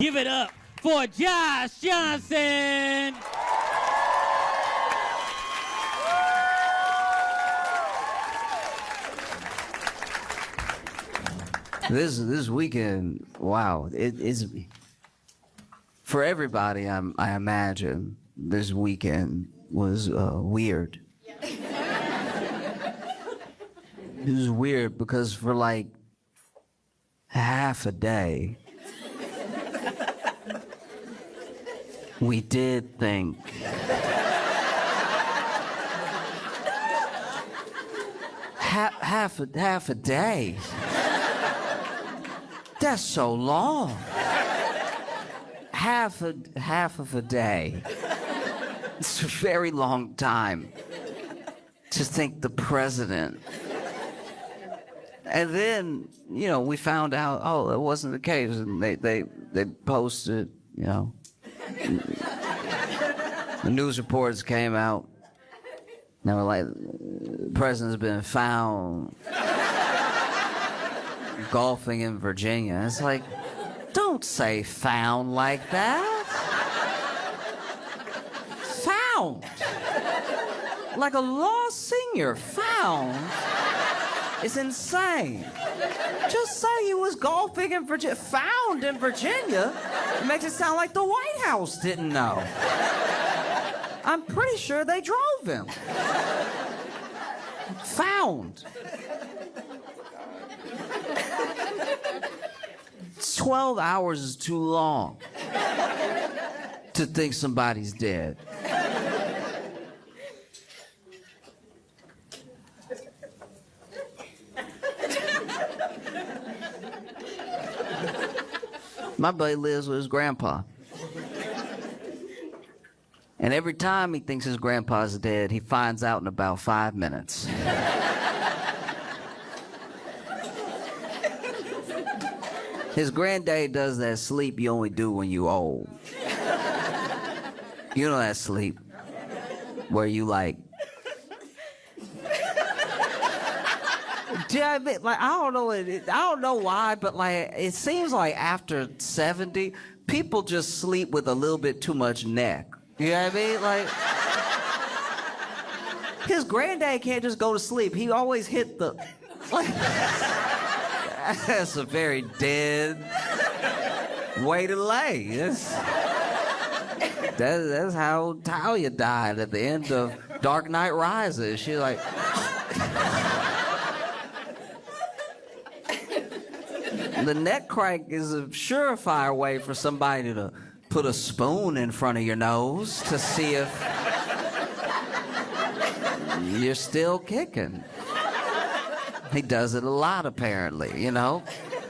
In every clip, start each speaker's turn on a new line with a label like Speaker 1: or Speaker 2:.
Speaker 1: Give it up for Josh Johnson.
Speaker 2: This weekend, wow, it is for everybody. I imagine this weekend was weird. It was weird because for like half a day, we did think half a day. That's so long. Half of a day. It's a very long time to think the president. And then, you know, we found out, oh, that wasn't the case. And they posted, you know. The news reports came out. They were like, the president's been found golfing in Virginia. It's like, don't say found like that. Found. Like a lost singer. Found. It's insane. Just say he was golfing in Virginia. Found in Virginia? It makes it sound like the White House didn't know. I'm pretty sure they drove him. Found. 12 hours is too long to think somebody's dead. My buddy lives with his grandpa. And every time he thinks his grandpa's dead, he finds out in about 5 minutes. His granddaddy does that sleep you only do when you old. You know that sleep where you like... Do you know what I mean? Like, I don't know why, but like, it seems like after 70, people just sleep with a little bit too much neck. You know what I mean? Like, his granddad can't just go to sleep. He always hit the... Like, that's a very dead way to lay. That's how Talia died at the end of Dark Knight Rises. She like... The neck crank is a surefire way for somebody to put a spoon in front of your nose to see if you're still kicking. He does it a lot, apparently, you know,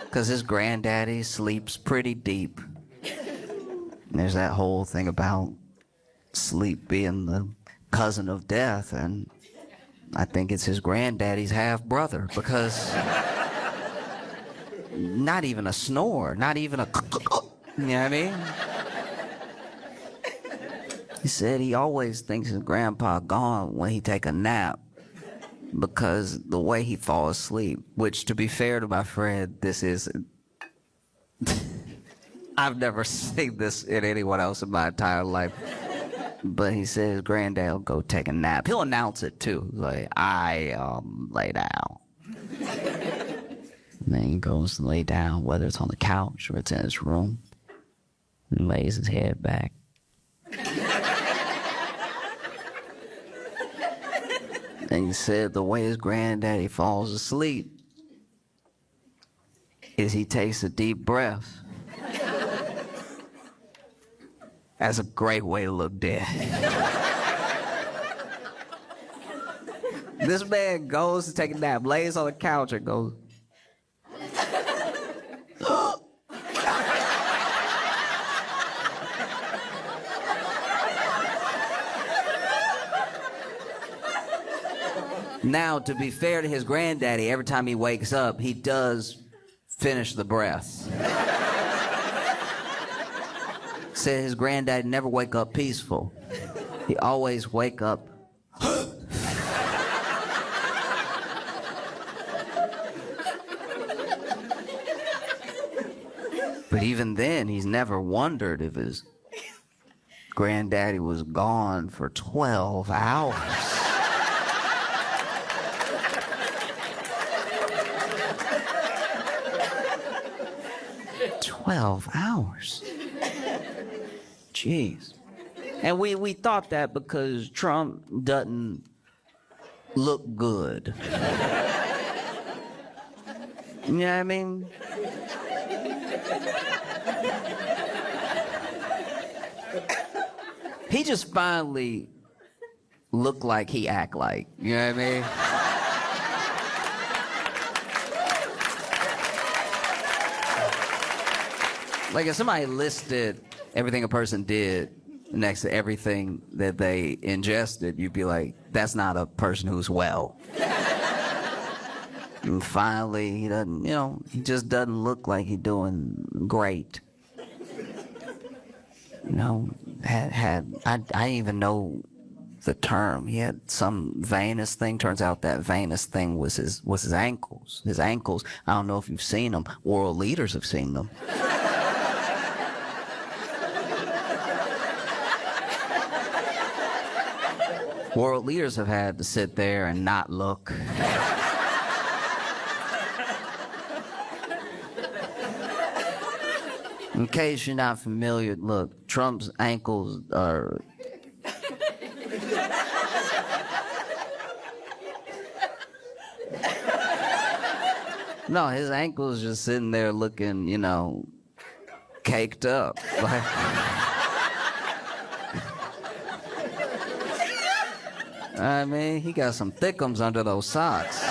Speaker 2: because his granddaddy sleeps pretty deep. There's that whole thing about sleep being the cousin of death, and I think it's his granddaddy's half-brother, because not even a snore, not even a you know what I mean? He said he always thinks his grandpa gone when he take a nap, because the way he falls asleep, which, to be fair to my friend, this is... I've never seen this in anyone else in my entire life. But he said his granddad will go take a nap. He'll announce it, too. Like, I lay down. And then he goes to lay down, whether it's on the couch or it's in his room, and lays his head back. And he said the way his granddaddy falls asleep is he takes a deep breath. That's a great way to look dead. This man goes to take a nap, lays on the couch and goes... Now, to be fair to his granddaddy, every time he wakes up, he does finish the breath. Said his granddaddy never wake up peaceful. He always wake up. But even then he's never wondered if his granddaddy was gone for 12 hours. 12 hours. Jeez. And we thought that because Trump doesn't look good. You know what I mean? He just finally looked like he act like. You know what I mean? Like if somebody listed everything a person did next to everything that they ingested, you'd be like, that's not a person who's well. And finally, he doesn't, you know, he just doesn't look like he's doing great. You know, I didn't even know the term. He had some venous thing. Turns out that venous thing was his ankles. His ankles, I don't know if you've seen them. World leaders have seen them. World leaders have had to sit there and not look. In case you're not familiar, look, Trump's ankles are... No, his ankles just sitting there looking, you know, caked up. Like... I mean, he got some thickums under those socks.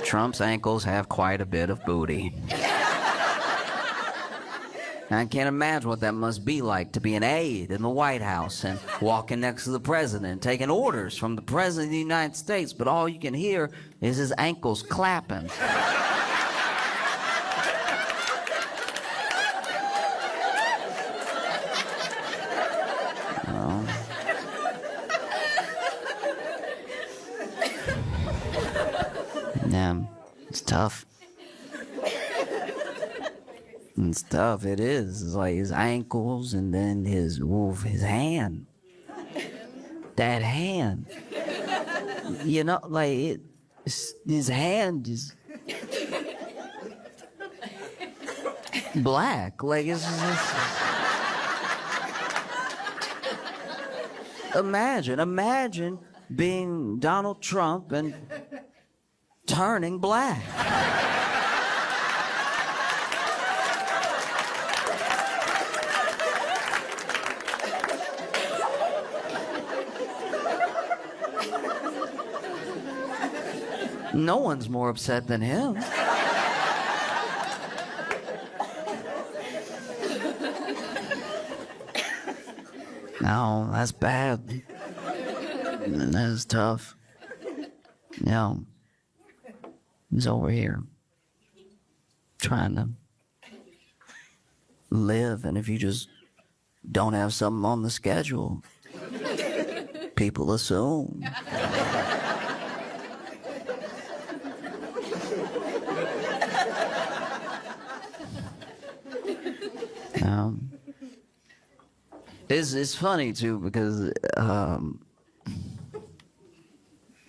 Speaker 2: Trump's ankles have quite a bit of booty. I can't imagine what that must be like to be an aide in the White House and walking next to the president, taking orders from the president of the United States, but all you can hear is his ankles clapping. Yeah, it's tough. It's tough, it is. It's like his ankles and then his hand. That hand. You know, like, his hand is black. Like, it's Imagine being Donald Trump and turning black. No one's more upset than him. No, that's bad. That's tough. You know, he's over here trying to live, and if you just don't have something on the schedule, people assume. It's funny too because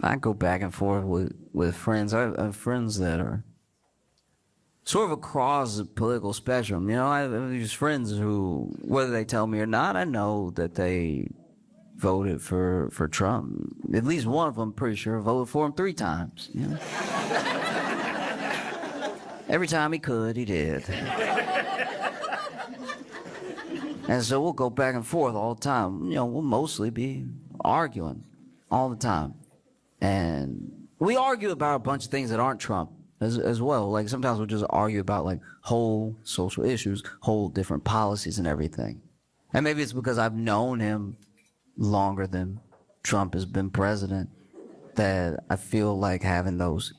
Speaker 2: I go back and forth with friends. I have friends that are sort of across the political spectrum. You know, I have these friends who, whether they tell me or not, I know that they voted for Trump. At least one of them, pretty sure, voted for him 3 times. You know? Every time he could, he did. And so we'll go back and forth all the time. You know, we'll mostly be arguing all the time. And we argue about a bunch of things that aren't Trump as well. Like sometimes we'll just argue about like whole social issues, whole different policies and everything. And maybe it's because I've known him longer than Trump has been president that I feel like having those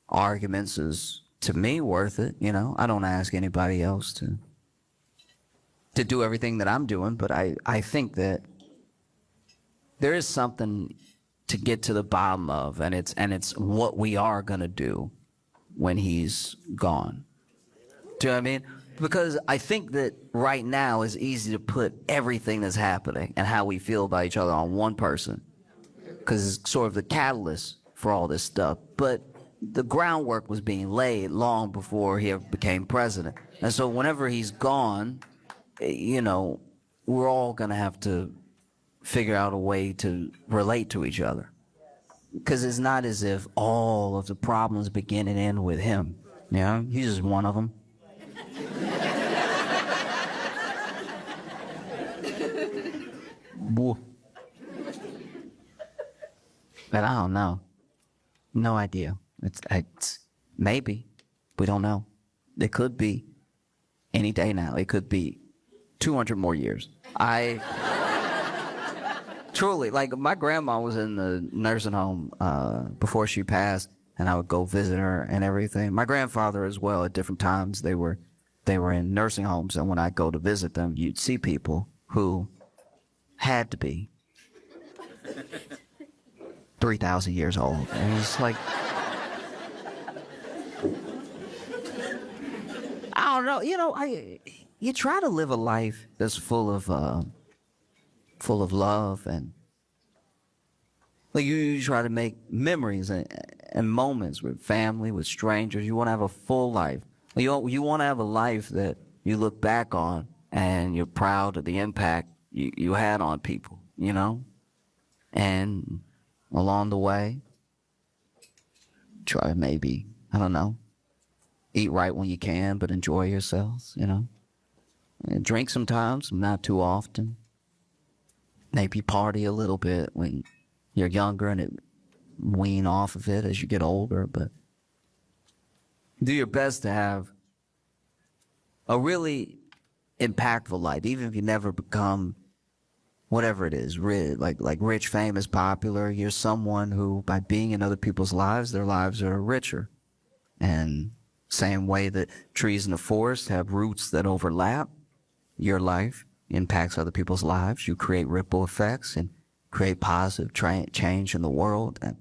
Speaker 2: arguments is, to me, worth it. You know, I don't ask anybody else to do everything that I'm doing, but I think that there is something to get to the bottom of, and it's what we are gonna do. when he's gone. Do you know what I mean? Because I think that right now it's easy to put everything that's happening and how we feel about each other on one person, because it's sort of the catalyst for all this stuff. But the groundwork was being laid long before he ever became president. And so whenever he's gone, you know, we're all going to have to figure out a way to relate to each other. Because it's not as if all of the problems begin and end with him. You know, he's just one of them. But I don't know. No idea. It's maybe. We don't know. It could be any day now. It could be 200 more years. Truly, like, my grandma was in the nursing home before she passed, and I would go visit her and everything. My grandfather as well, at different times, they were in nursing homes, and when I go to visit them, you'd see people who had to be 3,000 years old. And it's like, I don't know, you know, you try to live a life that's full of love, and like you try to make memories and moments with family, with strangers. You want to have a full life. You want to have a life that you look back on and you're proud of the impact you had on people, you know? And along the way, try to maybe, I don't know, eat right when you can, but enjoy yourselves, you know? And drink sometimes, not too often. Maybe party a little bit when you're younger and wean off of it as you get older, but do your best to have a really impactful life, even if you never become whatever it is, like rich, famous, popular. You're someone who, by being in other people's lives, their lives are richer. And same way that trees in the forest have roots that overlap, your life impacts other people's lives. You create ripple effects and create positive change in the world. And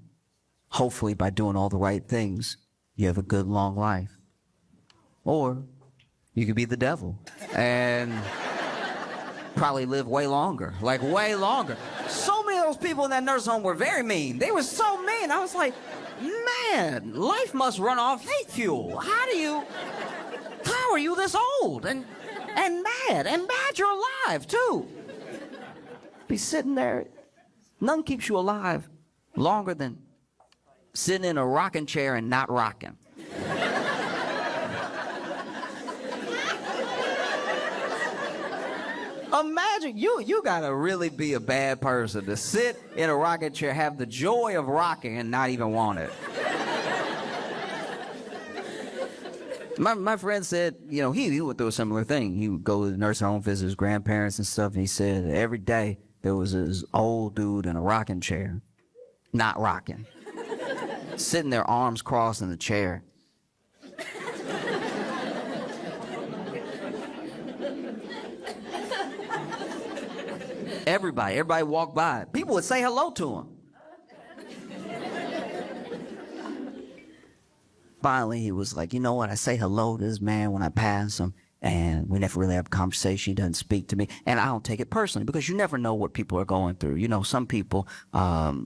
Speaker 2: hopefully by doing all the right things, you have a good, long life. Or you could be the devil and probably live way longer, like way longer. So many of those people in that nursing home were very mean. They were so mean. I was like, man, life must run off hate fuel. How are you this old and mad you're alive too? Be sitting there, nothing keeps you alive longer than sitting in a rocking chair and not rocking. Imagine, you gotta really be a bad person to sit in a rocking chair, have the joy of rocking and not even want it. My friend said, you know, he went through a similar thing. He would go to the nursing home, visit his grandparents and stuff, and he said every day there was this old dude in a rocking chair, not rocking, sitting there, arms crossed in the chair. Everybody walked by. People would say hello to him. Finally, he was like, you know what? I say hello to this man when I pass him, and we never really have a conversation. He doesn't speak to me, and I don't take it personally because you never know what people are going through. You know, some people,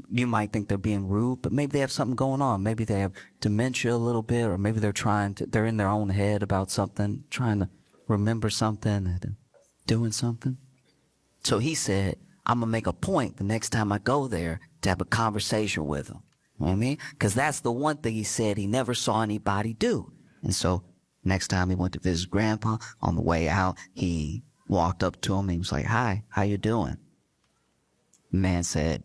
Speaker 2: you might think they're being rude, but maybe they have something going on. Maybe they have dementia a little bit, or maybe they're in their own head about something, trying to remember something, and doing something. So he said, I'm going to make a point the next time I go there to have a conversation with him. You know what I mean? Because that's the one thing he said he never saw anybody do. And so next time he went to visit his grandpa, on the way out, he walked up to him and he was like, hi, how you doing? The man said,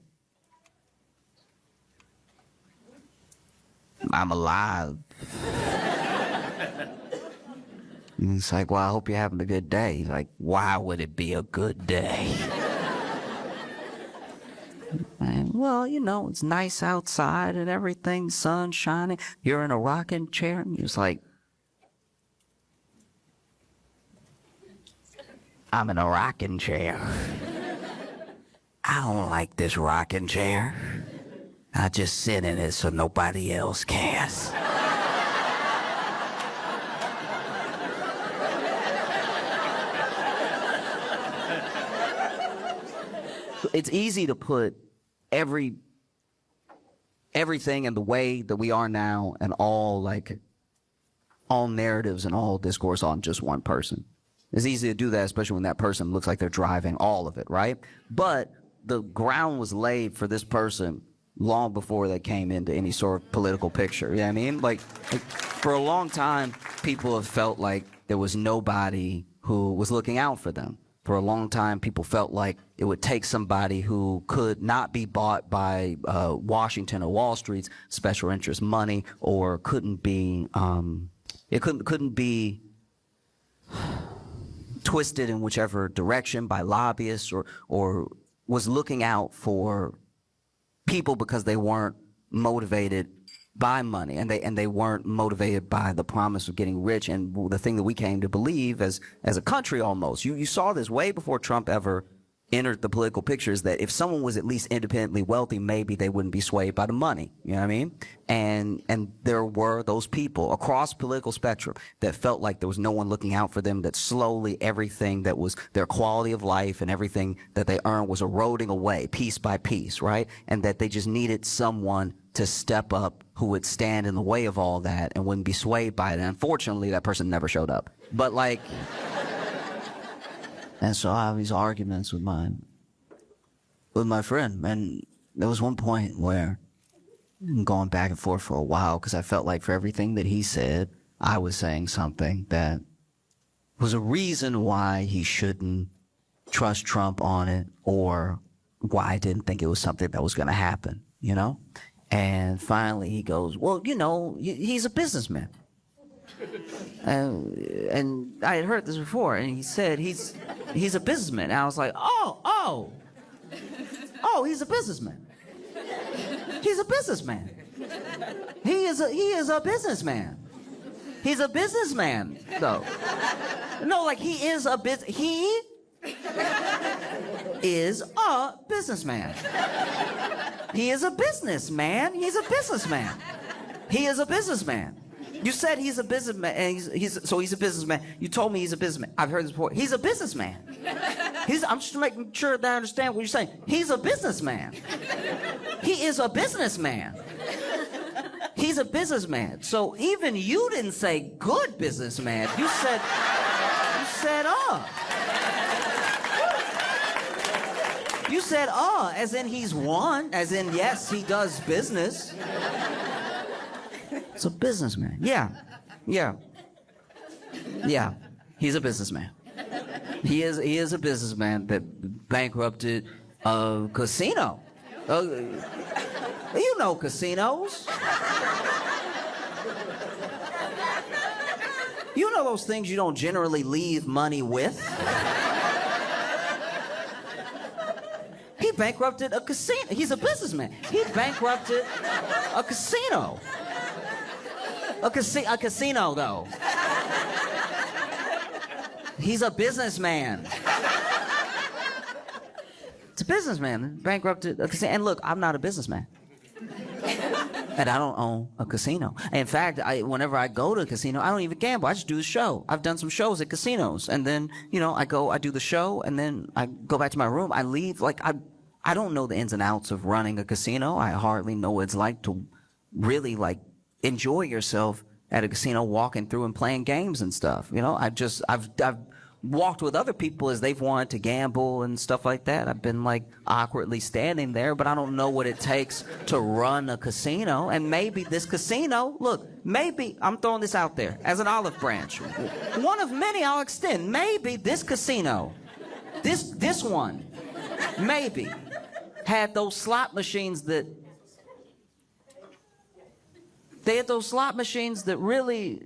Speaker 2: I'm alive. And it's like, well, I hope you're having a good day. He's like, why would it be a good day? And, well, you know, it's nice outside and everything, sun shining. You're in a rocking chair. And he was like, I'm in a rocking chair. I don't like this rocking chair. I just sit in it so nobody else cares. it's easy to put everything in the way that we are now and all narratives and all discourse on just one person. It's easy to do that, especially when that person looks like they're driving all of it, right? But the ground was laid for this person long before they came into any sort of political picture. You know what I mean? Like for a long time, people have felt like there was nobody who was looking out for them. For a long time, people felt like it would take somebody who could not be bought by Washington or Wall Street's special interest money, or couldn't be twisted in whichever direction by lobbyists, or was looking out for people because they weren't motivated by money, and they weren't motivated by the promise of getting rich, and the thing that we came to believe as a country almost. You saw this way before Trump ever entered the political pictures, that if someone was at least independently wealthy, maybe they wouldn't be swayed by the money. You know what I mean? And there were those people across political spectrum that felt like there was no one looking out for them, that slowly everything that was their quality of life and everything that they earned was eroding away piece by piece, right? And that they just needed someone to step up who would stand in the way of all that and wouldn't be swayed by it. And unfortunately, that person never showed up. But and so I have these arguments with my friend, and there was one point where going back and forth for a while, because I felt like for everything that he said, I was saying something that was a reason why he shouldn't trust Trump on it, or why I didn't think it was something that was going to happen, you know? And finally he goes, well, you know, he's a businessman. And I had heard this before, and he said he's a businessman. And I was like, oh, he's a businessman. He's a businessman. He is a businessman. He's a businessman, though. No, like he is a businessman. He is a businessman. He is a businessman. He's a businessman. He is a businessman. You said he's a businessman, and he's a businessman. You told me he's a businessman. I've heard this before. He's a businessman. I'm just making sure that I understand what you're saying. He's a businessman. He is a businessman. He's a businessman. So even you didn't say good businessman. You said, You said, as in he's one, as in, yes, he does business. It's a businessman. Yeah. He's a businessman. He is a businessman that bankrupted a casino. You know casinos. You know those things you don't generally leave money with. He bankrupted a casino. He's a businessman. He bankrupted a casino. A casino, though. He's a businessman. It's a businessman. Bankrupted a casino. And look, I'm not a businessman. And I don't own a casino. In fact, whenever I go to a casino, I don't even gamble. I just do the show. I've done some shows at casinos. And then, I do the show, and then I go back to my room. I leave. I don't know the ins and outs of running a casino. I hardly know what it's like to really, enjoy yourself at a casino, walking through and playing games and stuff. I've walked with other people as they've wanted to gamble and stuff like that. I've been awkwardly standing there, but I don't know what it takes to run a casino. And maybe this casino, maybe I'm throwing this out there as an olive branch. One of many I'll extend. Maybe this casino, this one, maybe had those slot machines that really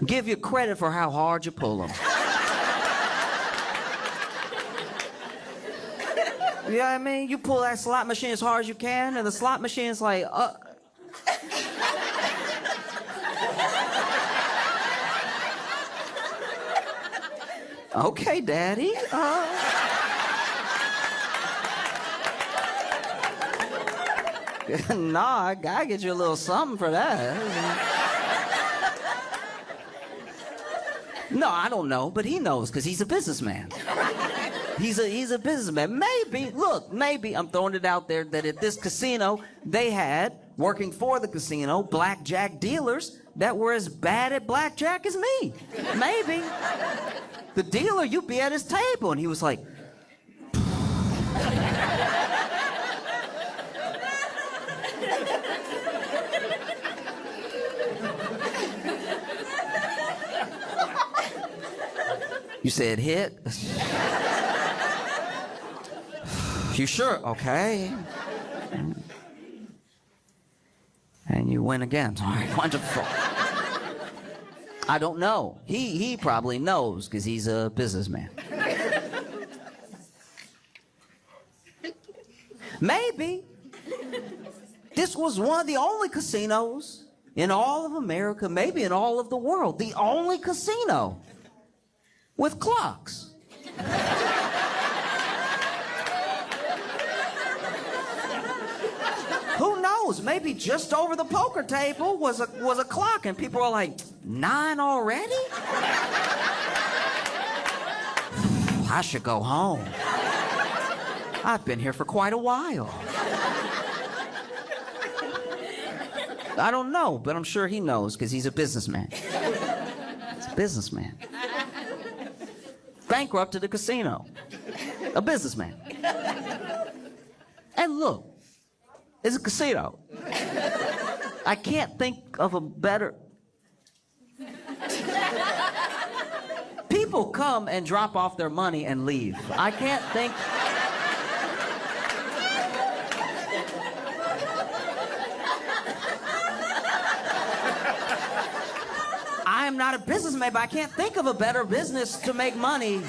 Speaker 2: give you credit for how hard you pull them. You know what I mean? You pull that slot machine as hard as you can, and the slot machine's like, okay, Daddy. Nah, I gotta get you a little something for that. No, I don't know, but he knows because he's a businessman. He's a businessman. Maybe I'm throwing it out there that at this casino they had, working for the casino, blackjack dealers that were as bad at blackjack as me. Maybe. The dealer, you'd be at his table, and he was like, you said hit? You sure? Okay. And you win again. All right, wonderful. I don't know. He probably knows because he's a businessman. Maybe this was one of the only casinos in all of America, maybe in all of the world, the only casino with clocks. Who knows? Maybe just over the poker table was a clock, and people are like, 9 already? I should go home. I've been here for quite a while. I don't know, but I'm sure he knows because he's a businessman. He's a businessman. Bankrupted a casino. A businessman. And look, it's a casino. I can't think of a better... People come and drop off their money and leave. I can't think... I am not a businessman, but I can't think of a better business to make money.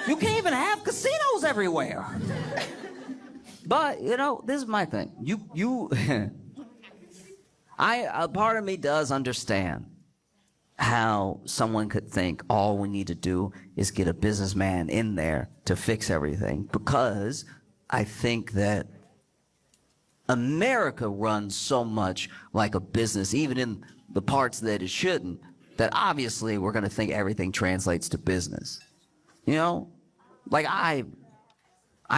Speaker 2: You can't even have casinos everywhere. But, you know, this is my thing. A part of me does understand how someone could think all we need to do is get a businessman in there to fix everything, because I think that America runs so much like a business, even in the parts that it shouldn't, that obviously we're going to think everything translates to business. You know? Like I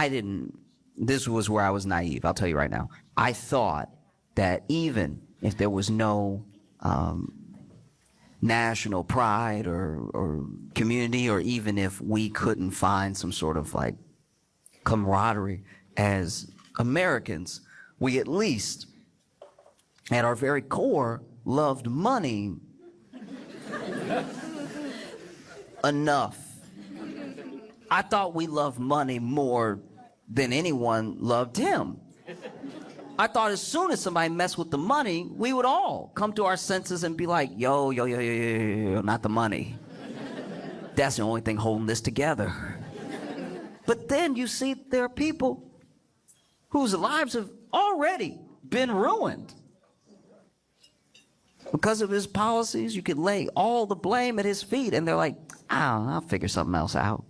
Speaker 2: didn't, this was where I was naive, I'll tell you right now. I thought that even if there was no national pride or community, or even if we couldn't find some sort of like camaraderie as Americans, we at least, at our very core, loved money enough. I thought we loved money more than anyone loved him. I thought as soon as somebody messed with the money, we would all come to our senses and be like, yo, not the money. That's the only thing holding this together. But then you see there are people whose lives have already been ruined. Because of his policies, you could lay all the blame at his feet, and they're like, I'll figure something else out.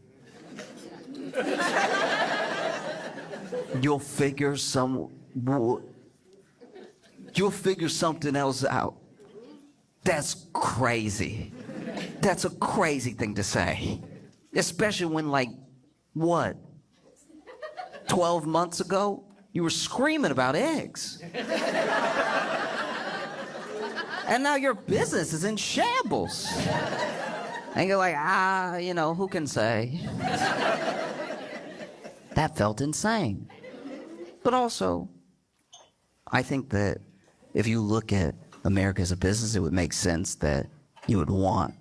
Speaker 2: You'll figure something else out. That's crazy. That's a crazy thing to say. Especially when, like, what? 12 months ago, you were screaming about eggs. And now your business is in shambles. And you're like, who can say? That felt insane. But also, I think that if you look at America as a business, it would make sense that you would want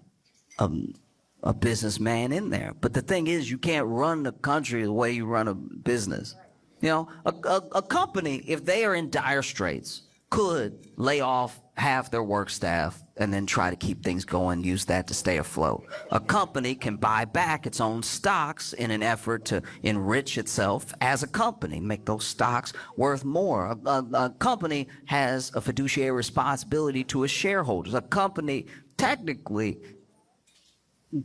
Speaker 2: a businessman in there. But the thing is, you can't run the country the way you run a business. You know, a company, if they are in dire straits, could lay off half their work staff and then try to keep things going, use that to stay afloat. A company can buy back its own stocks in an effort to enrich itself as a company, make those stocks worth more. A company has a fiduciary responsibility to its shareholders. A company technically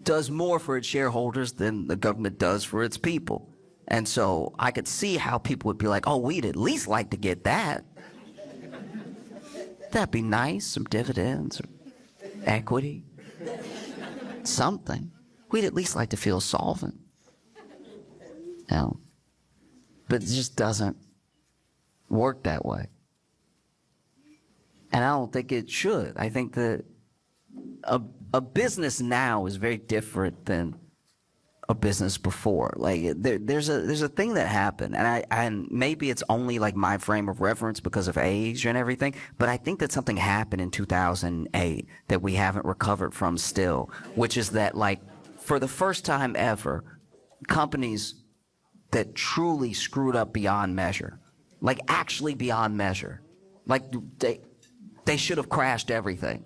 Speaker 2: does more for its shareholders than the government does for its people. And so I could see how people would be like, oh, we'd at least like to get that. That'd be nice, some dividends or equity. something. We'd at least like to feel solvent. You know? But it just doesn't work that way. And I don't think it should. I think that a business now is very different than a business before. Like there's a thing that happened, and maybe it's only like my frame of reference because of age and everything, but I think that something happened in 2008 that we haven't recovered from still, which is that, like, for the first time ever, companies that truly screwed up beyond measure, like actually beyond measure, like they should have crashed everything.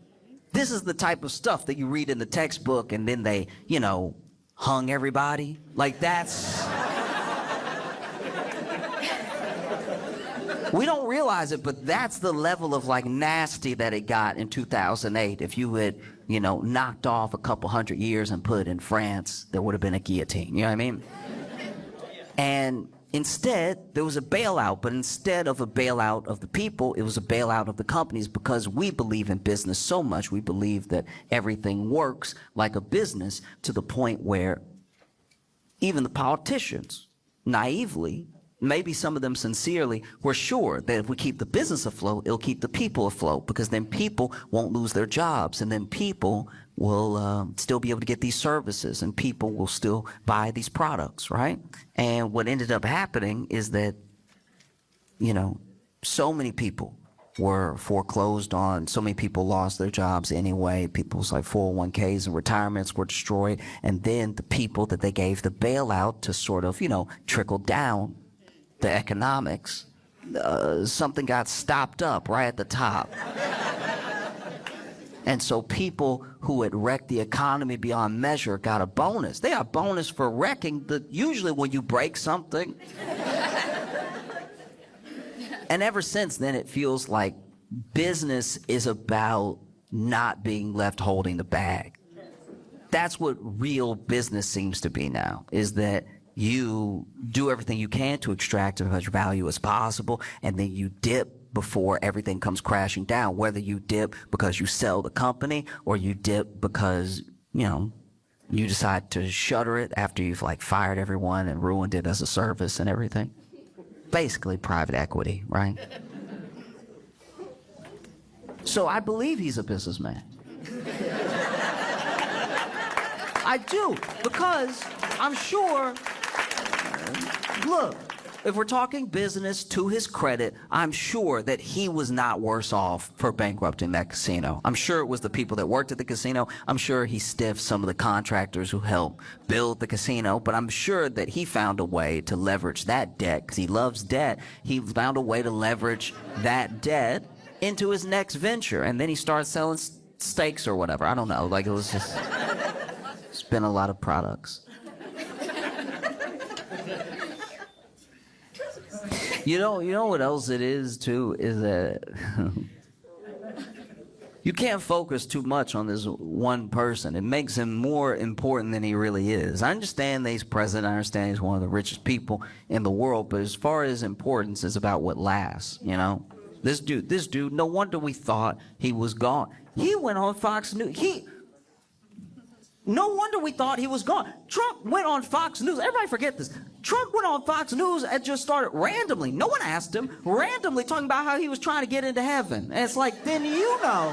Speaker 2: This is the type of stuff that you read in the textbook and then they, hung everybody. Like, that's... We don't realize it, but that's the level of, like, nasty that it got in 2008. If you had, knocked off a couple hundred years and put it in France, there would have been a guillotine. You know what I mean? And instead, there was a bailout, but instead of a bailout of the people, it was a bailout of the companies, because we believe in business so much. We believe that everything works like a business, to the point where even the politicians, naively, maybe some of them sincerely, were sure that if we keep the business afloat, it'll keep the people afloat, because then people won't lose their jobs, and then people will still be able to get these services, and people will still buy these products, right? And what ended up happening is that, so many people were foreclosed on, so many people lost their jobs anyway, people's like 401ks and retirements were destroyed, and then the people that they gave the bailout to sort of, trickle down the economics, something got stopped up right at the top. And so people who had wrecked the economy beyond measure got a bonus. They got a bonus for wrecking usually when you break something. And ever since then, it feels like business is about not being left holding the bag. That's what real business seems to be now, is that you do everything you can to extract as much value as possible, and then you dip before everything comes crashing down, whether you dip because you sell the company, or you dip because, you decide to shutter it after you've like fired everyone and ruined it as a service and everything. Basically private equity, right? So I believe he's a businessman. I do, because I'm sure, look, if we're talking business, to his credit, I'm sure that he was not worse off for bankrupting that casino. I'm sure it was the people that worked at the casino. I'm sure he stiffed some of the contractors who helped build the casino, but I'm sure that he found a way to leverage that debt, because he loves debt. He found a way to leverage that debt into his next venture, and then he started selling steaks or whatever. I don't know, like, it was just, it's been a lot of products. You know what else it is, too, is that you can't focus too much on this one person. It makes him more important than he really is. I understand that he's president. I understand he's one of the richest people in the world. But as far as importance, it's about what lasts, This dude, no wonder we thought he was gone. He went on Fox News. No wonder we thought he was gone. Trump went on Fox News. Everybody forget this. Trump went on Fox News and just started randomly, no one asked him, randomly talking about how he was trying to get into heaven. And it's like, then you know.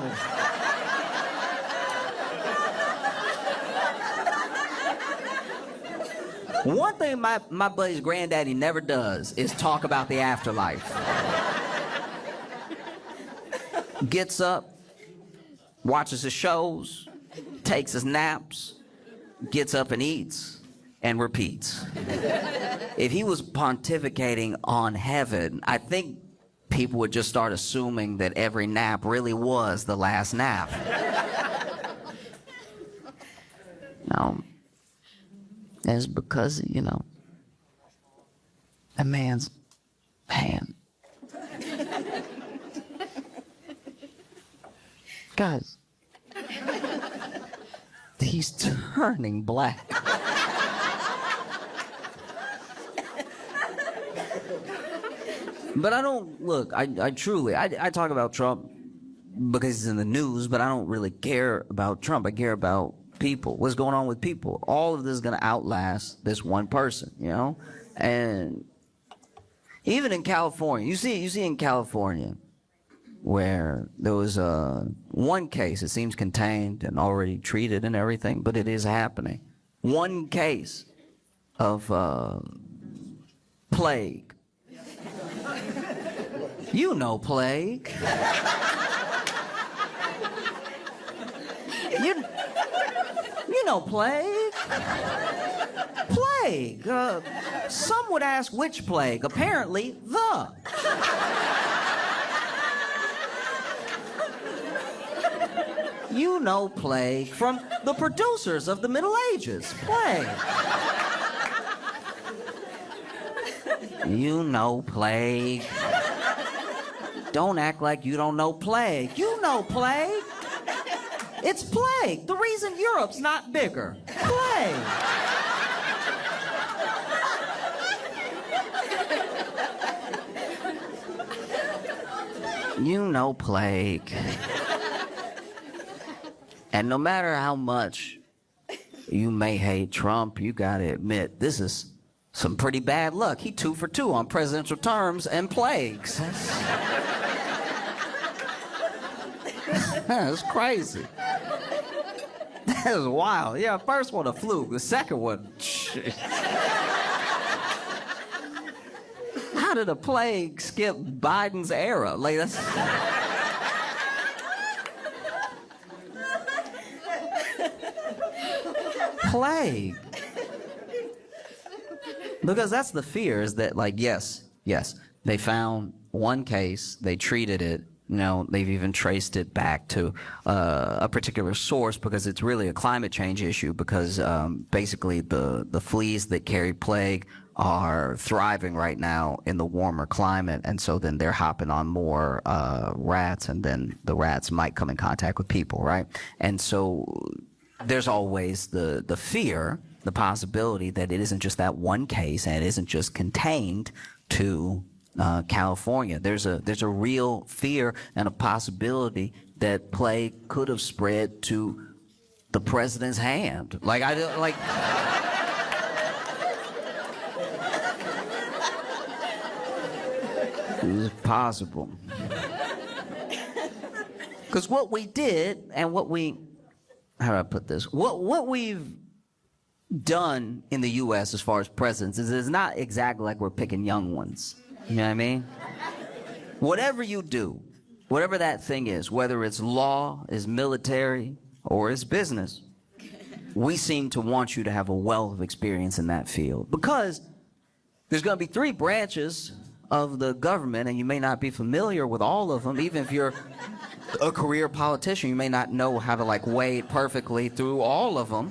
Speaker 2: One thing my buddy's granddaddy never does is talk about the afterlife. Gets up, watches his shows, takes his naps, gets up and eats, and repeats. If he was pontificating on heaven, I think people would just start assuming that every nap really was the last nap. No. It's because, a man's hand. Guys, he's turning black. But I don't, look, I truly talk about Trump because he's in the news, but I don't really care about Trump. I care about people? What's going on with people? All of this is going to outlast this one person, you know? And even in California, you see in California where there was one case, it seems contained and already treated and everything, but it is happening. One case of plague. You know plague. You know plague. Plague. Some would ask which plague. Apparently, the. You know plague from the producers of the Middle Ages. Plague. You know plague. Don't act like you don't know plague. You know plague. It's plague. The reason Europe's not bigger. Plague. You know plague. And no matter how much you may hate Trump, you gotta admit, this is some pretty bad luck. He 2 for 2 on presidential terms and plagues. That's crazy. That is wild. Yeah, first one a fluke. The second one, how did a plague skip Biden's era? Like that's. Plague. Because that's the fear, is that like, yes, they found one case, they treated it, you know, they've even traced it back to a particular source, because it's really a climate change issue, because basically the fleas that carry plague are thriving right now in the warmer climate, and so then they're hopping on more rats, and then the rats might come in contact with people, right? And so there's always the fear, the possibility that it isn't just that one case and it isn't just contained to California. There's a real fear and a possibility that plague could have spread to the president's hand. Like it's possible. Because what we did and how do I put this? What we've done in the U.S. as far as presidents is not exactly like we're picking young ones. You know what I mean? Whatever you do, whatever that thing is, whether it's law, is military, or it's business, we seem to want you to have a wealth of experience in that field. Because there's going to be 3 branches of the government, and you may not be familiar with all of them. Even if you're a career politician, you may not know how to like wade perfectly through all of them.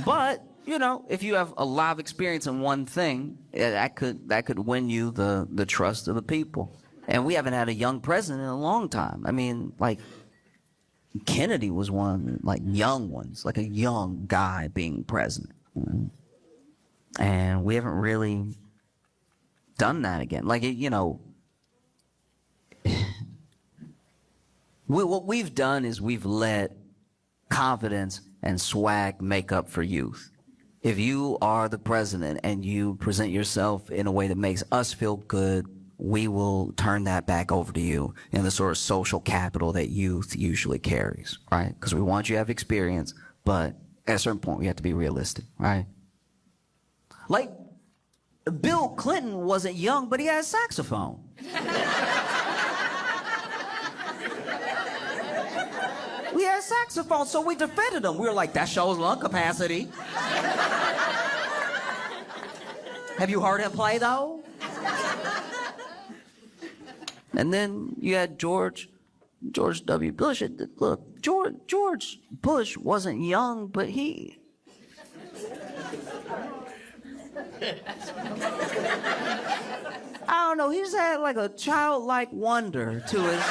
Speaker 2: But, you know, if you have a lot of experience in one thing, that could win you the trust of the people. And we haven't had a young president in a long time. I mean, like, Kennedy was one, like, young ones, like a young guy being president. And we haven't really done that again. Like, you know, what we've done is we've let confidence and swag make up for youth. If you are the president and you present yourself in a way that makes us feel good, we will turn that back over to you in the sort of social capital that youth usually carries, right? Because we want you to have experience, but at a certain point we have to be realistic, right? Like, Bill Clinton wasn't young, but he had a saxophone. We had a saxophone, so we defended him. We were like, that shows lung capacity. Have you heard him play, though? And then you had George W. Bush. Look, George Bush wasn't young, but he... I don't know, he just had like a childlike wonder to his...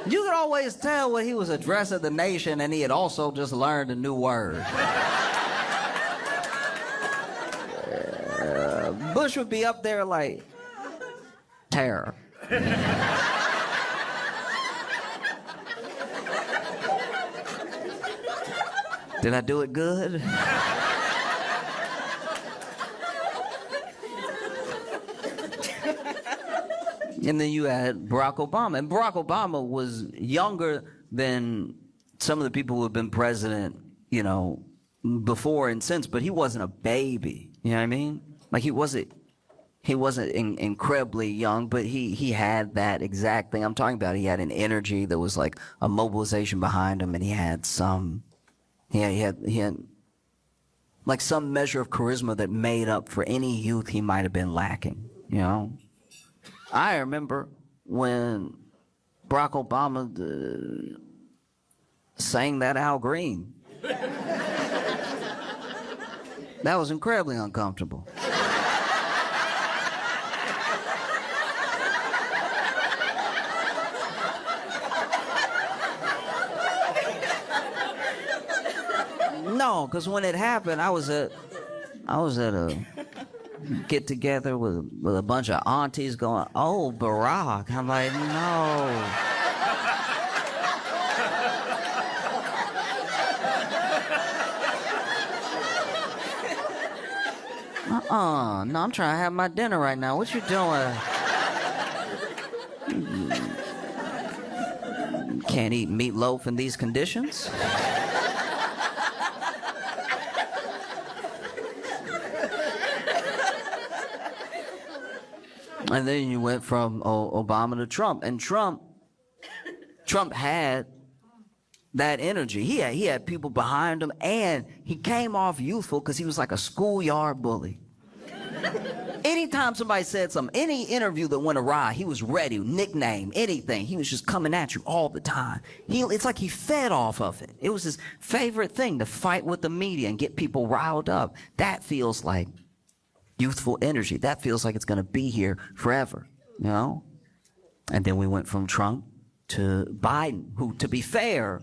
Speaker 2: You could always tell when he was addressing the nation and he had also just learned a new word. Bush would be up there like, terror. Did I do it good? And then you had Barack Obama. And Barack Obama was younger than some of the people who have been president, you know, before and since, but he wasn't a baby. You know what I mean? Like he wasn't incredibly young, but he had that exact thing I'm talking about. He had an energy that was like a mobilization behind him, and he had like some measure of charisma that made up for any youth he might have been lacking, you know? I remember when Barack Obama sang that Al Green. That was incredibly uncomfortable. No, because when it happened, I was at a get together with a bunch of aunties going, "Oh, Barack." I'm like, no. No, I'm trying to have my dinner right now. What you doing? Can't eat meatloaf in these conditions. And then you went from Obama to Trump, and Trump had that energy. He had people behind him, and he came off youthful because he was like a schoolyard bully. Anytime somebody said something, any interview that went awry, he was ready, nickname, anything. He was just coming at you all the time. It's like he fed off of it. It was his favorite thing to fight with the media and get people riled up. That feels like youthful energy. That feels like it's going to be here forever, you know? And then we went from Trump to Biden, who, to be fair,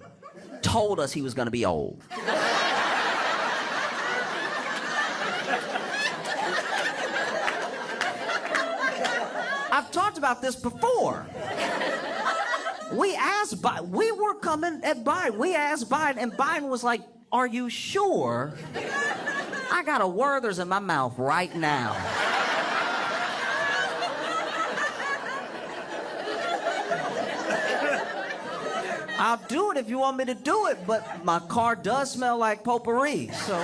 Speaker 2: told us he was going to be old. I've talked about this before. We were coming at Biden. We asked Biden, and Biden was like, "Are you sure? I got a Werther's in my mouth right now." I'll do it if you want me to do it, but my car does smell like potpourri, so.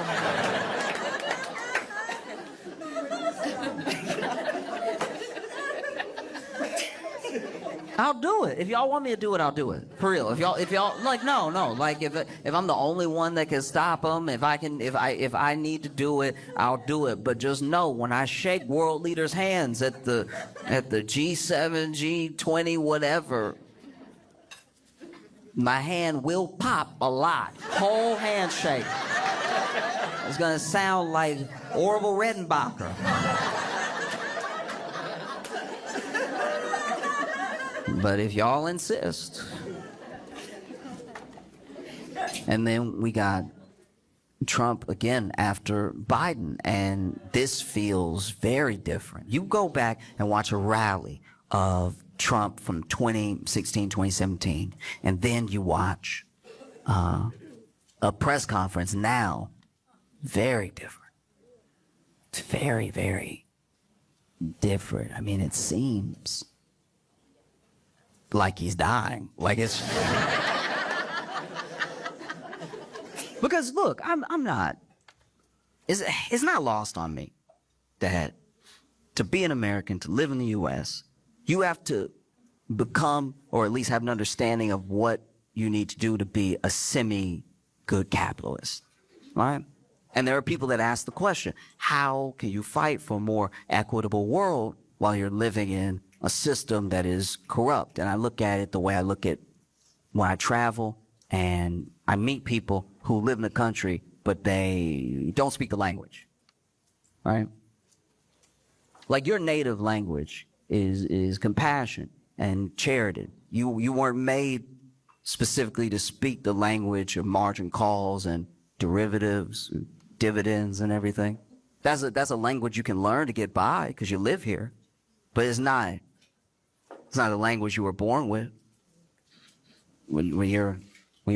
Speaker 2: I'll do it. If y'all want me to do it, I'll do it. For real. If y'all like, no. Like if I'm the only one that can stop them, if I need to do it, I'll do it. But just know, when I shake world leaders' hands at the G7, G20, whatever, my hand will pop a lot. Whole handshake. It's gonna sound like Orville Redenbacher. But if y'all insist. And then we got Trump again after Biden, and this feels very different. You go back and watch a rally of Trump from 2016, 2017, and then you watch a press conference now. Very different. It's very, very different. I mean, it seems like he's dying. Like it's because look, I'm not. It's not lost on me that to be an American, to live in the U.S., you have to become, or at least have an understanding of what you need to do to be a semi-good capitalist, right? And there are people that ask the question, how can you fight for a more equitable world while you're living in a system that is corrupt? And I look at it the way I look at when I travel and I meet people who live in the country, but they don't speak the language, right? Like your native language is compassion and charity. You weren't made specifically to speak the language of margin calls and derivatives, dividends and everything. That's a language you can learn to get by because you live here, but it's not It's not a language you were born with. When your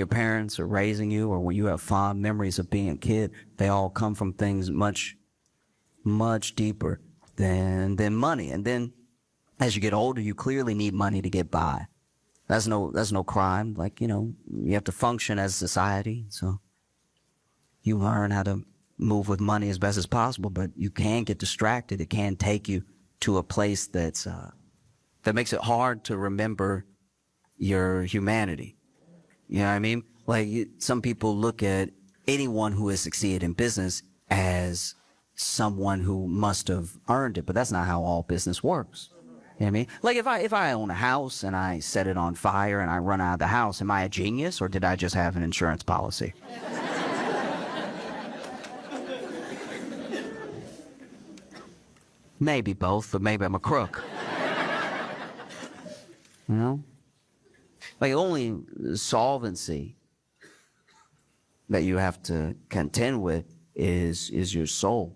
Speaker 2: parents are raising you, or when you have fond memories of being a kid, they all come from things much, much deeper than money. And then as you get older, you clearly need money to get by. That's no crime. Like, you have to function as a society. So you learn how to move with money as best as possible, but you can get distracted. It can take you to a place that makes it hard to remember your humanity. You know what I mean? Like, some people look at anyone who has succeeded in business as someone who must have earned it, but that's not how all business works. You know what I mean? Like, if I own a house and I set it on fire and I run out of the house, am I a genius, or did I just have an insurance policy? Maybe both, but maybe I'm a crook. You know? Like, only solvency that you have to contend with is your soul.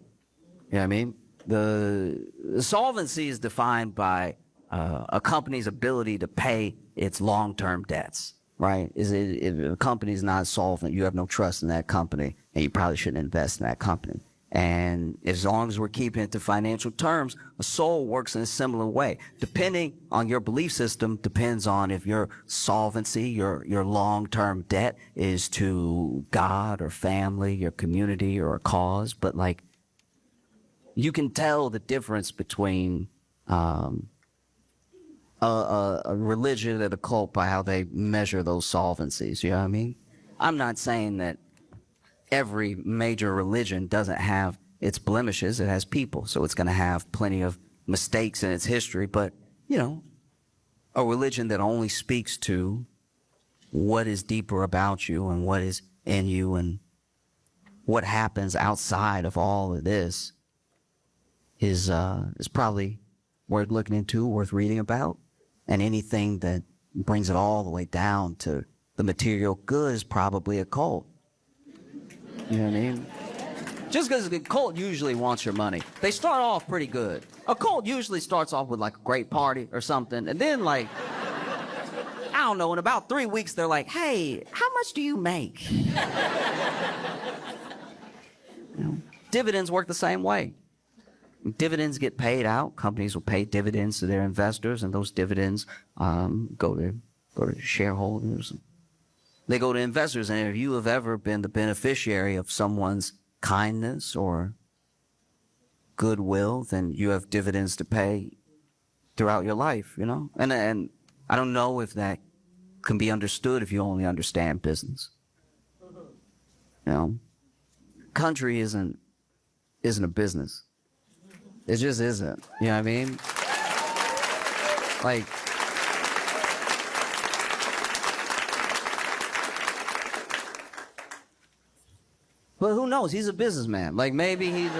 Speaker 2: You know what I mean? The solvency is defined by a company's ability to pay its long-term debts, right? If a company's not solvent, you have no trust in that company, and you probably shouldn't invest in that company. And as long as we're keeping it to financial terms, a soul works in a similar way. Depending on your belief system, depends on if your solvency, your long-term debt is to God or family, your community, or a cause. But, like, you can tell the difference between a religion and a cult by how they measure those solvencies. You know what I mean? I'm not saying that every major religion doesn't have its blemishes. It has people, so it's going to have plenty of mistakes in its history. But, a religion that only speaks to what is deeper about you and what is in you and what happens outside of all of this is probably worth looking into, worth reading about. And anything that brings it all the way down to the material good is probably a cult. You know what I mean? Just because a cult usually wants your money. They start off pretty good. A cult usually starts off with, like, a great party or something. And then, like, I don't know, in about 3 weeks, they're like, hey, how much do you make? Dividends work the same way. Dividends get paid out. Companies will pay dividends to their investors, and those dividends go to shareholders. They go to investors, and if you have ever been the beneficiary of someone's kindness or goodwill, then you have dividends to pay throughout your life, And I don't know if that can be understood if you only understand business. Country isn't a business. It just isn't. You know what I mean? Like, but who knows? He's a businessman. Like, maybe he's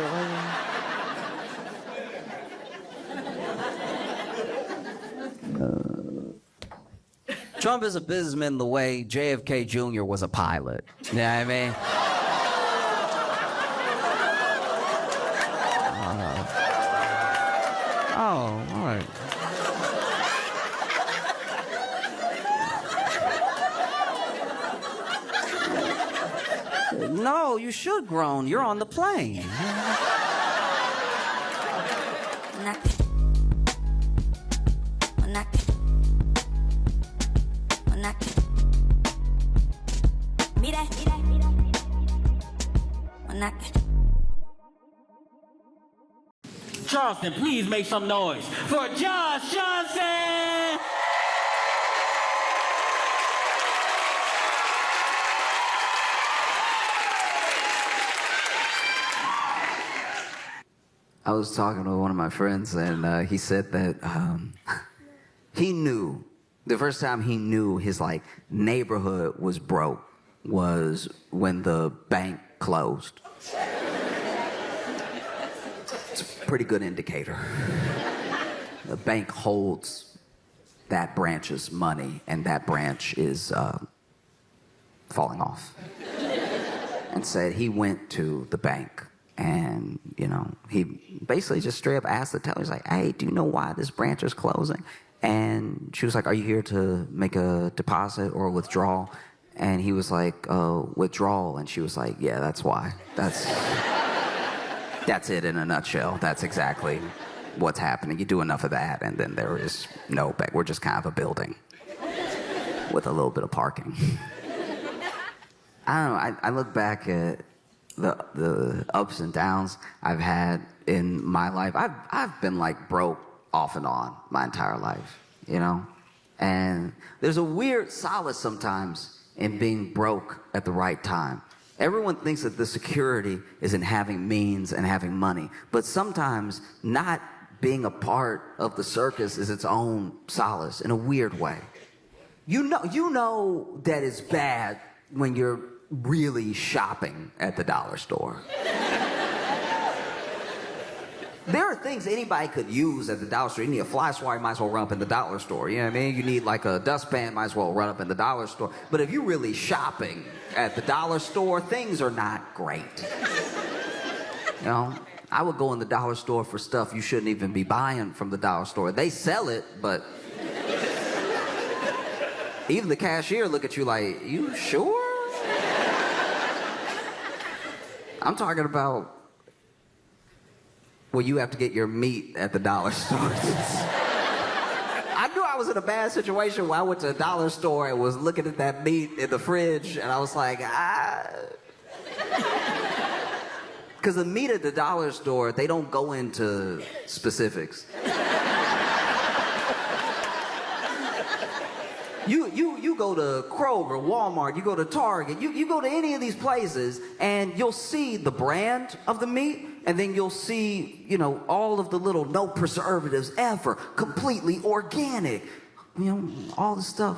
Speaker 2: Trump is a businessman the way JFK Jr. was a pilot. You know what I mean? All right. No, you should groan. You're on the plane.
Speaker 1: Charleston, please make some noise for Josh Johnson!
Speaker 2: I was talking to one of my friends, and he said that he knew, the first time he knew his, neighborhood was broke was when the bank closed. It's a pretty good indicator. The bank holds that branch's money, and that branch is falling off. And said he went to the bank, and, he basically just straight up asked the teller, he's like, hey, do you know why this branch is closing? And she was like, "Are you here to make a deposit or a withdrawal?" And he was like, "Withdrawal." And she was like, "Yeah, that's why. That's it in a nutshell. That's exactly what's happening. You do enough of that, and then there is no back. We're just kind of a building with a little bit of parking." I don't know. I look back at the ups and downs I've had in my life. I've been like broke off and on my entire life, you know? And there's a weird solace sometimes in being broke at the right time. Everyone thinks that the security is in having means and having money, but sometimes not being a part of the circus is its own solace in a weird way. You know that it's bad when you're really shopping at the dollar store. There are things anybody could use at the dollar store. You need a fly swatter, you might as well run up in the dollar store. You know what I mean? You need like a dustpan, might as well run up in the dollar store. But if you're really shopping at the dollar store, things are not great. You know, I would go in the dollar store for stuff you shouldn't even be buying from the dollar store. They sell it, but even the cashier look at you like, "You sure?" I'm talking about where you have to get your meat at the dollar store. I knew I was in a bad situation when I went to the dollar store and was looking at that meat in the fridge, and I was like, Because the meat at the dollar store, they don't go into specifics. You go to Kroger, Walmart, you go to Target, you go to any of these places, and you'll see the brand of the meat, and then you'll see, you know, all of the little no preservatives ever, completely organic, you know, all the stuff.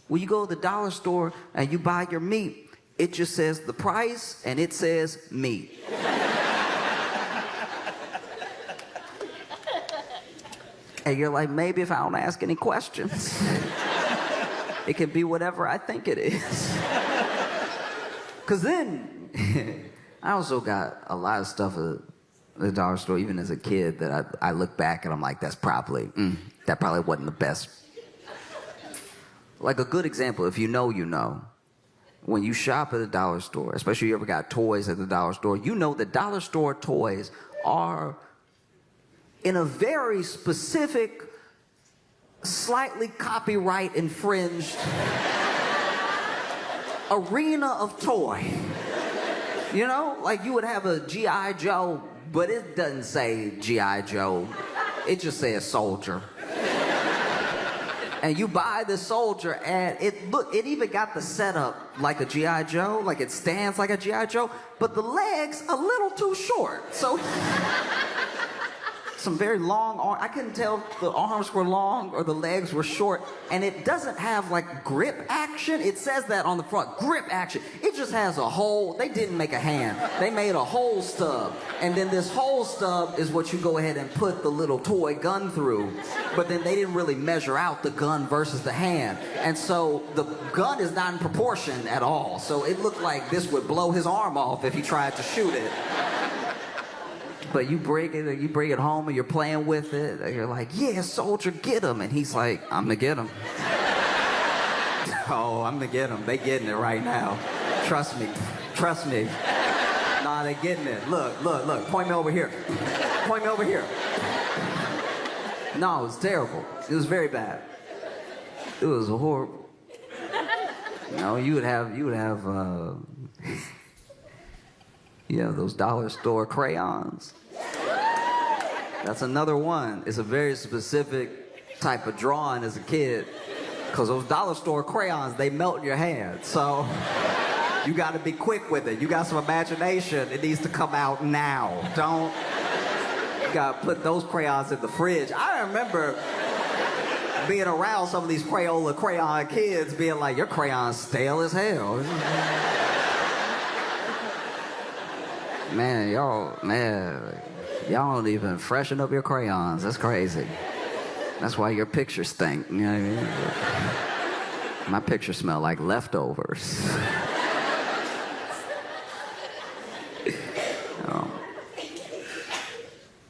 Speaker 2: When you go to the dollar store and you buy your meat, it just says the price and it says meat. And you're like, maybe if I don't ask any questions, it can be whatever I think it is. Because then, I also got a lot of stuff at the dollar store, even as a kid, that I look back and I'm like, that probably wasn't the best. Like a good example, if you know, you know. When you shop at a dollar store, especially if you ever got toys at the dollar store, you know that dollar store toys are in a very specific, slightly copyright infringed arena of toy. You know, like you would have a G.I. Joe, but it doesn't say G.I. Joe. It just says soldier. And you buy the soldier, and it even got the setup like a G.I. Joe, like it stands like a G.I. Joe, but the legs a little too short. So some very long arms. I couldn't tell if the arms were long or the legs were short. And it doesn't have like grip action. It says that on the front, grip action. It just has a hole. They didn't make a hand. They made a hole stub. And then this hole stub is what you go ahead and put the little toy gun through. But then they didn't really measure out the gun versus the hand. And so the gun is not in proportion at all. So it looked like this would blow his arm off if he tried to shoot it. But you bring it home and you're playing with it, and you're like, "Yeah, soldier, get him." And he's like, "I'm gonna get him." "Oh, I'm gonna get him. They getting it right now. Trust me. Nah, they getting it. Look. Point me over here. Point me over here." No, it was terrible. It was very bad. It was horrible. You know, you would have those dollar store crayons. That's another one. It's a very specific type of drawing as a kid, because those dollar store crayons, they melt in your hand. So you got to be quick with it. You got some imagination. It needs to come out now. You got to put those crayons in the fridge. I remember being around some of these crayon kids being like, "Your crayon's stale as hell." Y'all don't even freshen up your crayons. That's crazy. That's why your pictures stink. You know what I mean? My pictures smell like leftovers.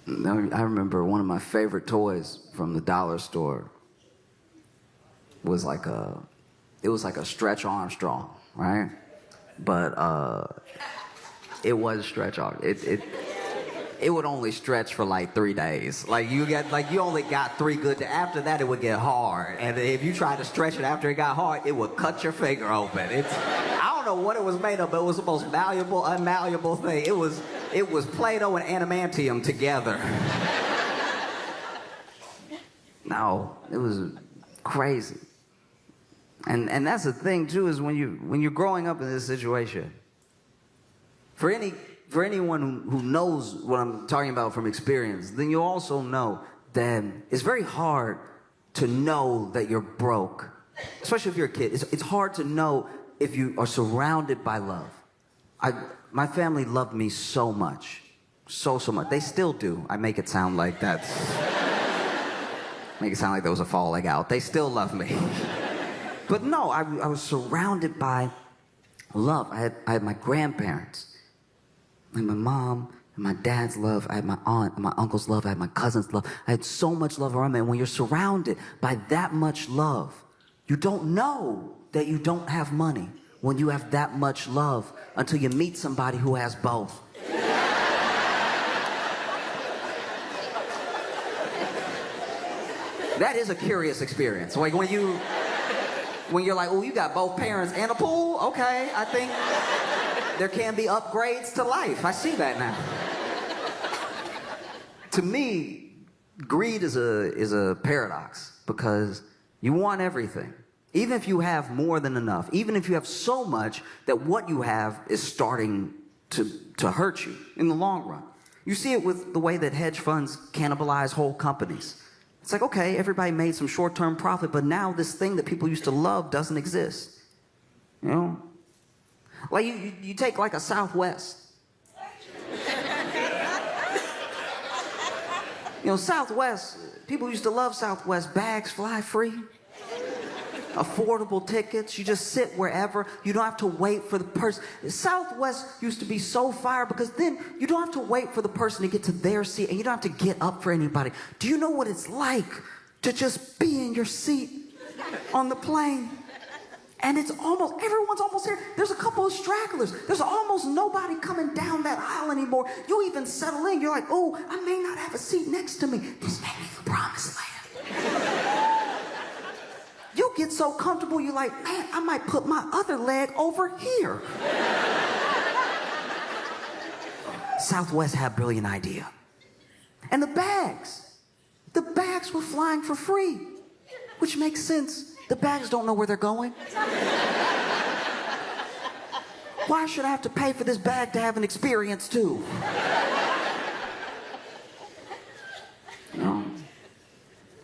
Speaker 2: I remember one of my favorite toys from the dollar store was like a Stretch Armstrong, right? But it was Stretch Armstrong. It would only stretch for like 3 days. You only got 3 good days. After that, it would get hard. And if you tried to stretch it after it got hard, it would cut your finger open. I don't know what it was made of, but it was the most malleable, unmalleable thing. It was Play-Doh and adamantium together. No, it was crazy. And that's the thing too, is when you're growing up in this situation, for anyone who knows what I'm talking about from experience, then you also know that it's very hard to know that you're broke, especially if you're a kid. It's hard to know if you are surrounded by love. My family loved me so much, so much. They still do. I make it sound like that. Make it sound like there was a falling out. They still love me. But no, I was surrounded by love. I had my grandparents. I had my mom and my dad's love. I had my aunt and my uncle's love. I had my cousin's love. I had so much love around me. And when you're surrounded by that much love, you don't know that you don't have money when you have that much love until you meet somebody who has both. That is a curious experience. Like when you're like, oh, you got both parents and a pool? Okay, I think there can be upgrades to life. I see that now. To me, greed is a paradox because you want everything. Even if you have more than enough, even if you have so much that what you have is starting to hurt you in the long run. You see it with the way that hedge funds cannibalize whole companies. It's like, okay, everybody made some short-term profit, but now this thing that people used to love doesn't exist. You know? Like you take like a Southwest. You know, Southwest, people used to love Southwest. Bags fly free. Affordable tickets. You just sit wherever. You don't have to wait for the person. Southwest used to be so fire because then you don't have to wait for the person to get to their seat and you don't have to get up for anybody. Do you know what it's like to just be in your seat on the plane? And everyone's almost here. There's a couple of stragglers. There's almost nobody coming down that aisle anymore. You even settle in. You're like, oh, I may not have a seat next to me. This may be the promised land. You get so comfortable, you're like, man, I might put my other leg over here. Southwest had a brilliant idea. And the bags were flying for free, which makes sense. The bags don't know where they're going. Why should I have to pay for this bag to have an experience too? No.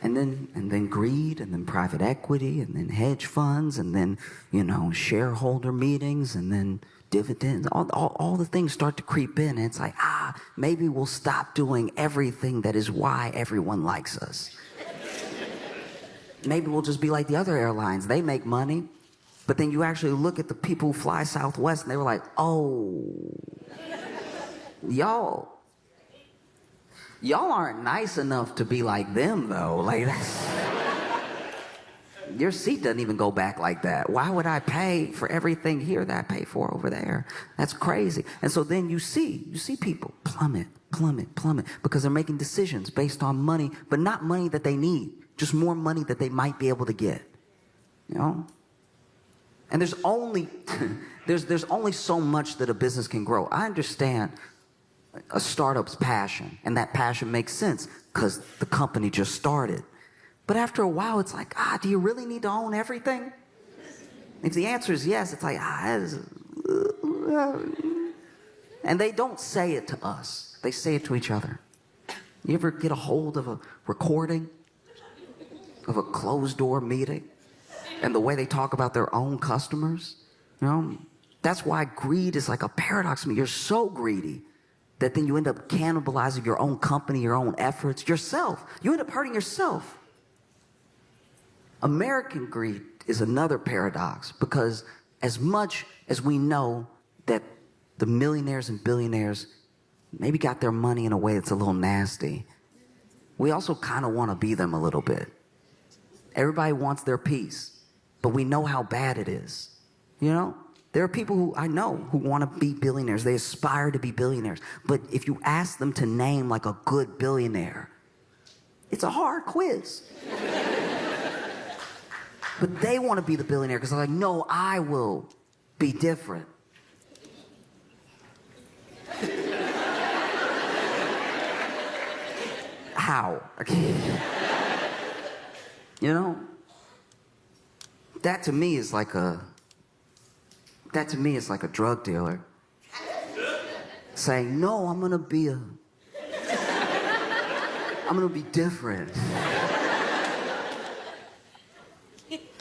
Speaker 2: And then greed, and then private equity, and then hedge funds, and then, shareholder meetings, and then dividends. All the things start to creep in, and it's like, maybe we'll stop doing everything that is why everyone likes us. Maybe we'll just be like the other airlines. They make money, but then you actually look at the people who fly Southwest, and they were like, oh, y'all aren't nice enough to be like them, though. Like, your seat doesn't even go back like that. Why would I pay for everything here that I pay for over there? That's crazy. And so then you see people plummet, because they're making decisions based on money, but not money that they need, just more money that they might be able to get. You know? And there's only there's only so much that a business can grow. I understand a startup's passion, and that passion makes sense because the company just started. But after a while, it's like, do you really need to own everything? If the answer is yes, it's like, and they don't say it to us. They say it to each other. You ever get a hold of a recording of a closed-door meeting and the way they talk about their own customers? You know, that's why greed is like a paradox to me. You're so greedy that then you end up cannibalizing your own company, your own efforts, yourself. You end up hurting yourself. American greed is another paradox because as much as we know that the millionaires and billionaires maybe got their money in a way that's a little nasty, we also kind of want to be them a little bit. Everybody wants their piece, but we know how bad it is. You know? There are people who I know who want to be billionaires. They aspire to be billionaires. But if you ask them to name like a good billionaire, it's a hard quiz. But they want to be the billionaire because they're like, no, I will be different. How? You know? That to me is like a drug dealer saying, no, I'm gonna be different.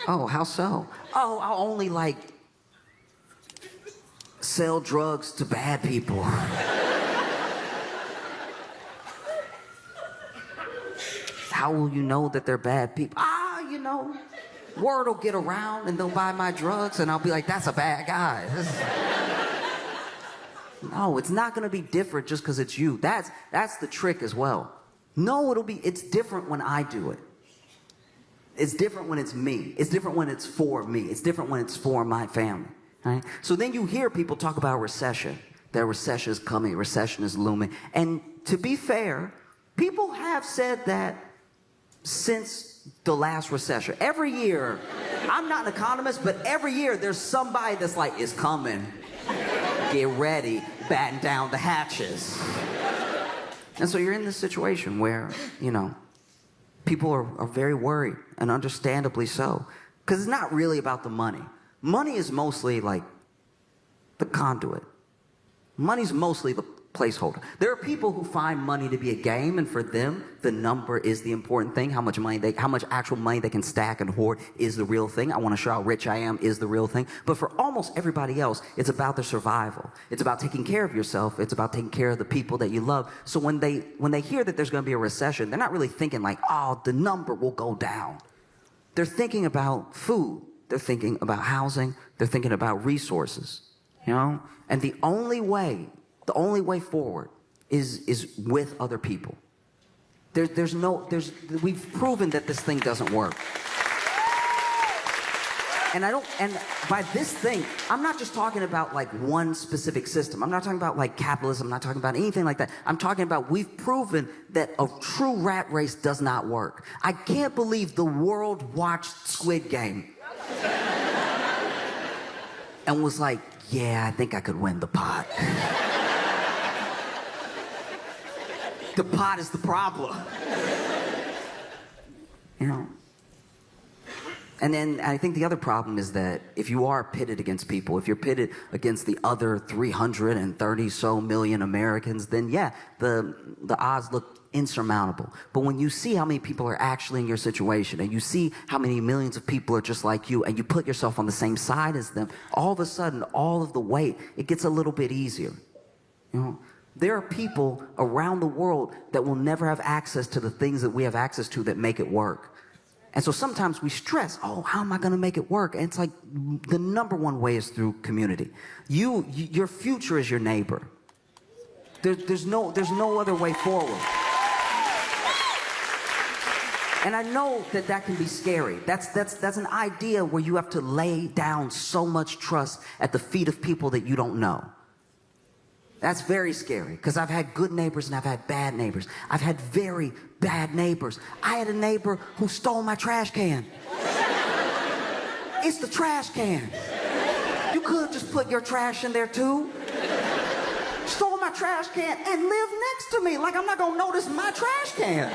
Speaker 2: Oh, how so? Oh, I'll only sell drugs to bad people. How will you know that they're bad people? You know, word will get around and they'll buy my drugs and I'll be like, that's a bad guy. No, it's not gonna be different just because it's you. That's the trick as well. No, it's different when I do it. It's different when it's me. It's different when it's for me. It's different when it's for my family. Right? So then you hear people talk about recession. That recession is coming, recession is looming. And to be fair, people have said that since the last recession. Every year, I'm not an economist, but every year there's somebody that's like, it's coming. Get ready, batten down the hatches. And so you're in this situation where, you know, people are very worried, and understandably so. Because it's not really about the money. Money is mostly like the conduit. Money's mostly the placeholder. There are people who find money to be a game, and for them, the number is the important thing. How much actual money they can stack and hoard is the real thing. I want to show how rich I am is the real thing. But for almost everybody else, it's about their survival. It's about taking care of yourself. It's about taking care of the people that you love. So when they hear that there's going to be a recession, they're not really thinking like, oh, the number will go down. They're thinking about food. They're thinking about housing. They're thinking about resources. You know? And the only way forward is with other people. We've proven that this thing doesn't work. And by this thing, I'm not just talking about like one specific system. I'm not talking about like capitalism. I'm not talking about anything like that. I'm talking about we've proven that a true rat race does not work. I can't believe the world watched Squid Game and was like, yeah, I think I could win the pot. The pot is the problem. You know? And then I think the other problem is that if you are pitted against people, if you're pitted against the other 330 so million Americans, then yeah, the odds look insurmountable. But when you see how many people are actually in your situation, and you see how many millions of people are just like you, and you put yourself on the same side as them, all of a sudden, all of the weight, it gets a little bit easier. You know? There are people around the world that will never have access to the things that we have access to that make it work. And so sometimes we stress, oh, how am I going to make it work? And it's like the number one way is through community. Your future is your neighbor. There's no other way forward. And I know that can be scary. That's an idea where you have to lay down so much trust at the feet of people that you don't know. That's very scary, because I've had good neighbors and I've had bad neighbors. I've had very bad neighbors. I had a neighbor who stole my trash can. It's the trash can. You could have just put your trash in there too. Stole my trash can and lived next to me like I'm not gonna notice my trash can.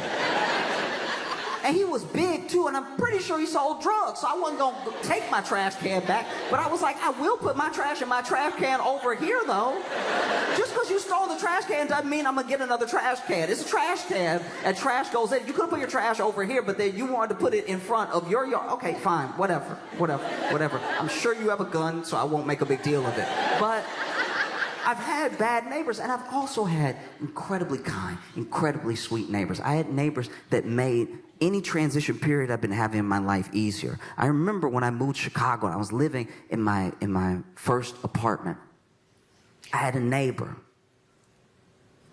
Speaker 2: And he was big too, and I'm pretty sure he sold drugs, so I wasn't gonna take my trash can back. But I was like, I will put my trash in my trash can over here though. Just because you stole the trash can doesn't mean I'm gonna get another trash can. It's a trash can, and trash goes in. You could put your trash over here, but then you wanted to put it in front of your yard. Okay, fine, whatever. I'm sure you have a gun, so I won't make a big deal of it. But I've had bad neighbors, and I've also had incredibly kind, incredibly sweet neighbors. I had neighbors that made any transition period I've been having in my life easier. I remember when I moved to Chicago and I was living in my first apartment. I had a neighbor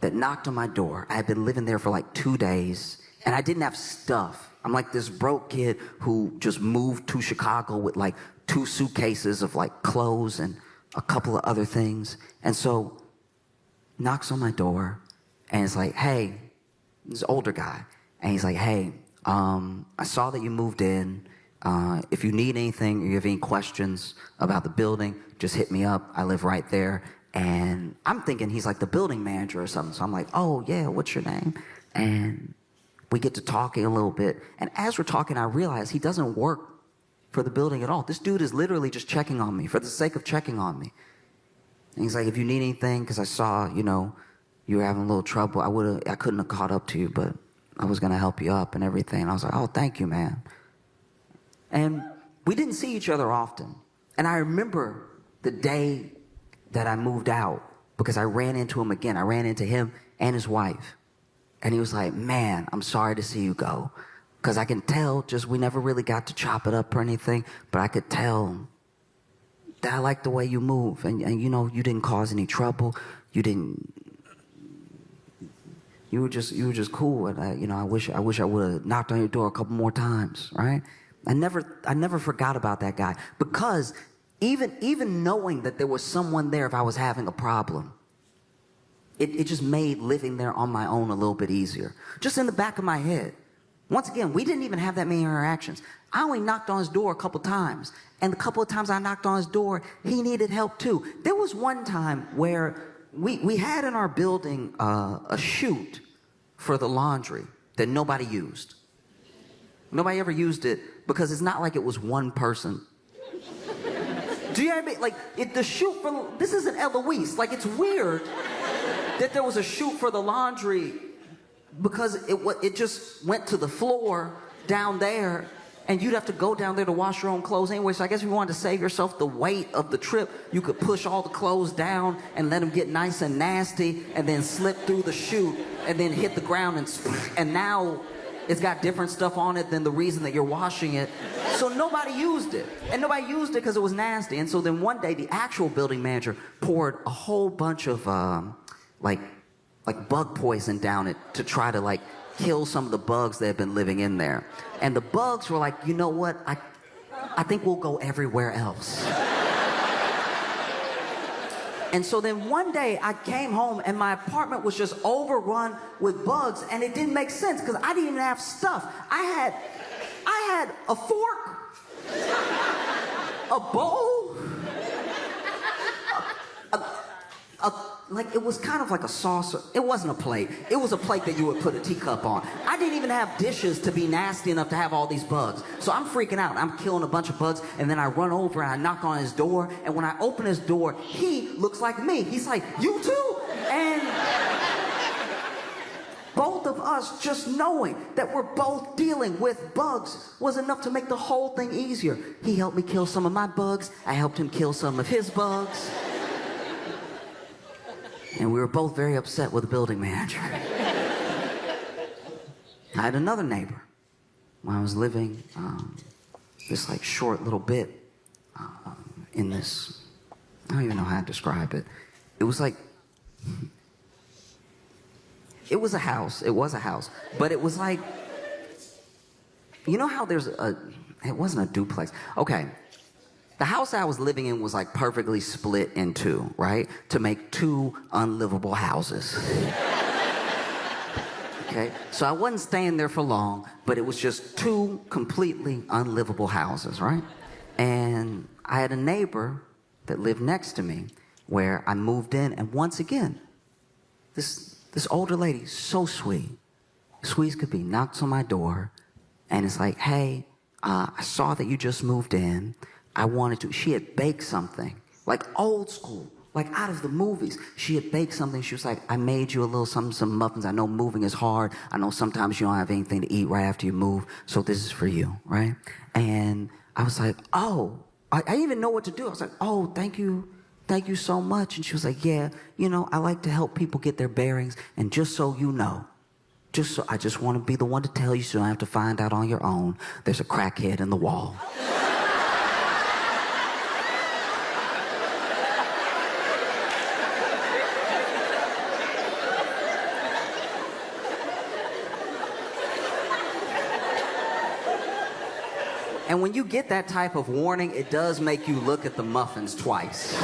Speaker 2: that knocked on my door. I had been living there for like 2 days. And I didn't have stuff. I'm like this broke kid who just moved to Chicago with like 2 suitcases of like clothes and a couple of other things. And so, knocks on my door, and it's like, hey, this older guy. And he's like, hey, I saw that you moved in. If you need anything or you have any questions about the building, just hit me up. I live right there. And I'm thinking he's like the building manager or something. So I'm like, oh, yeah, what's your name? And we get to talking a little bit. And as we're talking, I realize he doesn't work for the building at all. This dude is literally just checking on me for the sake of checking on me. And he's like, if you need anything, because I saw, you know, you were having a little trouble, I couldn't have caught up to you, but I was going to help you up and everything. And I was like, oh, thank you, man. And we didn't see each other often. And I remember the day that I moved out because I ran into him again. I ran into him and his wife. And he was like, man, I'm sorry to see you go. Because I can tell, just we never really got to chop it up or anything, but I could tell that I like the way you move. And you know, you didn't cause any trouble. You were just cool. And I wish I would have knocked on your door a couple more times, right? I never forgot about that guy, because even knowing that there was someone there if I was having a problem, it just made living there on my own a little bit easier. Just in the back of my head. Once again, we didn't even have that many interactions. I only knocked on his door a couple times. And the couple of times I knocked on his door, he needed help too. There was one time where we had in our building a chute for the laundry that nobody used. Nobody ever used it because it's not like it was one person. Do you know what I mean? Like, the chute for, this isn't Eloise. Like, it's weird that there was a chute for the laundry because it just went to the floor down there, and you'd have to go down there to wash your own clothes anyway. So I guess if you wanted to save yourself the weight of the trip, you could push all the clothes down and let them get nice and nasty, and then slip through the chute and then hit the ground, and now it's got different stuff on it than the reason that you're washing it. So nobody used it. And nobody used it because it was nasty. And so then one day, the actual building manager poured a whole bunch of like bug poison down it to try to like kill some of the bugs that had been living in there. And the bugs were like, you know what? I think we'll go everywhere else. And so then one day I came home and my apartment was just overrun with bugs, and it didn't make sense because I didn't even have stuff. I had a fork, a bowl, like it was kind of like a saucer. It wasn't a plate. It was a plate that you would put a teacup on. I didn't even have dishes to be nasty enough to have all these bugs. So I'm freaking out. I'm killing a bunch of bugs, and then I run over and I knock on his door, and when I open his door, he looks like me. He's like, you too? And both of us just knowing that we're both dealing with bugs was enough to make the whole thing easier. He helped me kill some of my bugs. I helped him kill some of his bugs. And we were both very upset with the building manager. I had another neighbor when I was living this like short little bit in this, I don't even know how to describe it. It was like, it was a house, but it was like, you know how there's it wasn't a duplex. Okay. The house I was living in was like perfectly split in two, right? To make 2 unlivable houses. Okay? So I wasn't staying there for long, but it was just 2 completely unlivable houses, right? And I had a neighbor that lived next to me where I moved in, and once again, this older lady, so sweet as could be, knocks on my door, and it's like, hey, I saw that you just moved in. She had baked something, like old school, like out of the movies. She had baked something. She was like, I made you a little something, some muffins. I know moving is hard. I know sometimes you don't have anything to eat right after you move, so this is for you, right? And I was like, oh, I didn't even know what to do. I was like, oh, thank you so much. And she was like, yeah, I like to help people get their bearings, and just so you know, I just want to be the one to tell you so you don't have to find out on your own. There's a crackhead in the wall. And when you get that type of warning, it does make you look at the muffins twice.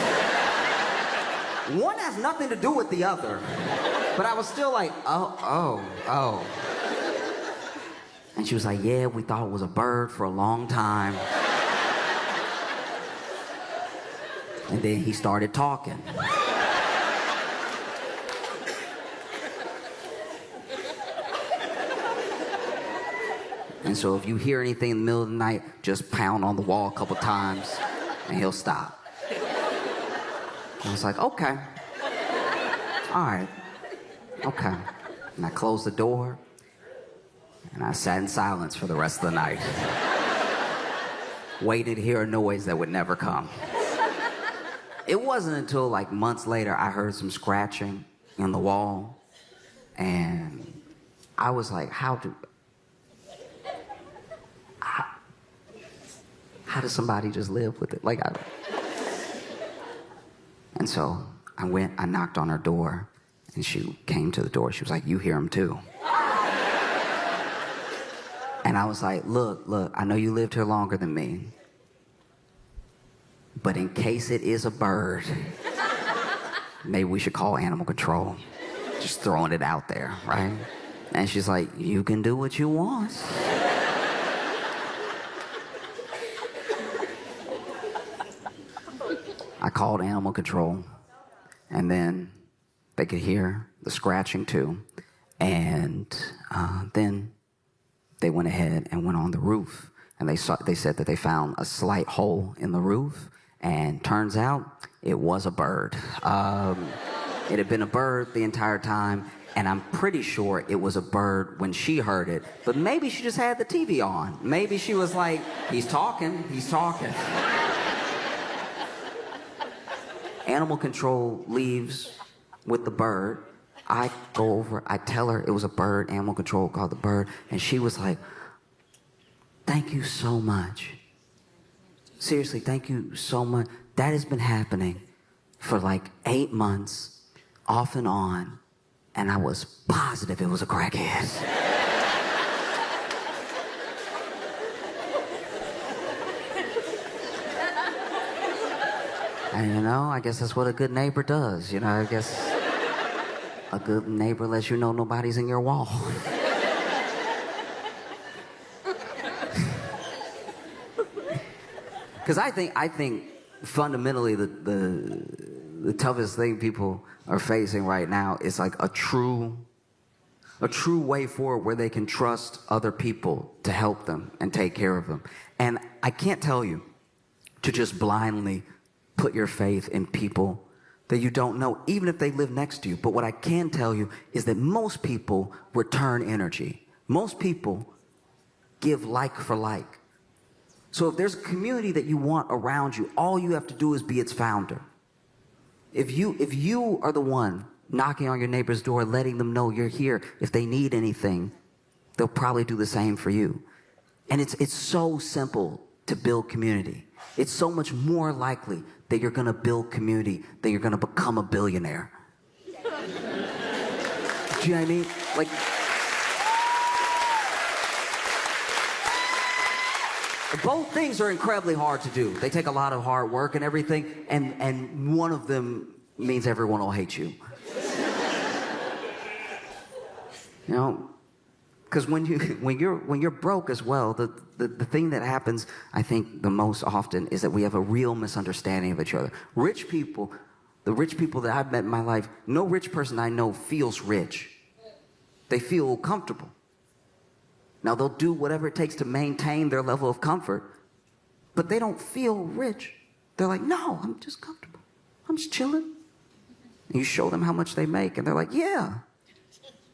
Speaker 2: One has nothing to do with the other. But I was still like, oh. And she was like, yeah, we thought it was a bird for a long time. And then he started talking. And so if you hear anything in the middle of the night, just pound on the wall a couple times and he'll stop. I was like, okay. All right. Okay. And I closed the door and I sat in silence for the rest of the night. Waited to hear a noise that would never come. It wasn't until like months later I heard some scratching in the wall and I was like, how does somebody just live with it? And so I knocked on her door, and she came to the door. She was like, you hear him too. And I was like, look, I know you lived here longer than me, but in case it is a bird, maybe we should call animal control. Just throwing it out there, right? And she's like, you can do what you want. I called animal control, and then they could hear the scratching too. And then they went ahead and went on the roof, and they said that they found a slight hole in the roof, and turns out it was a bird. It had been a bird the entire time, and I'm pretty sure it was a bird when she heard it, but maybe she just had the TV on. Maybe she was like, he's talking. Animal control leaves with the bird. I go over, I tell her it was a bird, animal control called the bird, and she was like, thank you so much. Seriously, thank you so much. That has been happening for like 8 months, off and on, and I was positive it was a crackhead. And I guess that's what a good neighbor does. I guess a good neighbor lets you know nobody's in your wall. Because I think fundamentally the toughest thing people are facing right now is like a true way forward where they can trust other people to help them and take care of them. And I can't tell you to just blindly put your faith in people that you don't know, even if they live next to you. But what I can tell you is that most people return energy. Most people give like for like. So if there's a community that you want around you, all you have to do is be its founder. If you are the one knocking on your neighbor's door, letting them know you're here, if they need anything, they'll probably do the same for you. And it's so simple to build community. It's so much more likely that you're going to build community, that you're going to become a billionaire. Do you know what I mean? Like, both things are incredibly hard to do. They take a lot of hard work and everything, and one of them means everyone will hate you. Because when you're broke as well, the thing that happens, I think, the most often is that we have a real misunderstanding of each other. Rich people, the rich people that I've met in my life, no rich person I know feels rich. They feel comfortable. Now, they'll do whatever it takes to maintain their level of comfort, but they don't feel rich. They're like, no, I'm just comfortable. I'm just chilling. And you show them how much they make, and they're like, yeah.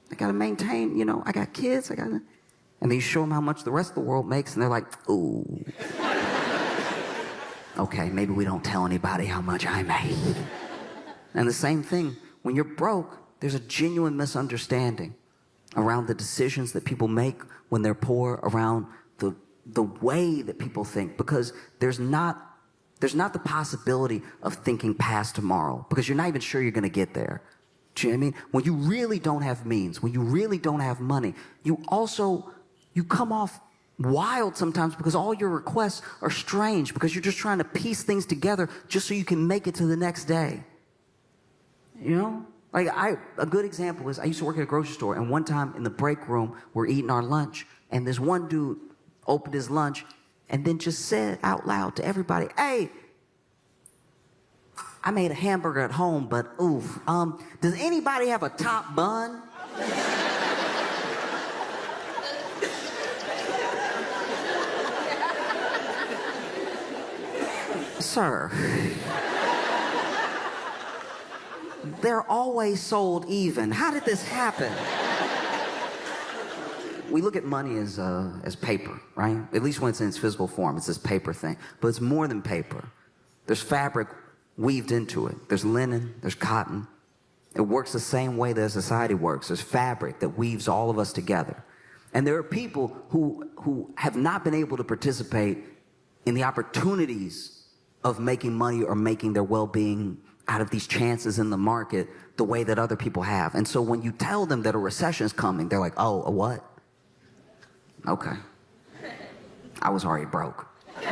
Speaker 2: I gotta maintain, I got kids, and then you show them how much the rest of the world makes, and they're like, ooh. Okay, maybe we don't tell anybody how much I make. And the same thing, when you're broke, there's a genuine misunderstanding around the decisions that people make when they're poor, around the way that people think, because there's not the possibility of thinking past tomorrow, because you're not even sure you're gonna get there. Do you know what I mean? When you really don't have means, when you really don't have money, you come off wild sometimes because all your requests are strange because you're just trying to piece things together just so you can make it to the next day. You know? Like a good example is I used to work at a grocery store, and one time in the break room, we're eating our lunch, and this one dude opened his lunch and then just said out loud to everybody, "Hey, I made a hamburger at home, but oof, does anybody have a top bun?" Sir, they're always sold even. How did this happen? We look at money as paper, right? At least when it's in its physical form, it's this paper thing. But it's more than paper. There's fabric weaved into it. There's linen, there's cotton. It works the same way that society works. There's fabric that weaves all of us together. And there are people who have not been able to participate in the opportunities of making money or making their well-being out of these chances in the market the way that other people have. And so when you tell them that a recession is coming, they're like, "Oh, a what? Okay. I was already broke." Do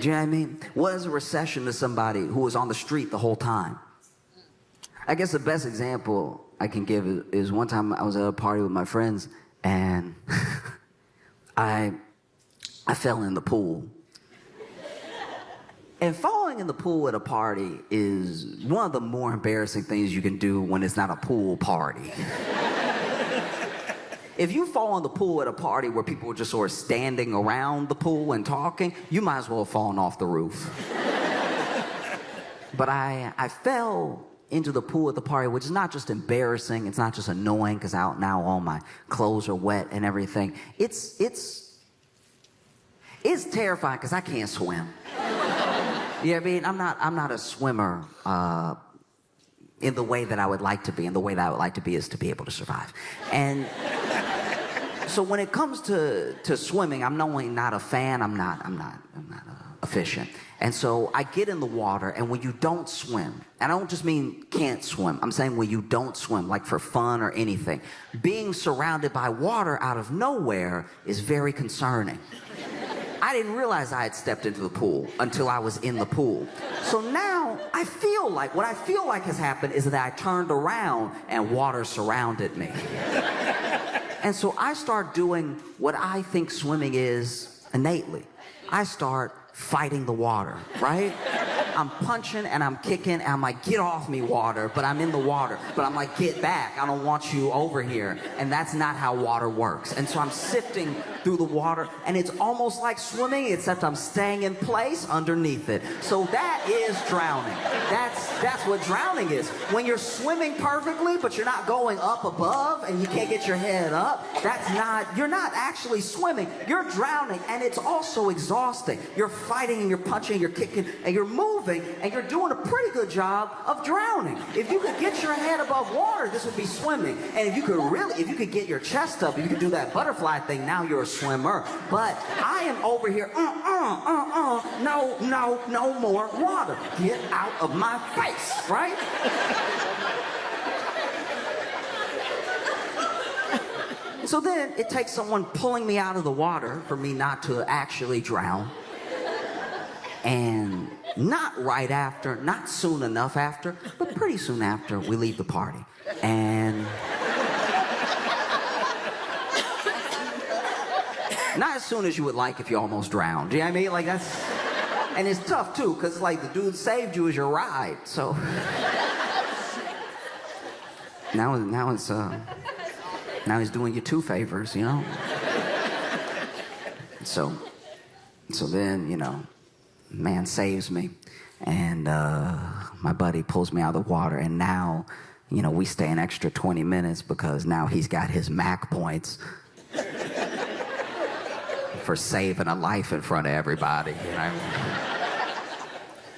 Speaker 2: you know what I mean? What is a recession to somebody who was on the street the whole time? I guess the best example I can give is one time I was at a party with my friends, and I fell in the pool. And falling in the pool at a party is one of the more embarrassing things you can do when it's not a pool party. If you fall in the pool at a party where people are just sort of standing around the pool and talking, you might as well have fallen off the roof. But I fell into the pool at the party, which is not just embarrassing, it's not just annoying because out now all my clothes are wet and everything. It's terrifying because I can't swim. You know what I mean? I'm not a swimmer in the way that I would like to be. And the way that I would like to be is to be able to survive. And so when it comes to swimming, I'm not only not a fan, I'm not efficient. And so I get in the water, and when you don't swim, and I don't just mean can't swim, I'm saying when you don't swim, like for fun or anything, being surrounded by water out of nowhere is very concerning. I didn't realize I had stepped into the pool until I was in the pool. So now what I feel like has happened is that I turned around and water surrounded me. And so I start doing what I think swimming is innately. I start fighting the water, right? I'm punching and I'm kicking and I'm like, "Get off me, water," but I'm in the water. But I'm like, "Get back, I don't want you over here." And that's not how water works. And so I'm sifting through the water, and it's almost like swimming, except I'm staying in place underneath it. So that is drowning. That's what drowning is. When you're swimming perfectly, but you're not going up above and you can't get your head up, you're not actually swimming. You're drowning, and it's also exhausting. You're fighting and you're punching and you're kicking and you're moving, and you're doing a pretty good job of drowning. If you could get your head above water, this would be swimming. And if you could get your chest up, if you could do that butterfly thing, now you're a swimmer. But I am over here, no more water. Get out of my face, right? So then it takes someone pulling me out of the water for me not to actually drown. And not right after, not soon enough after, but pretty soon after, we leave the party. And not as soon as you would like if you almost drowned. Do you know what I mean? Like and it's tough too, because like the dude saved you as your ride. So now he's doing you two favors, you know? So then, you know, man saves me, and my buddy pulls me out of the water, and now, you know, we stay an extra 20 minutes because now he's got his MAC points for saving a life in front of everybody, you know?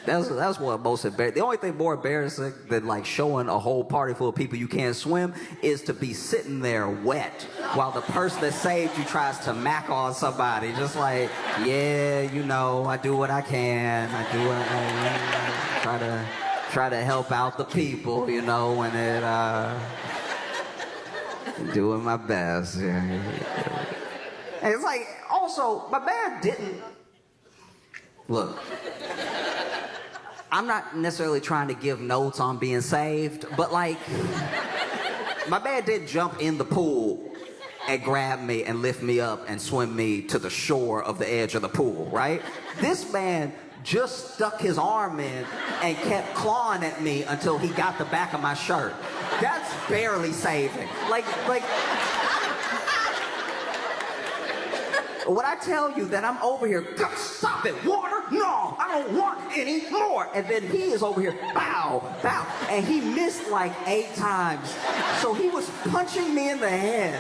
Speaker 2: That's what most embarrassing. The only thing more embarrassing than like showing a whole party full of people you can't swim is to be sitting there wet while the person that saved you tries to mac on somebody. Just like, yeah, you know, I do what I can. I do what I can. Try to help out the people, you know, and doing my best. Yeah.
Speaker 3: And it's like, also, my dad didn't. Look, I'm not necessarily trying to give notes on being saved, but like, my dad did jump in the pool and grab me and lift me up and swim me to the shore of the edge of the pool, right? This man just stuck his arm in and kept clawing at me until he got the back of my shirt. That's barely saving. Like, when I tell you that I'm over here, stop it, water, no, I don't want any more. And then he is over here, bow, bow. And he missed like 8 times. So he was punching me in the head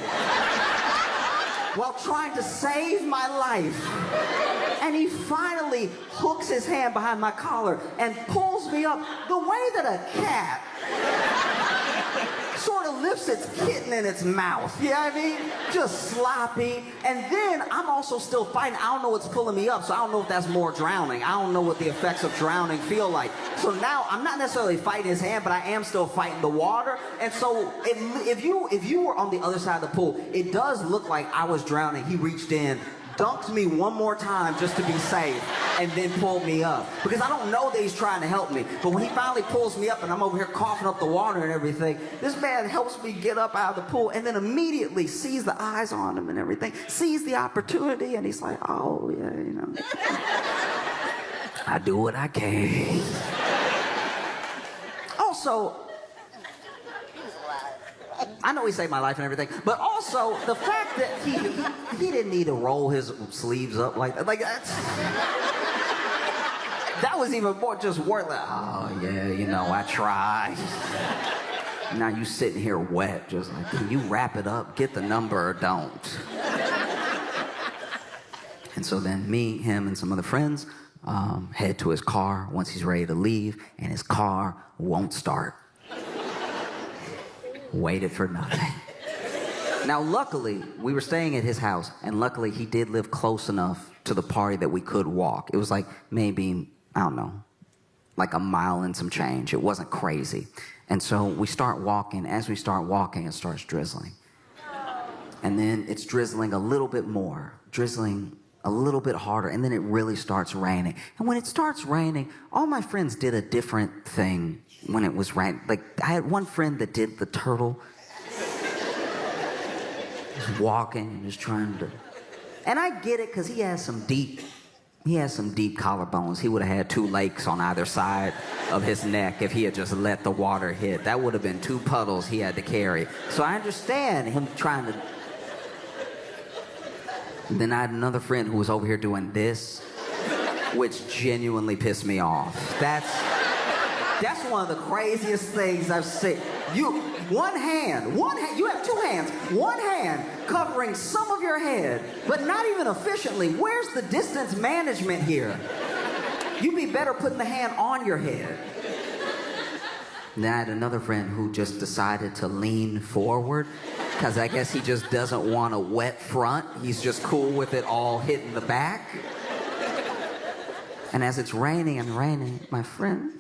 Speaker 3: while trying to save my life. And he finally hooks his hand behind my collar and pulls me up the way that a cat sort of lifts its kitten in its mouth. You know what I mean? Just sloppy. And then I'm also still fighting. I don't know what's pulling me up, so I don't know if that's more drowning. I don't know what the effects of drowning feel like. So now I'm not necessarily fighting his hand, but I am still fighting the water. And so if you were on the other side of the pool, it does look like I was drowning. He reached in, dunked me one more time just to be safe, and then pulled me up. Because I don't know that he's trying to help me. But when he finally pulls me up and I'm over here coughing up the water and everything, this man helps me get up out of the pool and then immediately sees the eyes on him and everything, sees the opportunity, and he's like, oh, yeah, you know. I do what I can. Also, I know he saved my life and everything, but also the fact that he didn't need to roll his sleeves up like that. Like that was even more just worth like, oh yeah, you know, I tried. Now you sitting here wet, just like, can you wrap it up, get the number or don't? And so then me, him, and some other friends head to his car once he's ready to leave, and his car won't start. Waited for nothing. Now, luckily, we were staying at his house, and luckily he did live close enough to the party that we could walk. It was like maybe, I don't know, like a mile and some change. It wasn't crazy. And so we start walking. As we start walking, it starts drizzling. And then it's drizzling a little bit more, drizzling a little bit harder, and then it really starts raining. And when it starts raining, all my friends did a different thing when it was raining. Like, I had one friend that did the turtle. Just walking and just trying to... And I get it, because he has some deep collarbones. He would have had 2 lakes on either side of his neck if he had just let the water hit. That would have been 2 puddles he had to carry. So I understand him trying to... And then I had another friend who was over here doing this, which genuinely pissed me off. That's one of the craziest things I've seen. You have 2 hands, one hand covering some of your head, but not even efficiently. Where's the distance management here? You'd be better putting the hand on your head. And then I had another friend who just decided to lean forward, because I guess he just doesn't want a wet front. He's just cool with it all hitting the back. And as it's raining and raining, my friend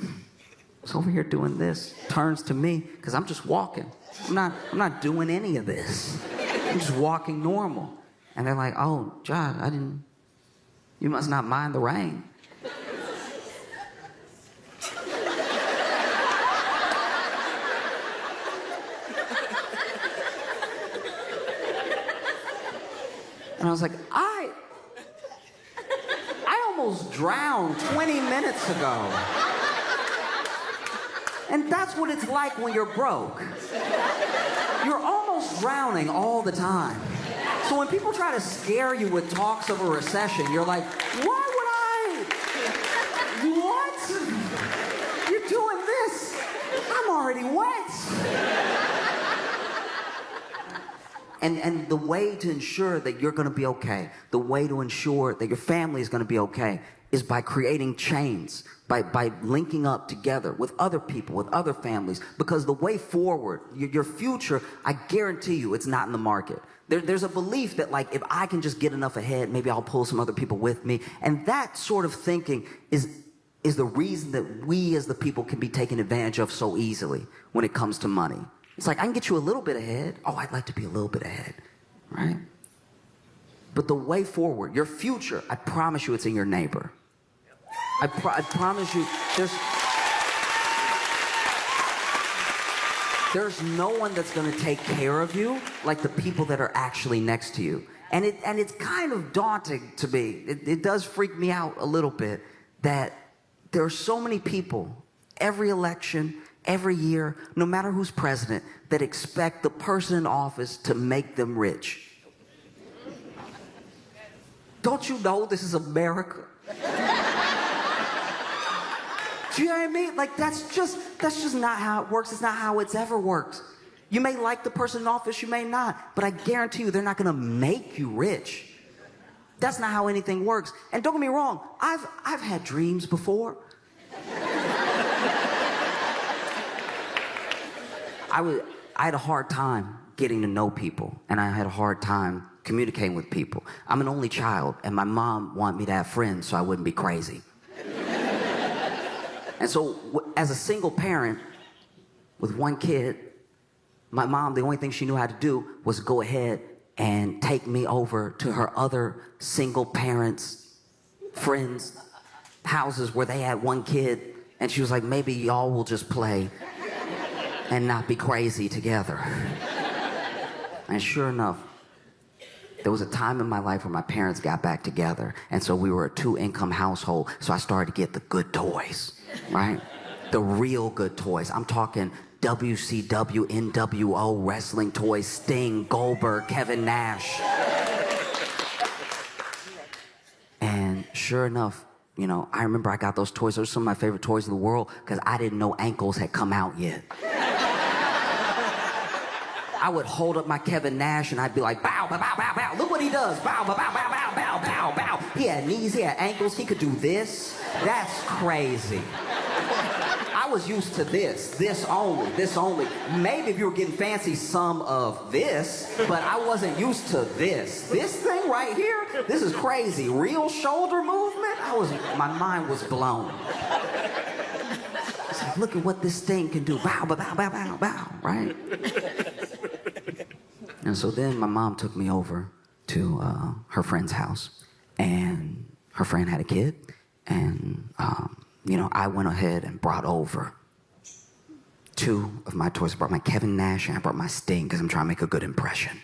Speaker 3: was over here doing this, turns to me, because I'm just walking. I'm not doing any of this. I'm just walking normal. And they're like, oh, John, you must not mind the rain. And I was like, I almost drowned 20 minutes ago. And that's what it's like when you're broke. You're almost drowning all the time. So when people try to scare you with talks of a recession, you're like, why would I? What? You're doing this. I'm already wet. And the way to ensure that you're going to be okay, the way to ensure that your family is going to be okay, is by creating chains, by linking up together with other people, with other families. Because the way forward, your future, I guarantee you, it's not in the market. There's a belief that, like, if I can just get enough ahead, maybe I'll pull some other people with me. And that sort of thinking is the reason that we as the people can be taken advantage of so easily when it comes to money. It's like, I can get you a little bit ahead. Oh, I'd like to be a little bit ahead, right? But the way forward, your future, I promise you it's in your neighbor. I promise you, there's no one that's gonna take care of you like the people that are actually next to you. And it's kind of daunting to me. It does freak me out a little bit that there are so many people, every election, every year, no matter who's president, that expect the person in office to make them rich. Don't you know this is America? Do you know what I mean? Like, that's just not how it works. It's not how it's ever worked. You may like the person in office, you may not, but I guarantee you they're not gonna make you rich. That's not how anything works. And don't get me wrong, I've had dreams before. I had a hard time getting to know people, and I had a hard time communicating with people. I'm an only child, and my mom wanted me to have friends so I wouldn't be crazy. And so, as a single parent with one kid, my mom, the only thing she knew how to do was go ahead and take me over to her other single parents' friends' houses where they had one kid, and she was like, maybe y'all will just play and not be crazy together. And sure enough, there was a time in my life where my parents got back together, and so we were a 2-income household, so I started to get the good toys, right? The real good toys. I'm talking WCW, NWO, wrestling toys, Sting, Goldberg, Kevin Nash. And sure enough, you know, I remember I got those toys. Those are some of my favorite toys in the world because I didn't know ankles had come out yet. I would hold up my Kevin Nash and I'd be like, bow, bow, bow, bow, bow. Look what he does. Bow, bow, bow, bow, bow, bow, bow, bow. He had knees, he had ankles, he could do this. That's crazy. I was used to this only. Maybe if you were getting fancy, some of this, but I wasn't used to this. This thing right here, this is crazy. Real shoulder movement? My mind was blown. It's like, look at what this thing can do. Bow, bow, bow, bow, bow, bow, right? And so then my mom took me over to her friend's house, and her friend had a kid, and you know, I went ahead and brought over 2 of my toys. I brought my Kevin Nash and I brought my Sting because I'm trying to make a good impression.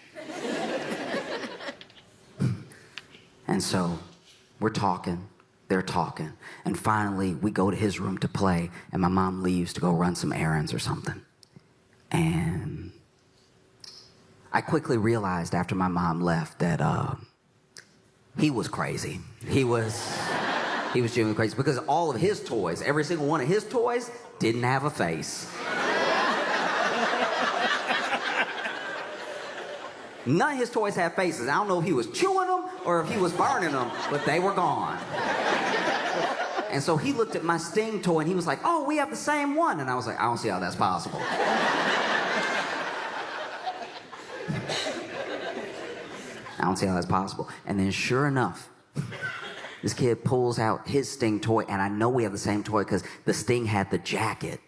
Speaker 3: And so we're talking, they're talking, and finally we go to his room to play, and my mom leaves to go run some errands or something. And I quickly realized after my mom left that he was crazy. He was genuinely crazy because all of his toys, every single one of his toys, didn't have a face. None of his toys had faces. I don't know if he was chewing them or if he was burning them, but they were gone. And so he looked at my Sting toy and he was like, oh, we have the same one. And I was like, I don't see how that's possible. I don't see how that's possible. And then sure enough, this kid pulls out his Sting toy, and I know we have the same toy because the Sting had the jacket.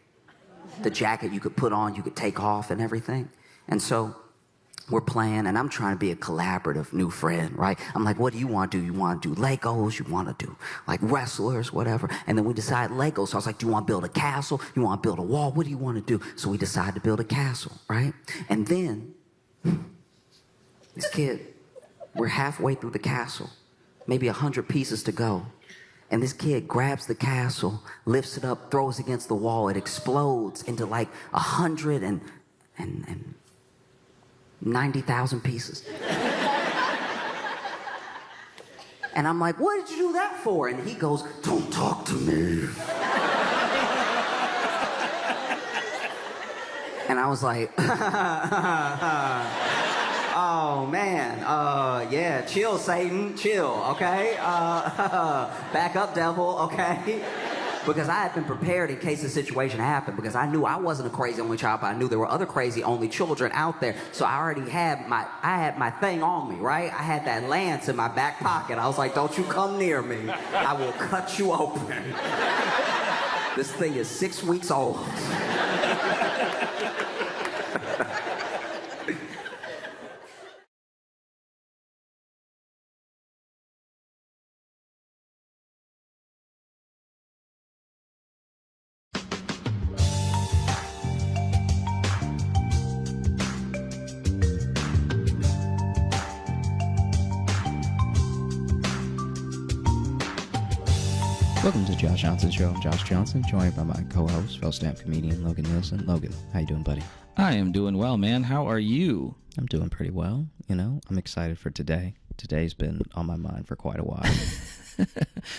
Speaker 3: The jacket you could put on, you could take off and everything. And so we're playing, and I'm trying to be a collaborative new friend, right? I'm like, what do you want to do? You want to do Legos? You want to do, like, wrestlers, whatever? And then we decide Legos. So I was like, do you want to build a castle? You want to build a wall? What do you want to do? So we decided to build a castle, right? And then this kid, we're halfway through the castle. Maybe 100 pieces to go. And this kid grabs the castle, lifts it up, throws it against the wall. It explodes into like 190,000 pieces. And I'm like, what did you do that for? And he goes, don't talk to me. And I was like, oh, man, yeah, chill, Satan, chill, okay? Back up, devil, okay? Because I had been prepared in case the situation happened, because I knew I wasn't a crazy only child, but I knew there were other crazy only children out there, so I already had my thing on me, right? I had that lance in my back pocket. I was like, don't you come near me. I will cut you open. This thing is 6 weeks old.
Speaker 4: Welcome to Josh Johnson's show. I'm Josh Johnson, joined by my co-host, fellow stand-up comedian Logan Nielsen. Logan, how you doing, buddy?
Speaker 5: I am doing well, man. How are you?
Speaker 4: I'm doing pretty well. You know, I'm excited for today. Today's been on my mind for quite a while.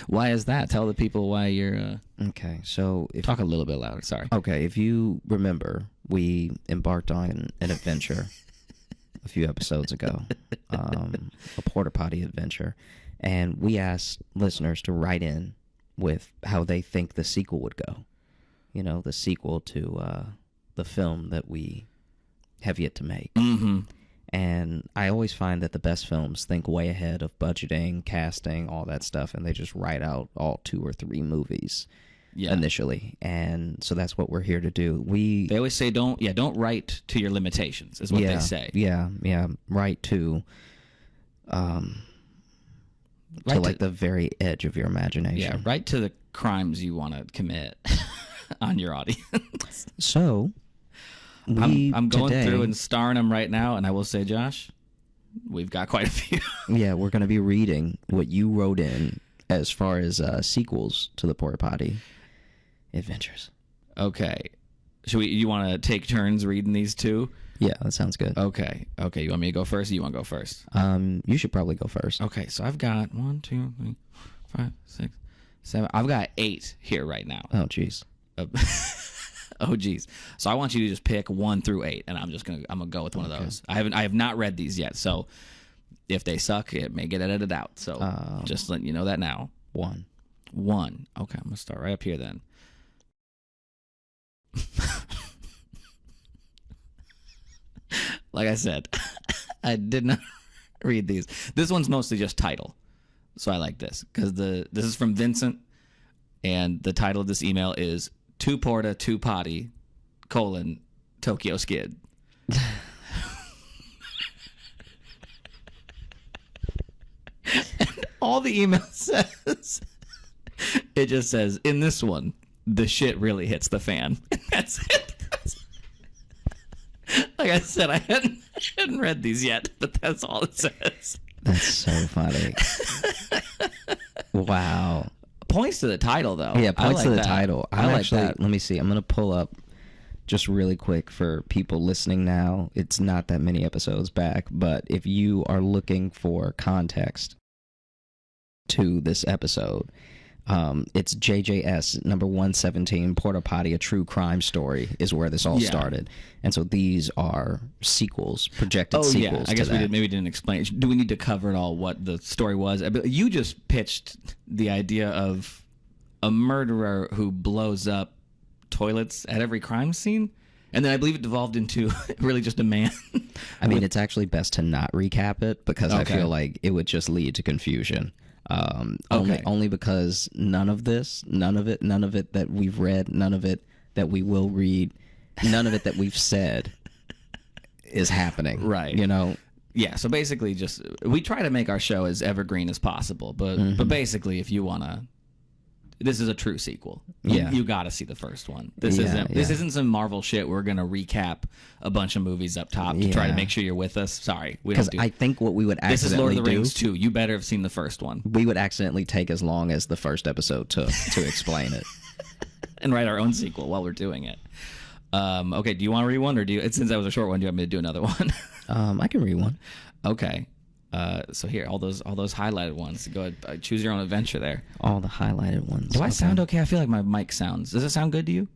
Speaker 5: Why is that? Tell the people why you're...
Speaker 4: Okay, so...
Speaker 5: Talk a little bit louder, sorry.
Speaker 4: Okay, if you remember, we embarked on an adventure a few episodes ago, a Porta-Potty adventure, and we asked listeners to write in with how they think the sequel would go. You know, the sequel to the film that we have yet to make.
Speaker 5: Mm-hmm.
Speaker 4: And I always find that the best films think way ahead of budgeting, casting, all that stuff, and they just write out all 2 or 3 movies initially. And so that's what we're here to do.
Speaker 5: They always say don't write to your limitations, is what they say.
Speaker 4: Yeah. Right to like the very edge of your imagination.
Speaker 5: Yeah, right to the crimes you want to commit on your audience.
Speaker 4: So
Speaker 5: I'm going through and starring them right now, and I will say, Josh, we've got quite a few.
Speaker 4: Yeah, we're going to be reading what you wrote in as far as sequels to the Porta-Potty adventures.
Speaker 5: Okay. You want to take turns reading these two?
Speaker 4: Yeah, that sounds good.
Speaker 5: Okay. You want me to go first, or you want to go first?
Speaker 4: You should probably go first.
Speaker 5: Okay, so I've got 1, 2, 3, 4, 5, 6, 7. I've got 8 here right now.
Speaker 4: Oh, jeez.
Speaker 5: Oh, geez. So I want you to just pick 1 through 8, and I'm gonna go with one of those. I have not read these yet, so if they suck, it may get edited out. So just letting you know that now.
Speaker 4: 1.
Speaker 5: Okay, I'm gonna start right up here then. Like I said, I did not read these. This one's mostly just title, so I like this because this is from Vincent, and the title of this email is "2 Porta, 2 Potty, Tokyo Skid." And all the email says, it just says, in this one, the shit really hits the fan. And that's it. Like I said, I hadn't read these yet, but that's all it says.
Speaker 4: That's so funny. Wow.
Speaker 5: Points to the title, though.
Speaker 4: Yeah, points to the title.
Speaker 5: I like that.
Speaker 4: Let me see. I'm going to pull up just really quick for people listening now. It's not that many episodes back, but if you are looking for context to this episode, it's JJS number 117, Porta-Potty, a true crime story, is where this all started. And so these are sequels, projected sequels.
Speaker 5: I guess
Speaker 4: to
Speaker 5: we didn't explain. Do we need to cover it all, what the story was? You just pitched the idea of a murderer who blows up toilets at every crime scene, and then I believe it devolved into really just a man.
Speaker 4: I mean, it's actually best to not recap it because I feel like it would just lead to confusion. Only because none of it that we've read, none of it that we will read, none of it that we've said is happening.
Speaker 5: Right.
Speaker 4: You know?
Speaker 5: Yeah, so basically we try to make our show as evergreen as possible, but basically if you want to, this is a true sequel. You got to see the first one. This isn't some Marvel shit. We're going to recap a bunch of movies up top to try to make sure you're with us. Sorry, we don't do it.
Speaker 4: I think what we would accidentally
Speaker 5: This is Lord of the Rings 2. You better have seen the first one.
Speaker 4: We would accidentally take as long as the first episode took to explain it.
Speaker 5: And write our own sequel while we're doing it. Okay, do you want to read one, or since that was a short one, do you want me to do another one?
Speaker 4: I can read one.
Speaker 5: Okay. So here, all those highlighted ones. Go ahead, choose your own adventure there.
Speaker 4: All the highlighted ones.
Speaker 5: Do I sound okay? I feel like my mic sounds. Does it sound good to you?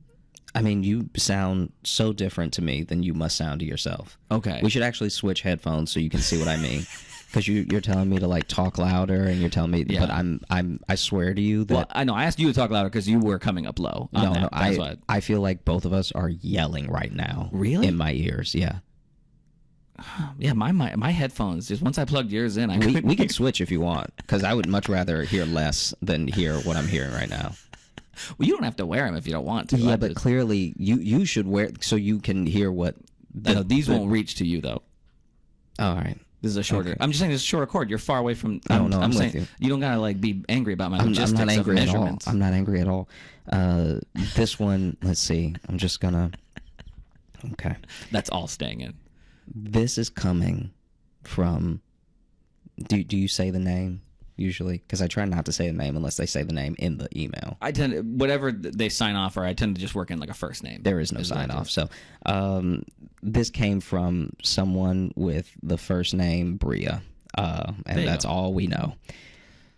Speaker 4: I mean, you sound so different to me than you must sound to yourself.
Speaker 5: Okay.
Speaker 4: We should actually switch headphones so you can see what I mean. Because you're telling me to like talk louder, and you're telling me, but I swear to you that.
Speaker 5: Well, I know I asked you to talk louder because you were coming up low.
Speaker 4: No, I feel like both of us are yelling right now.
Speaker 5: Really?
Speaker 4: In my ears, yeah.
Speaker 5: Yeah, my headphones. Just once I plugged yours in,
Speaker 4: we can switch if you want, because I would much rather hear less than hear what I'm hearing right now.
Speaker 5: Well, you don't have to wear them if you don't want to.
Speaker 4: Yeah, but clearly you should wear so you can hear what.
Speaker 5: I know these won't reach to you though.
Speaker 4: All right.
Speaker 5: This is a shorter. Okay. I'm just saying this is a shorter cord. You're far away from.
Speaker 4: I'm
Speaker 5: saying
Speaker 4: with you.
Speaker 5: You don't gotta like be angry about my logistics
Speaker 4: I'm not angry
Speaker 5: of
Speaker 4: at all.
Speaker 5: measurements.
Speaker 4: I'm not angry at all. This one, let's see. I'm just gonna. Okay.
Speaker 5: That's all staying in.
Speaker 4: This is coming from. Do you say the name? usually, because I try not to say the name unless they say the name in the email.
Speaker 5: I tend to, whatever they sign off, or I tend to just work in like a first name.
Speaker 4: There is no sign off. So this came from someone with the first name Bria, and that's all we know.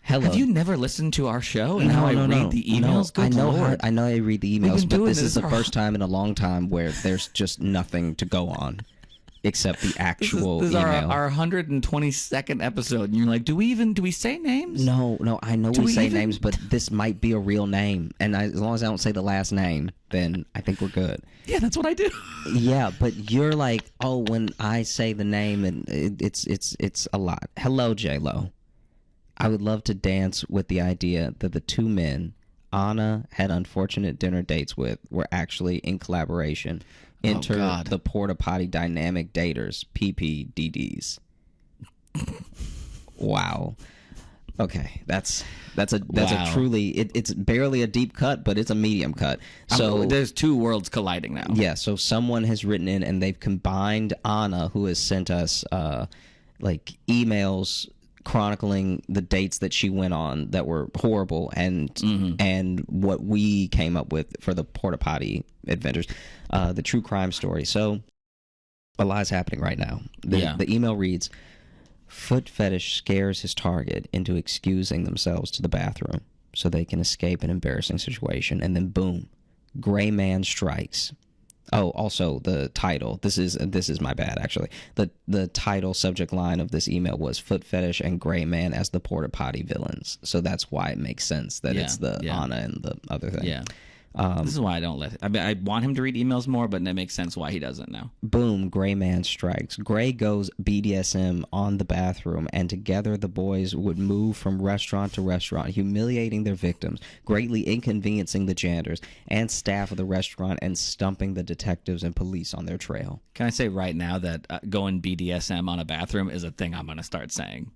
Speaker 4: Hello.
Speaker 5: Have you never listened to our show and how I read the emails?
Speaker 4: No, I know I read the emails, but this is the
Speaker 5: our...
Speaker 4: first time in a long time where there's just nothing to go on except the actual
Speaker 5: this is
Speaker 4: email.
Speaker 5: Our 122nd episode, and you're like, do we say names?
Speaker 4: No, I know we say names, but this might be a real name, and as long as I don't say the last name, then I think we're good.
Speaker 5: Yeah, that's what I do.
Speaker 4: Yeah, but you're like, oh, when I say the name, and it's a lot. Hello, J-Lo. I would love to dance with the idea that the two men Anna had unfortunate dinner dates with were actually in collaboration. Enter the Porta-Potty Dynamic Daters, PPDDs. Wow. Okay, that's a truly it's barely a deep cut, but it's a medium cut. So
Speaker 5: there's two worlds colliding now.
Speaker 4: Yeah, so someone has written in and they've combined Anna, who has sent us like emails chronicling the dates that she went on that were horrible, and what we came up with for the Porta-Potty adventures, the true crime story. So a lot's happening right now. The email reads, foot fetish scares his target into excusing themselves to the bathroom so they can escape an embarrassing situation, and then boom, gray man strikes. Oh, also the title. This is my bad, actually. The title subject line of this email was foot fetish and gray man as the Porta-Potty villains. So that's why it makes sense that it's the Anna and the other thing. Yeah.
Speaker 5: This is why I don't I want him to read emails more, but it makes sense why he doesn't now.
Speaker 4: Boom, gray man strikes. Gray goes BDSM on the bathroom, and together the boys would move from restaurant to restaurant, humiliating their victims, greatly inconveniencing the janitors and staff of the restaurant, and stumping the detectives and police on their trail.
Speaker 5: Can I say right now that going BDSM on a bathroom is a thing I'm going to start saying?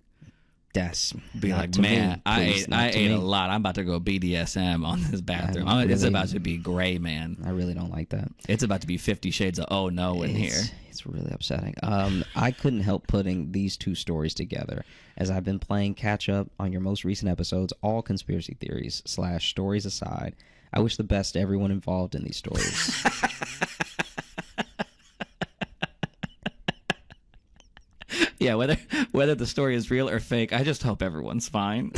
Speaker 4: Yes.
Speaker 5: Be like, man, I ate a lot. I'm about to go BDSM on this bathroom. It's about to be gray, man.
Speaker 4: I really don't like that.
Speaker 5: It's about to be 50 Shades of oh no in here.
Speaker 4: It's really upsetting. I couldn't help putting these two stories together as I've been playing catch up on your most recent episodes, all conspiracy theories / stories aside. I wish the best to everyone involved in these stories.
Speaker 5: Yeah, whether the story is real or fake, I just hope everyone's fine.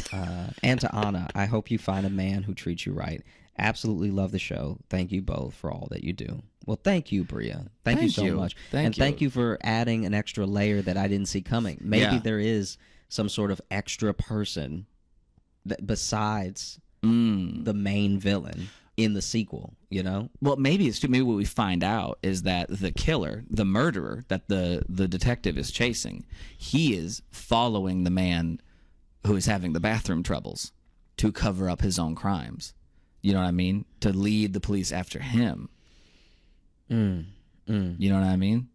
Speaker 4: And to Anna, I hope you find a man who treats you right. Absolutely love the show. Thank you both for all that you do. Well, thank you, Bria. Thank you so much. Thank you for adding an extra layer that I didn't see coming. Maybe there is some sort of extra person that besides the main villain in the sequel, you know?
Speaker 5: Well, maybe what we find out is that the killer, the murderer that the detective is chasing, he is following the man who is having the bathroom troubles to cover up his own crimes. You know what I mean? To lead the police after him. You know what I mean?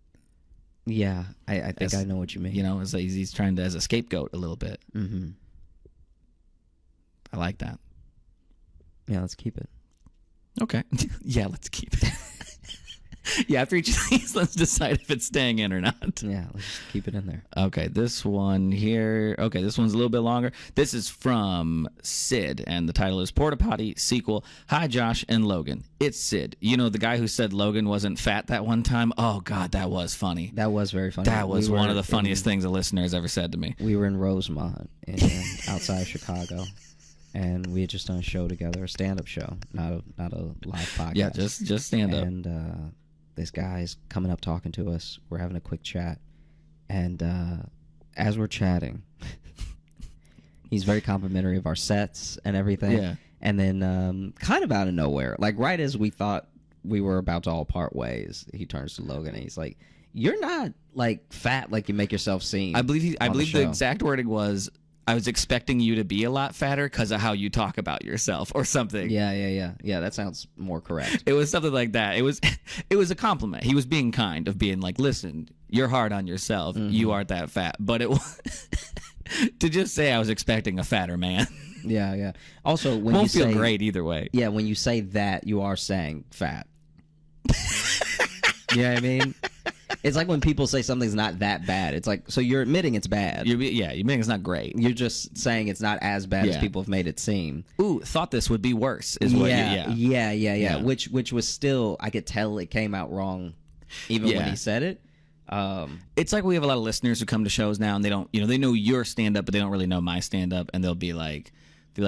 Speaker 4: Yeah, I think I know what you mean.
Speaker 5: You know, he's trying to as a scapegoat a little bit. I like that.
Speaker 4: Yeah, let's keep it.
Speaker 5: Okay. Yeah, let's keep it. Yeah, after each of these, let's decide if it's staying in or not.
Speaker 4: Yeah, let's just keep it in there.
Speaker 5: Okay, this one here. Okay, this one's a little bit longer. This is from Sid, and the title is Porta-Potty Sequel. Hi, Josh and Logan. It's Sid. You know, the guy who said Logan wasn't fat that one time? Oh, God, that was funny.
Speaker 4: That was very funny.
Speaker 5: That was one of the funniest things a listener has ever said to me.
Speaker 4: We were in Rosemont, outside Chicago. And we had just done a show together, a stand-up show, not a live podcast.
Speaker 5: Yeah, just stand-up.
Speaker 4: And this guy's coming up talking to us. We're having a quick chat. And as we're chatting, he's very complimentary of our sets and everything. Yeah. And then kind of out of nowhere, like right as we thought we were about to all part ways, he turns to Logan and he's like, "You're not like fat like you make yourself seem."
Speaker 5: I believe the exact wording was, "I was expecting you to be a lot fatter because of how you talk about yourself," or something.
Speaker 4: Yeah. That sounds more correct.
Speaker 5: It was something like that. It was a compliment. He was being kind of being like, "Listen, you're hard on yourself. You aren't that fat." But it was to just say I was expecting a fatter man.
Speaker 4: Yeah. Also, when
Speaker 5: won't feel great either way.
Speaker 4: Yeah, when you say that, you are saying fat. You know what I mean? It's like when people say something's not that bad. It's like, so you're admitting it's bad.
Speaker 5: You're admitting it's not great.
Speaker 4: You're just saying it's not as bad as people have made it seem.
Speaker 5: Ooh, thought this would be worse. Is what?
Speaker 4: Yeah. Which was still, I could tell it came out wrong, even when he said it.
Speaker 5: It's like we have a lot of listeners who come to shows now, and they don't, they know your stand up, but they don't really know my stand up, and they'll be like,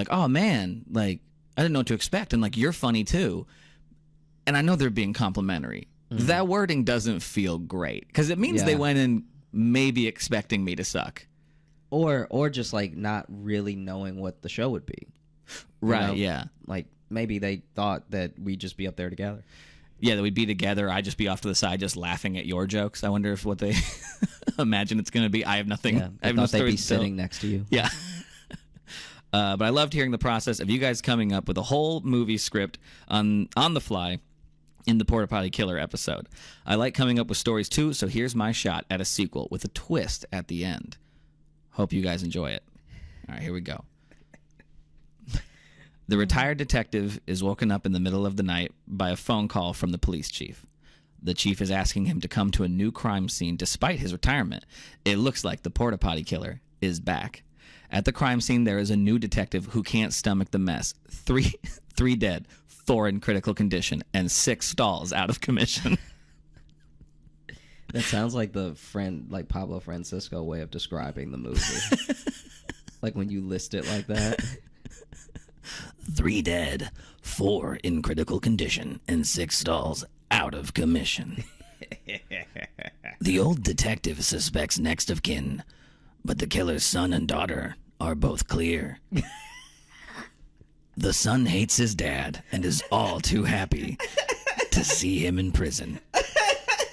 Speaker 5: oh man, like I didn't know what to expect, and like you're funny too, and I know they're being complimentary. That wording doesn't feel great because it means they went in maybe expecting me to suck,
Speaker 4: or just like not really knowing what the show would be.
Speaker 5: Right? Yeah.
Speaker 4: Like maybe they thought that we'd just be up there together.
Speaker 5: Yeah, that we'd be together. I'd just be off to the side, just laughing at your jokes. I wonder if what they imagine it's going to be. I have nothing.
Speaker 4: Yeah,
Speaker 5: I have
Speaker 4: thought
Speaker 5: no
Speaker 4: they'd
Speaker 5: story
Speaker 4: be
Speaker 5: to tell.
Speaker 4: sitting next to you.
Speaker 5: Yeah. But I loved hearing the process of you guys coming up with a whole movie script on the fly in the Porta-Potty Killer episode. I like coming up with stories too, so here's my shot at a sequel with a twist at the end. Hope you guys enjoy it. All right, here we go. The retired detective is woken up in the middle of the night by a phone call from the police chief. The chief is asking him to come to a new crime scene despite his retirement. It looks like the Porta-Potty Killer is back. At the crime scene, there is a new detective who can't stomach the mess. Three dead, 4 in critical condition, and 6 stalls out of commission.
Speaker 4: That sounds like the Pablo Francisco way of describing the movie. Like when you list it like that.
Speaker 5: 3 dead, 4 in critical condition, and 6 stalls out of commission. The old detective suspects next of kin, but the killer's son and daughter are both clear. The son hates his dad and is all too happy to see him in prison.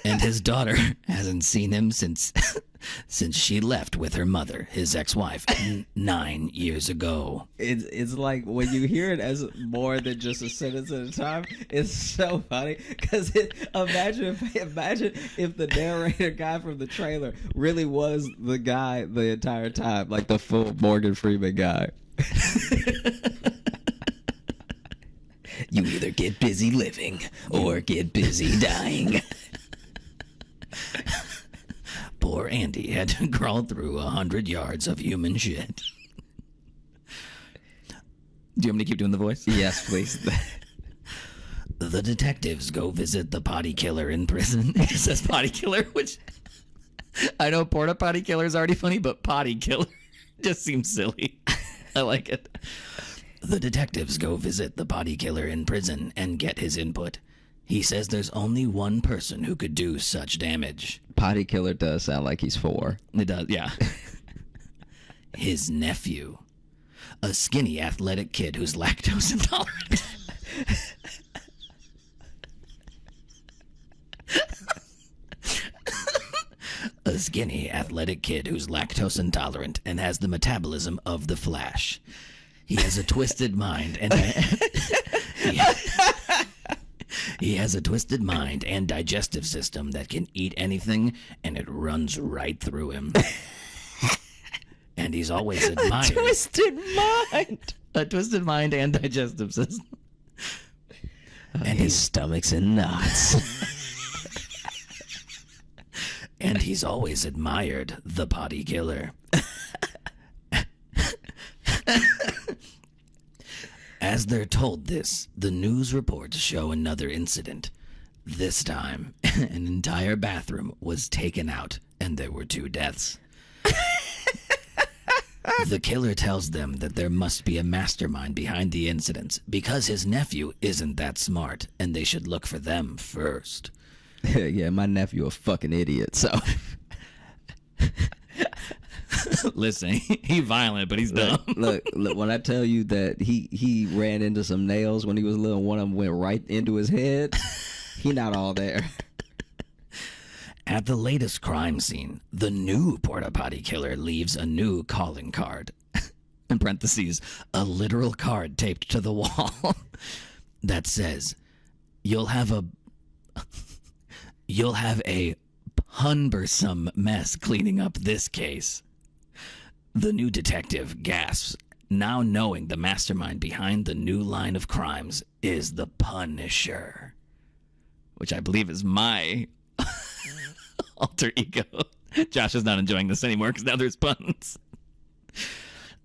Speaker 5: And his daughter hasn't seen him since she left with her mother, his ex-wife, 9 years ago.
Speaker 4: It's like when you hear it as more than just a sentence at a time, it's so funny because imagine if the narrator guy from the trailer really was the guy the entire time, like the full Morgan Freeman guy.
Speaker 5: You either get busy living or get busy dying. Poor Andy had to crawl through 100 yards of human shit. Do you want me to keep doing the voice?
Speaker 4: Yes, please.
Speaker 5: The detectives go visit the potty killer in prison. It just says potty killer, which I know Porta-Potty Killer is already funny, but potty killer just seems silly. I like it. The detectives go visit the potty killer in prison and get his input. He says there's only one person who could do such damage.
Speaker 4: Potty Killer does sound like he's 4.
Speaker 5: It does, yeah. His nephew. A skinny, athletic kid who's lactose intolerant. A skinny, athletic kid who's lactose intolerant and has the metabolism of the Flash. He has a twisted mind and... He has a twisted mind and digestive system that can eat anything, and it runs right through him. And he's always admired.
Speaker 4: A
Speaker 5: twisted mind and digestive system.
Speaker 4: And his stomach's in knots.
Speaker 5: And he's always admired the potty killer. As they're told this, the news reports show another incident. This time, an entire bathroom was taken out, and there were 2 deaths. The killer tells them that there must be a mastermind behind the incidents because his nephew isn't that smart, and they should look for them first.
Speaker 4: Yeah, my nephew a fucking idiot, so...
Speaker 5: Listen, he's violent, but he's dumb.
Speaker 4: Look, when I tell you that he ran into some nails when he was little, one of them went right into his head, he not all there.
Speaker 5: At the latest crime scene, the new Porta-Potty Killer leaves a new calling card. In parentheses, a literal card taped to the wall that says, you'll have a punbersome mess cleaning up this case. The new detective gasps, now knowing the mastermind behind the new line of crimes is the Punisher, which I believe is my alter ego. Josh is not enjoying this anymore because now there's puns.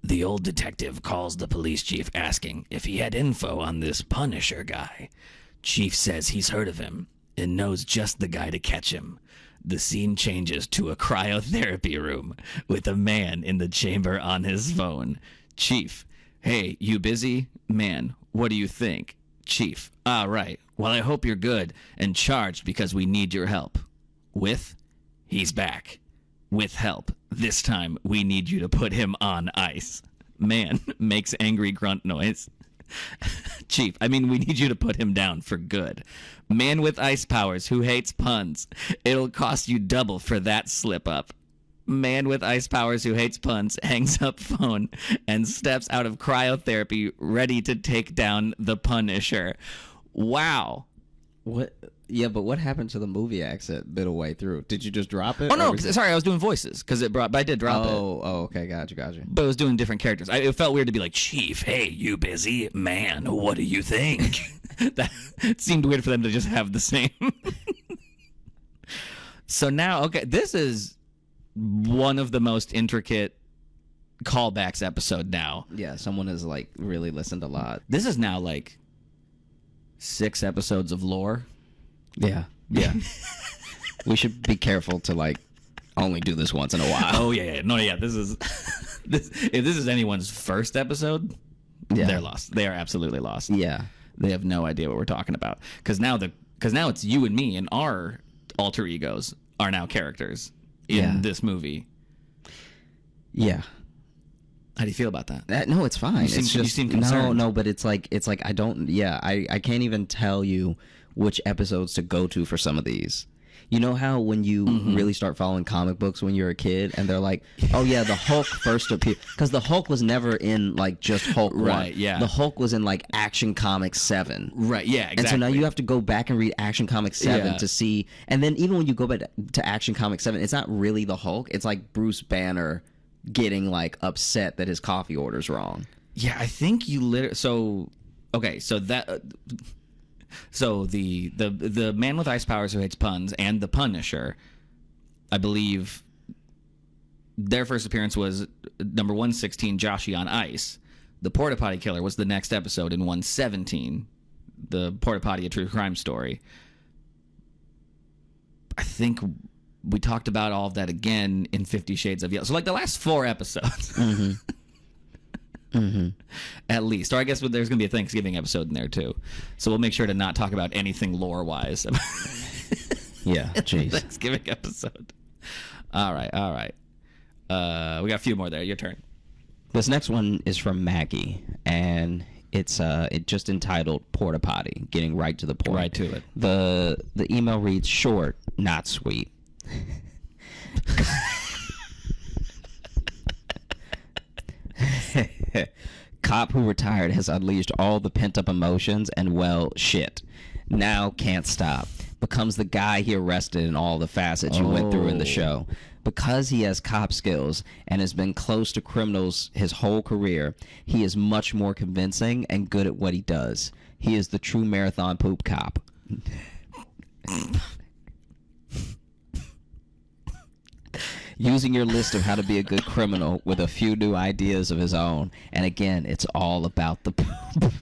Speaker 5: The old detective calls the police chief asking if he had info on this Punisher guy. Chief says he's heard of him and knows just the guy to catch him. The scene changes to a cryotherapy room with a man in the chamber on his phone. Chief, hey, you busy? Man, what do you think? Chief, right. Well, I hope you're good and charged because we need your help. With? He's back. With help. This time, we need you to put him on ice. Man makes angry grunt noise. Chief, we need you to put him down for good. Man with ice powers who hates puns. It'll cost you double for that slip up. Man with ice powers who hates puns hangs up phone and steps out of cryotherapy ready to take down the Punisher. Wow.
Speaker 4: What? Yeah, but what happened to the movie accent middle way through? Did you just drop it?
Speaker 5: Oh, no, sorry, I was doing voices because but I did drop it.
Speaker 4: Oh, okay, gotcha.
Speaker 5: But I was doing different characters. It felt weird to be like, Chief, hey, you busy? Man, what do you think? That it seemed weird for them to just have the same. So now, okay, this is one of the most intricate callbacks episode now.
Speaker 4: Yeah, someone has really listened a lot.
Speaker 5: This is now 6 episodes of lore.
Speaker 4: Yeah. We should be careful to only do this once in a while.
Speaker 5: Oh yeah. No, yeah. This is if this is anyone's first episode, they're lost. They are absolutely lost.
Speaker 4: Yeah.
Speaker 5: They have no idea what we're talking about. Because now it's you and me, and our alter egos are now characters in this movie.
Speaker 4: Yeah.
Speaker 5: How do you feel about that?
Speaker 4: No, it's fine.
Speaker 5: You seem concerned.
Speaker 4: No, but it's like I don't. Yeah, I can't even tell you which episodes to go to for some of these. You know how when you really start following comic books when you're a kid, and they're like, oh yeah, the Hulk first appeared, because the Hulk was never in just Hulk 1.
Speaker 5: Right, yeah.
Speaker 4: The Hulk was in Action Comics 7.
Speaker 5: Right, yeah, exactly.
Speaker 4: And so now you have to go back and read Action Comics 7 to see, and then even when you go back to Action Comics 7, it's not really the Hulk. It's Bruce Banner getting upset that his coffee order's wrong.
Speaker 5: Yeah, I think you literally. So the man with ice powers who hates puns and the Punisher, I believe their first appearance was number 116, Joshy on Ice. The Porta-Potty Killer was the next episode in 117, the Porta-Potty, a true crime story. I think we talked about all of that again in 50 Shades of Yellow. So the last 4 episodes. At least. Or I guess there's going to be a Thanksgiving episode in there too. So we'll make sure to not talk about anything lore-wise.
Speaker 4: Yeah, jeez.
Speaker 5: Thanksgiving episode. All right. We got a few more there. Your turn.
Speaker 4: This next one is from Maggie, and it's just entitled Porta-Potty, getting right to the point.
Speaker 5: Right to it.
Speaker 4: The email reads, short, not sweet. Cop who retired has unleashed all the pent-up emotions and, well, shit. Now can't stop. Becomes the guy he arrested in all the facets you went through in the show. Because he has cop skills and has been close to criminals his whole career, he is much more convincing and good at what he does. He is the true marathon poop cop. Using your list of how to be a good criminal with a few new ideas of his own. And again, it's all about the poop.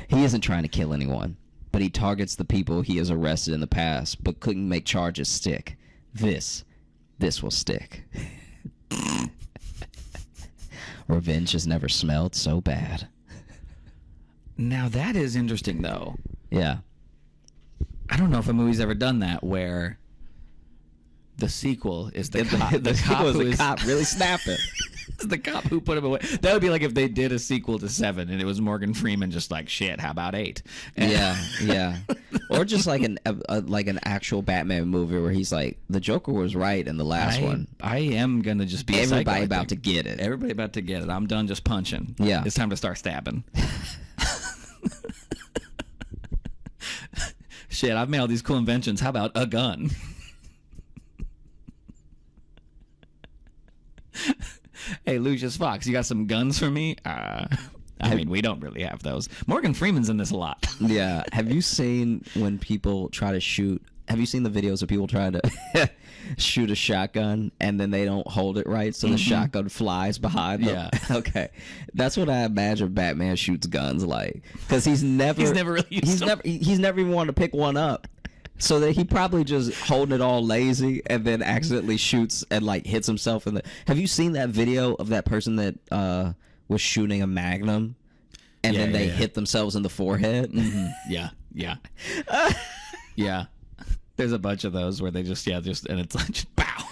Speaker 4: He isn't trying to kill anyone, but he targets the people he has arrested in the past, but couldn't make charges stick. This will stick. Revenge has never smelled so bad.
Speaker 5: Now that is interesting, though.
Speaker 4: Yeah.
Speaker 5: I don't know if a movie's ever done that where the sequel is the cop.
Speaker 4: The
Speaker 5: cop
Speaker 4: was
Speaker 5: who
Speaker 4: the
Speaker 5: is
Speaker 4: cop really snapping.
Speaker 5: It's the cop who put him away. That would be like if they did a sequel to 7 and it was Morgan Freeman just shit, how about 8? And
Speaker 4: Yeah. Or just an actual Batman movie where he's the Joker was right in the last one.
Speaker 5: I am gonna just be
Speaker 4: everybody
Speaker 5: a psycho,
Speaker 4: about to get it.
Speaker 5: Everybody about to get it. I'm done just punching.
Speaker 4: Yeah.
Speaker 5: It's time to start stabbing. Shit, I've made all these cool inventions. How about a gun? Hey, Lucius Fox, you got some guns for me? We don't really have those. Morgan Freeman's in this a lot.
Speaker 4: Yeah. Have you seen when people try to shoot have you seen the videos of people trying to shoot a shotgun and then they don't hold it right, so the shotgun flies behind them?
Speaker 5: Yeah.
Speaker 4: Okay, that's what I imagine Batman shoots guns like, because he's never
Speaker 5: really used them.
Speaker 4: he's never even wanted to pick one up. So that he probably just holding it all lazy and then accidentally shoots and like hits himself in the. Have you seen that video of that person that was shooting a Magnum and then they hit themselves in the forehead?
Speaker 5: Yeah, yeah, yeah. There's a bunch of those where they just and it's like just, pow.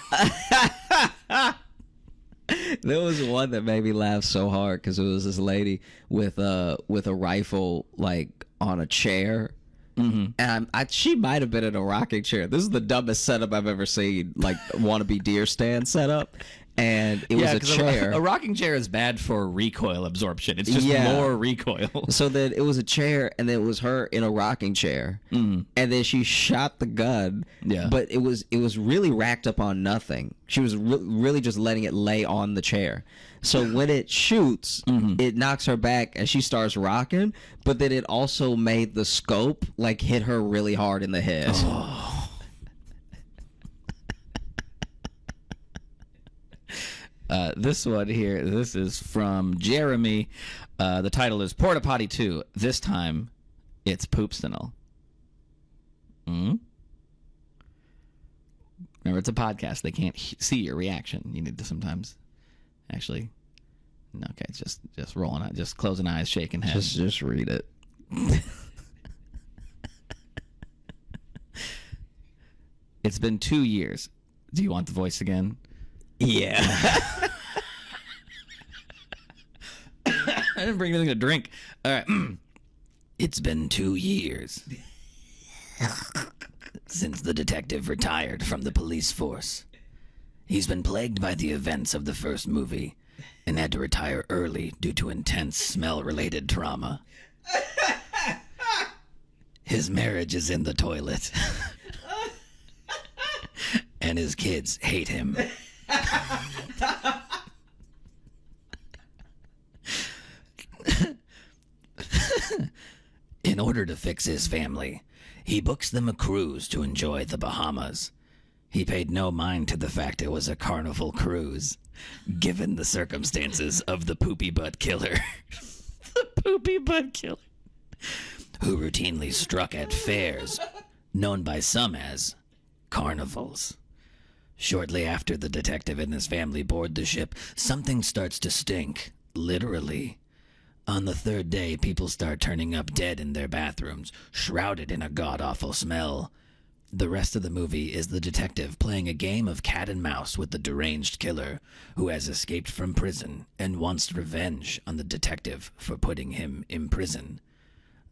Speaker 4: There was one that made me laugh so hard because it was this lady with a rifle like on a chair. And she might have been in a rocking chair. This is the dumbest setup I've ever seen, like wannabe deer stand setup. And it was a chair.
Speaker 5: A rocking chair is bad for recoil absorption. It's just more recoil.
Speaker 4: So that it was a chair, and then it was her in a rocking chair, and then she shot the gun.
Speaker 5: Yeah.
Speaker 4: But it was really racked up on nothing. She was really just letting it lay on the chair. So when it shoots, it knocks her back, and she starts rocking. But then it also made the scope like hit her really hard in the head.
Speaker 5: Oh. This one here, this is from Jeremy. The title is Porta-Potty 2. This time, it's Poopstinel. Remember, it's a podcast. They can't see your reaction. You need to sometimes actually... Okay, just rolling out, just closing eyes, shaking head.
Speaker 4: Just read it.
Speaker 5: It's been 2 years. Do you want the voice again?
Speaker 4: Yeah.
Speaker 5: I didn't bring anything to drink. All right. It's been 2 years since the detective retired from the police force. He's been plagued by the events of the first movie and had to retire early due to intense smell-related trauma. His marriage is in the toilet. And his kids hate him. In order to fix his family, he books them a cruise to enjoy the Bahamas. He paid no mind to the fact it was a carnival cruise, given the circumstances of the poopy butt killer. The poopy butt killer. Who routinely struck at fairs, known by some as carnivals. Shortly after the detective and his family board the ship, something starts to stink, literally. On the third day, people start turning up dead in their bathrooms, shrouded in a god-awful smell. The rest of the movie is the detective playing a game of cat and mouse with the deranged killer who has escaped from prison and wants revenge on the detective for putting him in prison.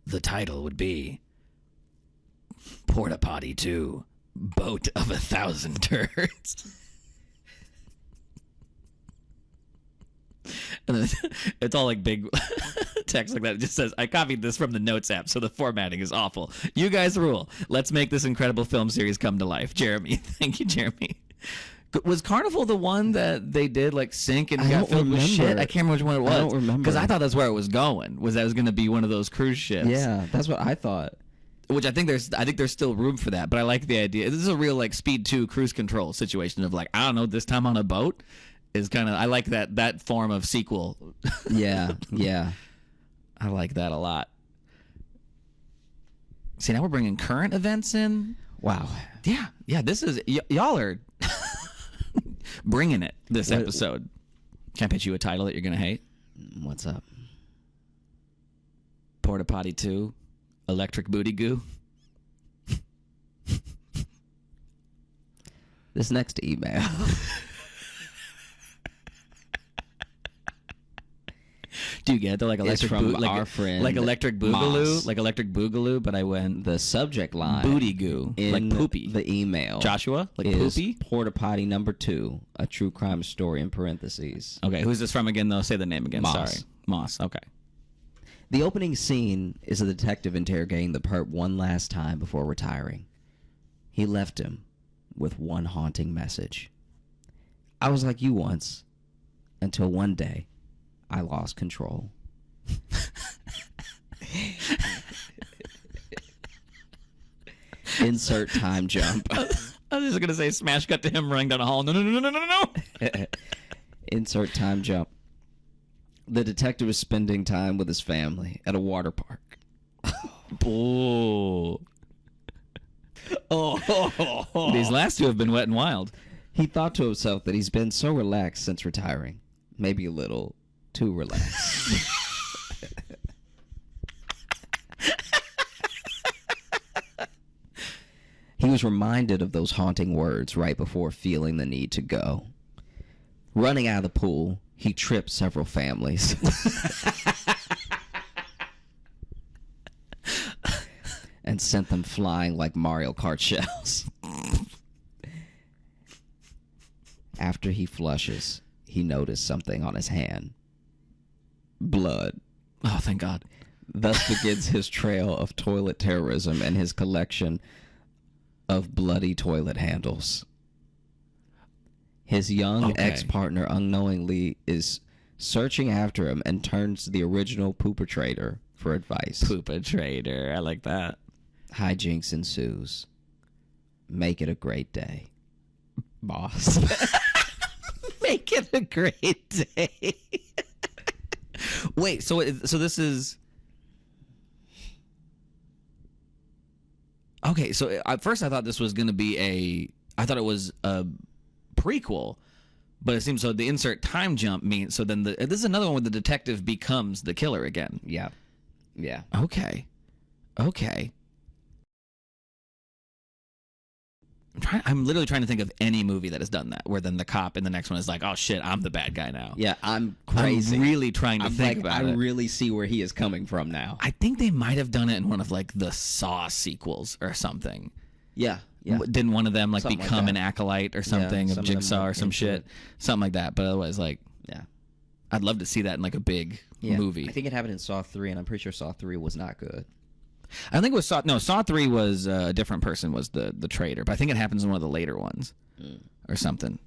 Speaker 5: The title would be Porta-Potty 2, Boat of 1,000 Turds. And then it's all like big text like that. It just says, I copied this from the notes app, so the formatting is awful. You guys rule. Let's make this incredible film series come to life. Jeremy. Thank you, Jeremy. Was Carnival the one that they did like sink and got filled with shit? I can't remember which one it was.
Speaker 4: I don't remember.
Speaker 5: Because I thought that's where it was going. Was that it was going to be one of those cruise ships?
Speaker 4: Yeah, that's what I thought.
Speaker 5: Which I think there's still room for that. But I like the idea. This is a real like Speed 2 cruise control situation of like, I don't know, this time on a boat is kind of, I like that form of sequel.
Speaker 4: Yeah, yeah.
Speaker 5: I like that a lot. See, now we're bringing current events in.
Speaker 4: Wow.
Speaker 5: Yeah. This is y'all are bringing it this episode. Can I pitch you a title that you're gonna hate?
Speaker 4: What's up?
Speaker 5: Porta-Potty 2, Electric Booty Goo.
Speaker 4: This next email.
Speaker 5: Do you get it? They're like electric
Speaker 4: from
Speaker 5: like,
Speaker 4: our friend
Speaker 5: like electric boogaloo,
Speaker 4: Moss.
Speaker 5: like electric boogaloo. But I went
Speaker 4: The subject line
Speaker 5: booty goo,
Speaker 4: in
Speaker 5: like poopy.
Speaker 4: the email.
Speaker 5: Joshua, like
Speaker 4: is
Speaker 5: poopy.
Speaker 4: Porta-Potty number 2, a true crime story in parentheses.
Speaker 5: Okay, who's this from again? Though, say the name again.
Speaker 4: Moss.
Speaker 5: Sorry, Moss. Okay.
Speaker 4: The opening scene is a detective interrogating the perp one last time before retiring. He left him with one haunting message. I was like you once, until one day I lost control. Insert time jump.
Speaker 5: I was just gonna say smash cut to him running down a hall. No.
Speaker 4: Insert time jump. The detective is spending time with his family at a water park.
Speaker 5: Oh. These last two have been wet and wild.
Speaker 4: He thought to himself that he's been so relaxed since retiring. Maybe a little too relaxed. He was reminded of those haunting words right before feeling the need to go. Running out of the pool, he tripped several families. And sent them flying like Mario Kart shells. After he flushes, he noticed something on his hand. Blood.
Speaker 5: Oh, thank God.
Speaker 4: Thus begins his trail of toilet terrorism and his collection of bloody toilet handles. His young ex-partner unknowingly is searching after him and turns to the original pooper-trader for advice.
Speaker 5: Pooper-trader. I like that.
Speaker 4: Hijinks ensues. Make it a great day, boss.
Speaker 5: Make it a great day. Wait, so this is... Okay, so at first I thought this was going to be I thought it was a prequel, but it seems so the insert time jump means... So then this is another one where the detective becomes the killer again.
Speaker 4: Yeah. Yeah.
Speaker 5: Okay. I'm literally trying to think of any movie that has done that, where then the cop in the next one is like, oh shit, I'm the bad guy now.
Speaker 4: Yeah, I'm crazy.
Speaker 5: I'm really trying to think about it.
Speaker 4: I really see where he is coming from now.
Speaker 5: I think they might have done it in one of like the Saw sequels or something.
Speaker 4: Yeah.
Speaker 5: Didn't one of them like
Speaker 4: Something
Speaker 5: become
Speaker 4: like
Speaker 5: an acolyte or something of Jigsaw or some shit? Something like that. But otherwise, like,
Speaker 4: yeah,
Speaker 5: I'd love to see that in like a big movie.
Speaker 4: I think it happened in Saw 3, and I'm pretty sure Saw 3 was not good.
Speaker 5: I think it was Saw 3 was a different person was the traitor, but I think it happens in one of the later ones or something.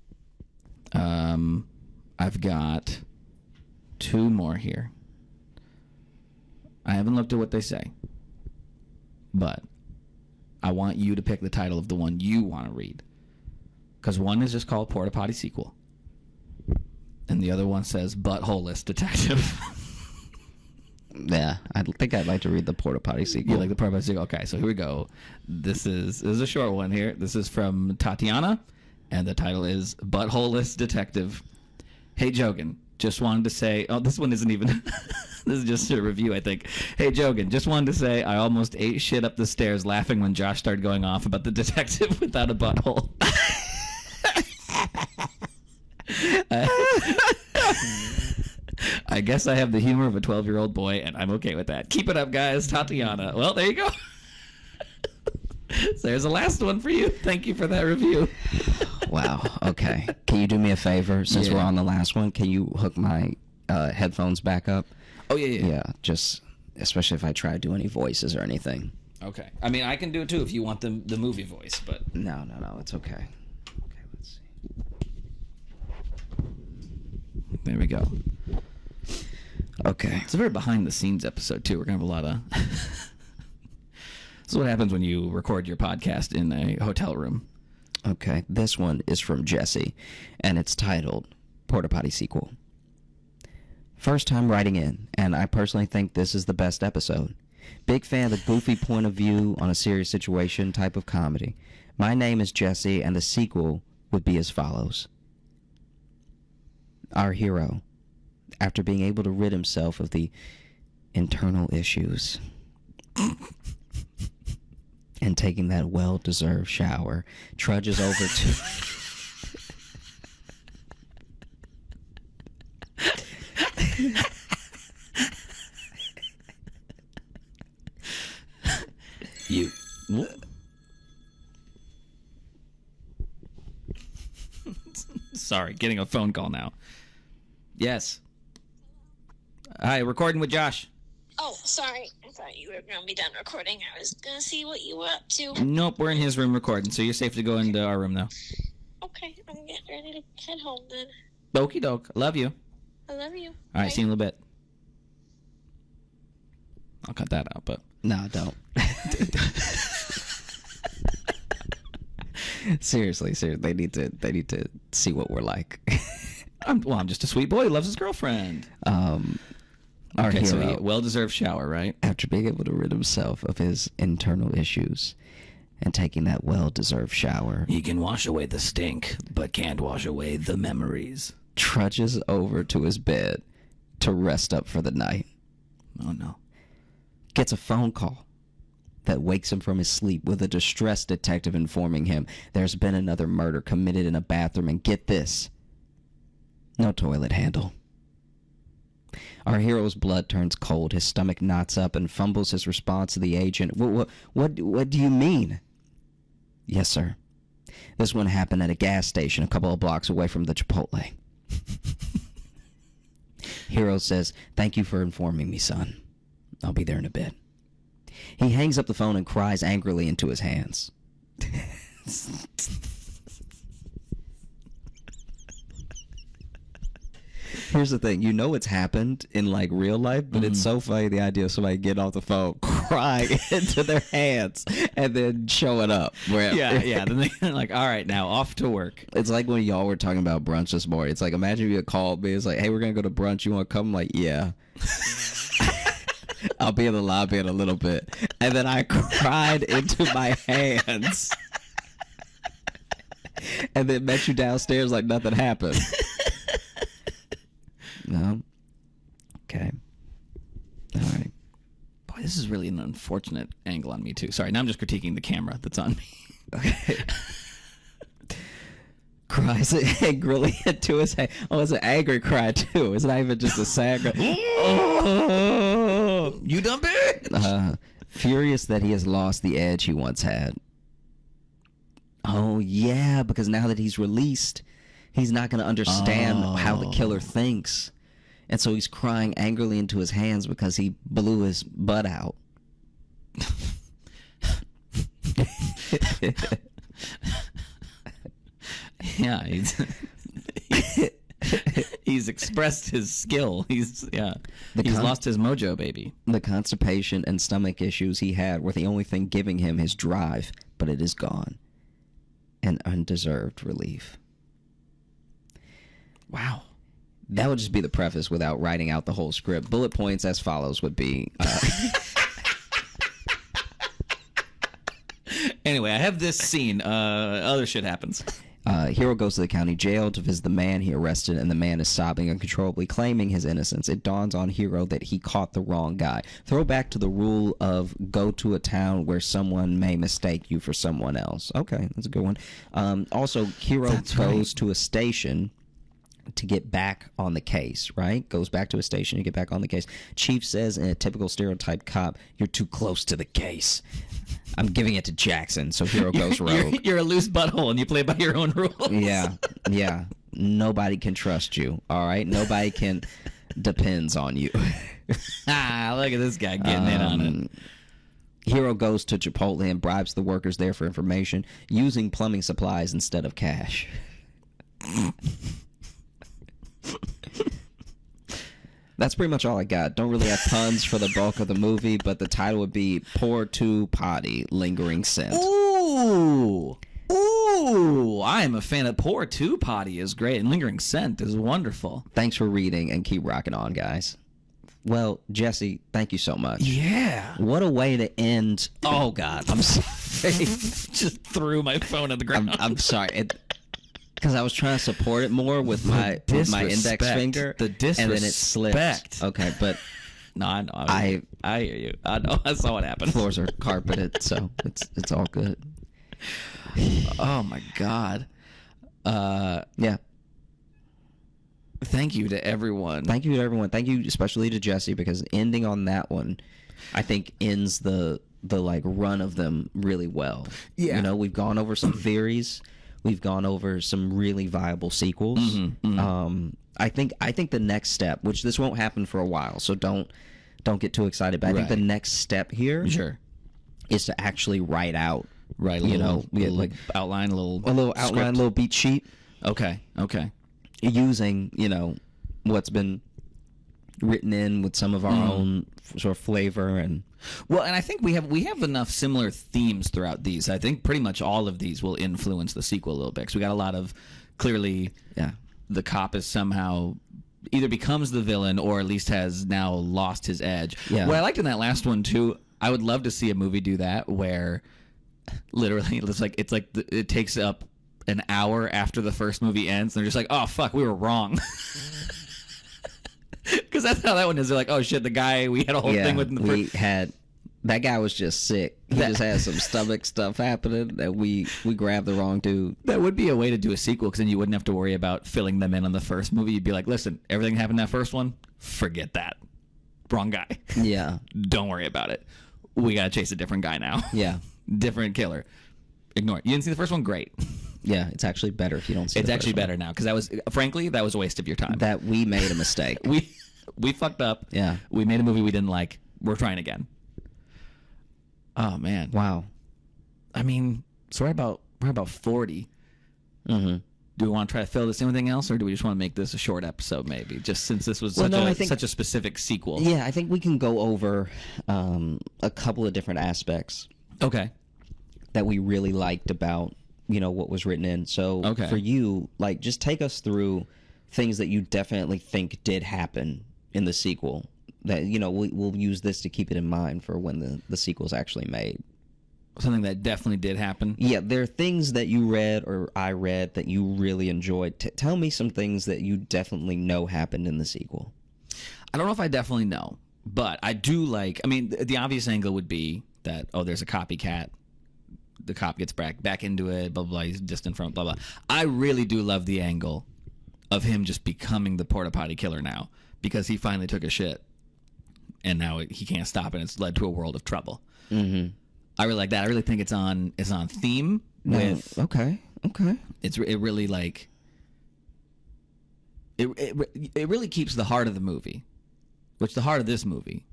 Speaker 5: I've got 2 more here. I haven't looked at what they say, but I want you to pick the title of the one you want to read, because one is just called Porta-Potty Sequel, and the other one says Buttholeless Detective.
Speaker 4: Yeah, I think I'd like to read the Porta-Potty sequel.
Speaker 5: You like the Porta-Potty sequel? Okay, so here we go. This is a short one here. This is from Tatiana, and the title is Buttholeless Detective. Hey, Jogan, just wanted to say... Oh, this one isn't even... This is just a review, I think. Hey, Jogan, just wanted to say I almost ate shit up the stairs laughing when Josh started going off about the detective without a butthole. I guess I have the humor of a 12-year-old boy, and I'm okay with that. Keep it up, guys. Tatiana. Well, there you go. So there's the last one for you. Thank you for that review.
Speaker 4: Wow. Okay. Can you do me a favor? Since we're on the last one, can you hook my headphones back up?
Speaker 5: Oh, yeah.
Speaker 4: Yeah, just especially if I try to do any voices or anything.
Speaker 5: Okay. I mean, I can do it, too, if you want the movie voice, but...
Speaker 4: No, it's okay. Okay, let's see.
Speaker 5: There we go.
Speaker 4: Okay.
Speaker 5: It's a very behind-the-scenes episode, too. We're going to have a lot of... This is what happens when you record your podcast in a hotel room.
Speaker 4: Okay, this one is from Jesse, and it's titled Porta-Potty Sequel. First time writing in, and I personally think this is the best episode. Big fan of the goofy point of view on a serious situation type of comedy. My name is Jesse, and the sequel would be as follows. Our hero, after being able to rid himself of the internal issues and taking that well-deserved shower, trudges over to...
Speaker 5: You... Sorry, getting a phone call now. Yes. Hi, recording with Josh.
Speaker 6: Oh, sorry. I thought you were going to be done recording. I was going to see what you were up to.
Speaker 5: Nope, we're in his room recording, so you're safe to go into our room now.
Speaker 6: Okay, I'm getting ready to head home then.
Speaker 5: Okie doke. Love you.
Speaker 6: I love you.
Speaker 5: All right, see you in a little bit. I'll cut that out, but...
Speaker 4: No, don't. Seriously, they need to see what we're like.
Speaker 5: I'm just a sweet boy who loves his girlfriend.
Speaker 4: Our
Speaker 5: Okay, so
Speaker 4: hero,
Speaker 5: well-deserved shower, right?
Speaker 4: after being able to rid himself of his internal issues and taking that well-deserved shower,
Speaker 5: He can wash away the stink, but can't wash away the memories.
Speaker 4: trudges over to his bed to rest up for the night.
Speaker 5: Oh, no.
Speaker 4: Gets a phone call that wakes him from his sleep with a distressed detective informing him there's been another murder committed in a bathroom, and get this, no toilet handle. Our hero's blood turns cold, his stomach knots up, and fumbles his response to the agent. What do you mean? Yes, sir. This one happened at a gas station a couple of blocks away from the Chipotle. Hero says, thank you for informing me, son. I'll be there in a bit. He hangs up the phone and cries angrily into his hands. Here's the thing, you know it's happened in like real life, but it's so funny the idea of somebody getting off the phone, crying into their hands, and then showing up.
Speaker 5: Yeah. Then they're like, all right, now off to work.
Speaker 4: It's like when y'all were talking about brunch this morning. It's like, imagine if you had called me. It's like, hey, we're going to go to brunch. You want to come? I'm like, yeah. I'll be in the lobby in a little bit. And then I cried into my hands. And then met you downstairs like nothing happened. No? Okay. All right.
Speaker 5: Boy, this is really an unfortunate angle on me, too. Sorry, now I'm just critiquing the camera that's on me.
Speaker 4: Okay. Cries angrily into his hand. Oh, it's an angry cry, too. It's not even just a sad cry. Oh!
Speaker 5: You dumb bitch!
Speaker 4: Furious that he has lost the edge he once had. Oh, yeah, because now that he's released, he's not going to understand how the killer thinks. And so he's crying angrily into his hands because he blew his butt out.
Speaker 5: Yeah, he's expressed his skill. He's lost his mojo, baby.
Speaker 4: The constipation and stomach issues he had were the only thing giving him his drive, but it is gone. An undeserved relief.
Speaker 5: Wow.
Speaker 4: That would just be the preface without writing out the whole script. Bullet points as follows would be...
Speaker 5: Anyway, I have this scene. Other shit happens.
Speaker 4: Hero goes to the county jail to visit the man he arrested, and the man is sobbing uncontrollably, claiming his innocence. It dawns on Hero that he caught the wrong guy. Throw back to the rule of go to a town where someone may mistake you for someone else. Okay, that's a good one. Also, Hero goes to a station to get back on the case, right? Goes back to a station to get back on the case. Chief says in a typical stereotype cop, you're too close to the case. I'm giving it to Jackson, so Hero goes rogue.
Speaker 5: You're a loose butthole and you play by your own rules.
Speaker 4: Yeah. Nobody can trust you, all right? Nobody can depends on you.
Speaker 5: Look at this guy getting in on it.
Speaker 4: Hero goes to Chipotle and bribes the workers there for information, using plumbing supplies instead of cash. That's pretty much all I got. Don't really have puns for the bulk of the movie, but the title would be Porta-Potty, Lingering Scent.
Speaker 5: Ooh, I am a fan of Porta-Potty is great, and Lingering Scent is wonderful.
Speaker 4: Thanks for reading, and keep rocking on, guys. Well, Jesse, thank you so much.
Speaker 5: Yeah.
Speaker 4: What a way to end. Oh, God. I'm sorry.
Speaker 5: Just threw my phone on the ground.
Speaker 4: I'm sorry. Because I was trying to support it more with my index finger,
Speaker 5: the disrespect,
Speaker 4: and then it slipped. Okay, but
Speaker 5: no, I know. I hear you. I know. I saw what happened.
Speaker 4: Floors are carpeted, so it's all good.
Speaker 5: Oh my God.
Speaker 4: Yeah.
Speaker 5: Thank you to everyone.
Speaker 4: Thank you to everyone. Thank you especially to Jesse, because ending on that one, I think ends the like run of them really well.
Speaker 5: Yeah.
Speaker 4: You know, we've gone over some theories. We've gone over some really viable sequels. I think the next step, which this won't happen for a while, so don't get too excited. But I think the next step here is to actually write out,
Speaker 5: outline, a little
Speaker 4: outline, little beat sheet.
Speaker 5: Okay.
Speaker 4: Using what's been written in with some of our own sort of flavor. And
Speaker 5: well, and I think we have enough similar themes throughout these. I think pretty much all of these will influence the sequel a little bit. 'Cause we got a lot of clearly the cop is somehow either becomes the villain or at least has now lost his edge.
Speaker 4: Yeah.
Speaker 5: What I liked in that last one too, I would love to see a movie do that where literally it takes up an hour after the first movie ends and they're just like, oh fuck, we were wrong. Because that's how that one is. They're like, oh shit, the guy we had a whole thing with in the first.
Speaker 4: That guy was just sick. He just had some stomach stuff happening that we grabbed the wrong dude.
Speaker 5: That would be a way to do a sequel, because then you wouldn't have to worry about filling them in on the first movie. You'd be like, listen, everything happened in that first one, forget that. Wrong guy.
Speaker 4: Yeah.
Speaker 5: Don't worry about it. We got to chase a different guy now.
Speaker 4: Yeah.
Speaker 5: Different killer. Ignore it. You didn't see the first one? Great.
Speaker 4: Yeah, it's actually better if you don't see
Speaker 5: It's
Speaker 4: the
Speaker 5: actually
Speaker 4: first one.
Speaker 5: better now, because that was, frankly, that was a waste of your time.
Speaker 4: That we made a mistake.
Speaker 5: We fucked up.
Speaker 4: Yeah.
Speaker 5: We made a movie we didn't like. We're trying again. Oh man.
Speaker 4: Wow.
Speaker 5: I mean, so we're about 40.
Speaker 4: Mm-hmm.
Speaker 5: Do we want to try to fill this in with anything else, or do we just want to make this a short episode maybe, just since this was such a specific sequel?
Speaker 4: Yeah, I think we can go over a couple of different aspects
Speaker 5: Okay.
Speaker 4: that we really liked about, what was written in. So
Speaker 5: Okay.
Speaker 4: for you, like, just take us through things that you definitely think did happen in the sequel that, we'll use this to keep it in mind for when the sequel's actually made.
Speaker 5: Something that definitely did happen.
Speaker 4: Yeah, there are things that you read or I read that you really enjoyed. Tell me some things that you definitely know happened in the sequel.
Speaker 5: I don't know if I definitely know, but I do like, I mean, the obvious angle would be that, oh, there's a copycat. The cop gets back into it, blah, blah, blah, he's distant from it, blah, blah. I really do love the angle of him just becoming the Porta-Potty killer now, because he finally took a shit and now he can't stop, and it's led to a world of trouble.
Speaker 4: Mm-hmm.
Speaker 5: I really like that. I really think it's on theme with.
Speaker 4: Okay.
Speaker 5: It really like. It really keeps the heart of the movie, which the heart of this movie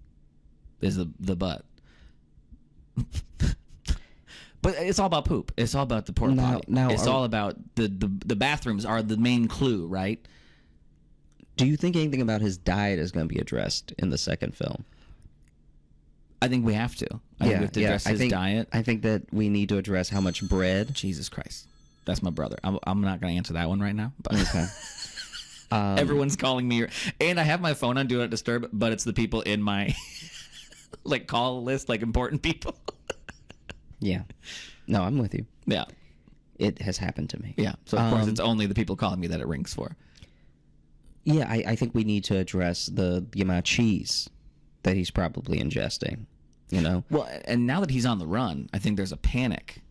Speaker 5: is the butt. But it's all about poop. It's all about the porta potty.
Speaker 4: Now,
Speaker 5: it's all about the bathrooms are the main clue, right?
Speaker 4: Do you think anything about his diet is going to be addressed in the second film?
Speaker 5: I think we have to. I think we have to address his diet.
Speaker 4: I think that we need to address how much bread.
Speaker 5: Jesus Christ. That's my brother. I'm not going to answer that one right now. But
Speaker 4: Okay.
Speaker 5: Everyone's calling me. And I have my phone on Do Not Disturb, but it's the people in my like call list, like important people.
Speaker 4: Yeah. No, I'm with you.
Speaker 5: Yeah.
Speaker 4: It has happened to me.
Speaker 5: Yeah. So, of course, it's only the people calling me that it rings for.
Speaker 4: Yeah, I think we need to address the amount of cheese that he's probably ingesting,
Speaker 5: Well, and now that he's on the run, I think there's a panic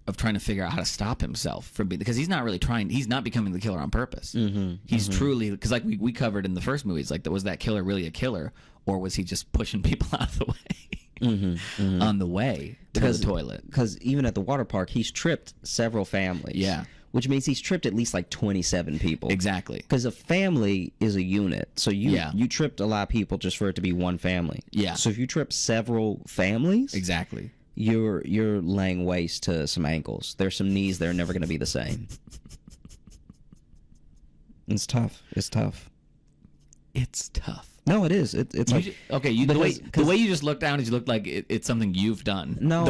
Speaker 5: of trying to figure out how to stop himself from being, because he's not really trying, he's not becoming the killer on purpose.
Speaker 4: Mm-hmm,
Speaker 5: he's truly, because like we covered in the first movies, like, was that killer really a killer, or was he just pushing people out of the way on the way to the toilet?
Speaker 4: Because even at the water park, he's tripped several families.
Speaker 5: Yeah.
Speaker 4: Which means he's tripped at least like 27 people.
Speaker 5: Exactly.
Speaker 4: Because a family is a unit. So you tripped a lot of people just for it to be one family.
Speaker 5: Yeah.
Speaker 4: So if you trip several families,
Speaker 5: Exactly.
Speaker 4: you're laying waste to some ankles. There's some knees that are never going to be the same. It's tough. It's tough.
Speaker 5: It's tough.
Speaker 4: No, it is. It's like
Speaker 5: the way you just looked down is you looked like it's something you've done.
Speaker 4: No.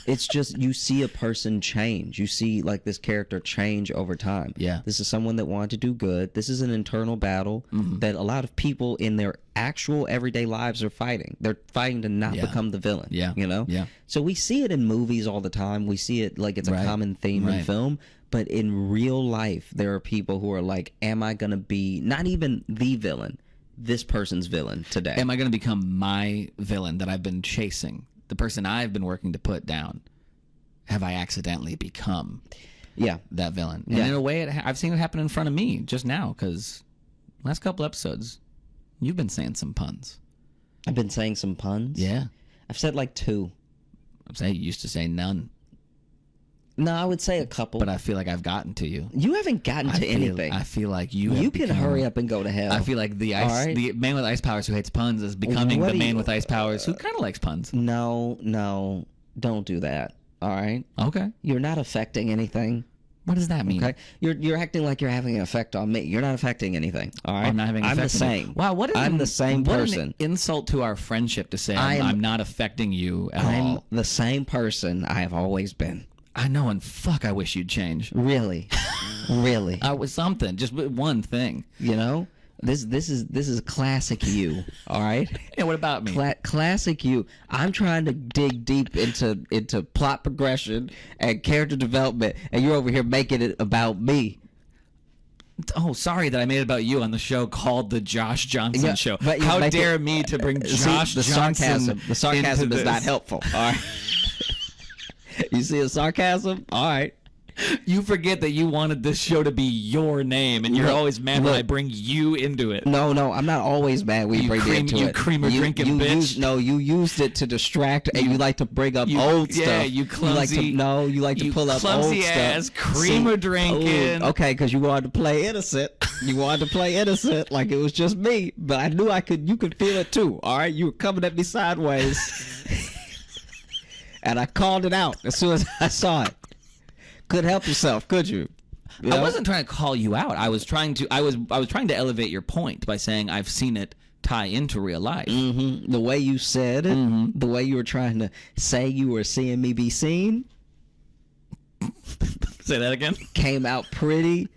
Speaker 4: It's just you see a person change. You see like this character change over time.
Speaker 5: Yeah.
Speaker 4: This is someone that wanted to do good. This is an internal battle that a lot of people in their actual everyday lives are fighting. They're fighting to not become the villain.
Speaker 5: Yeah.
Speaker 4: Yeah. So we see it in movies all the time. We see it like it's a common theme in film. But in real life, there are people who are like, am I going to be not even the villain, this person's villain today?
Speaker 5: Am I going to become my villain that I've been chasing? The person I've been working to put down, have I accidentally become that villain? And in a way, I've seen it happen in front of me just now, because last couple episodes, you've been saying some puns.
Speaker 4: I've been saying some puns?
Speaker 5: Yeah.
Speaker 4: I've said like 2.
Speaker 5: I'm saying you used to say none.
Speaker 4: No, I would say a couple.
Speaker 5: But I feel like I've gotten to you.
Speaker 4: You haven't gotten to anything.
Speaker 5: I feel like you
Speaker 4: can hurry up and go to hell.
Speaker 5: I feel like the man with ice powers who hates puns is becoming the man with ice powers who kind of likes puns.
Speaker 4: No, don't do that. All right?
Speaker 5: Okay.
Speaker 4: You're not affecting anything.
Speaker 5: What does that mean?
Speaker 4: Okay, you're acting like you're having an effect on me. You're not affecting anything. All right,
Speaker 5: I'm not having.
Speaker 4: I'm the
Speaker 5: effect on you.
Speaker 4: same.
Speaker 5: Wow,
Speaker 4: I'm the same person.
Speaker 5: What an insult to our friendship to say I'm not affecting you at
Speaker 4: I'm
Speaker 5: all.
Speaker 4: the same person I have always been.
Speaker 5: I know, and fuck, I wish you'd change.
Speaker 4: Really, really.
Speaker 5: I was something, just one thing.
Speaker 4: You know, this is classic you. All right.
Speaker 5: And what about me?
Speaker 4: Classic you. I'm trying to dig deep into plot progression and character development, and you're over here making it about me.
Speaker 5: Oh, sorry that I made it about you on the show called the Josh Johnson Show.
Speaker 4: But
Speaker 5: How dare me to bring Josh
Speaker 4: the
Speaker 5: Johnson?
Speaker 4: The sarcasm
Speaker 5: into
Speaker 4: is not
Speaker 5: this.
Speaker 4: helpful. All right. You see the sarcasm? All right.
Speaker 5: You forget that you wanted this show to be your name, and you're always mad when I bring you into it.
Speaker 4: No, I'm not always mad when you bring me into
Speaker 5: you
Speaker 4: it.
Speaker 5: creamer drinking bitch.
Speaker 4: You used it to distract, and you like to bring up old stuff.
Speaker 5: Yeah, you clumsy.
Speaker 4: You like to pull up old
Speaker 5: clumsy
Speaker 4: stuff.
Speaker 5: ass creamer drinking.
Speaker 4: Okay, because you wanted to play innocent. You wanted to play innocent like it was just me, but I knew you could feel it too. All right, you were coming at me sideways, and I called it out as soon as I saw it. Couldn't help yourself, could you? You know?
Speaker 5: I wasn't trying to call you out. I was trying to elevate your point by saying I've seen it tie into real life.
Speaker 4: Mm-hmm. The way you said it, the way you were trying to say you were seeing me be seen,
Speaker 5: Say that again.
Speaker 4: came out pretty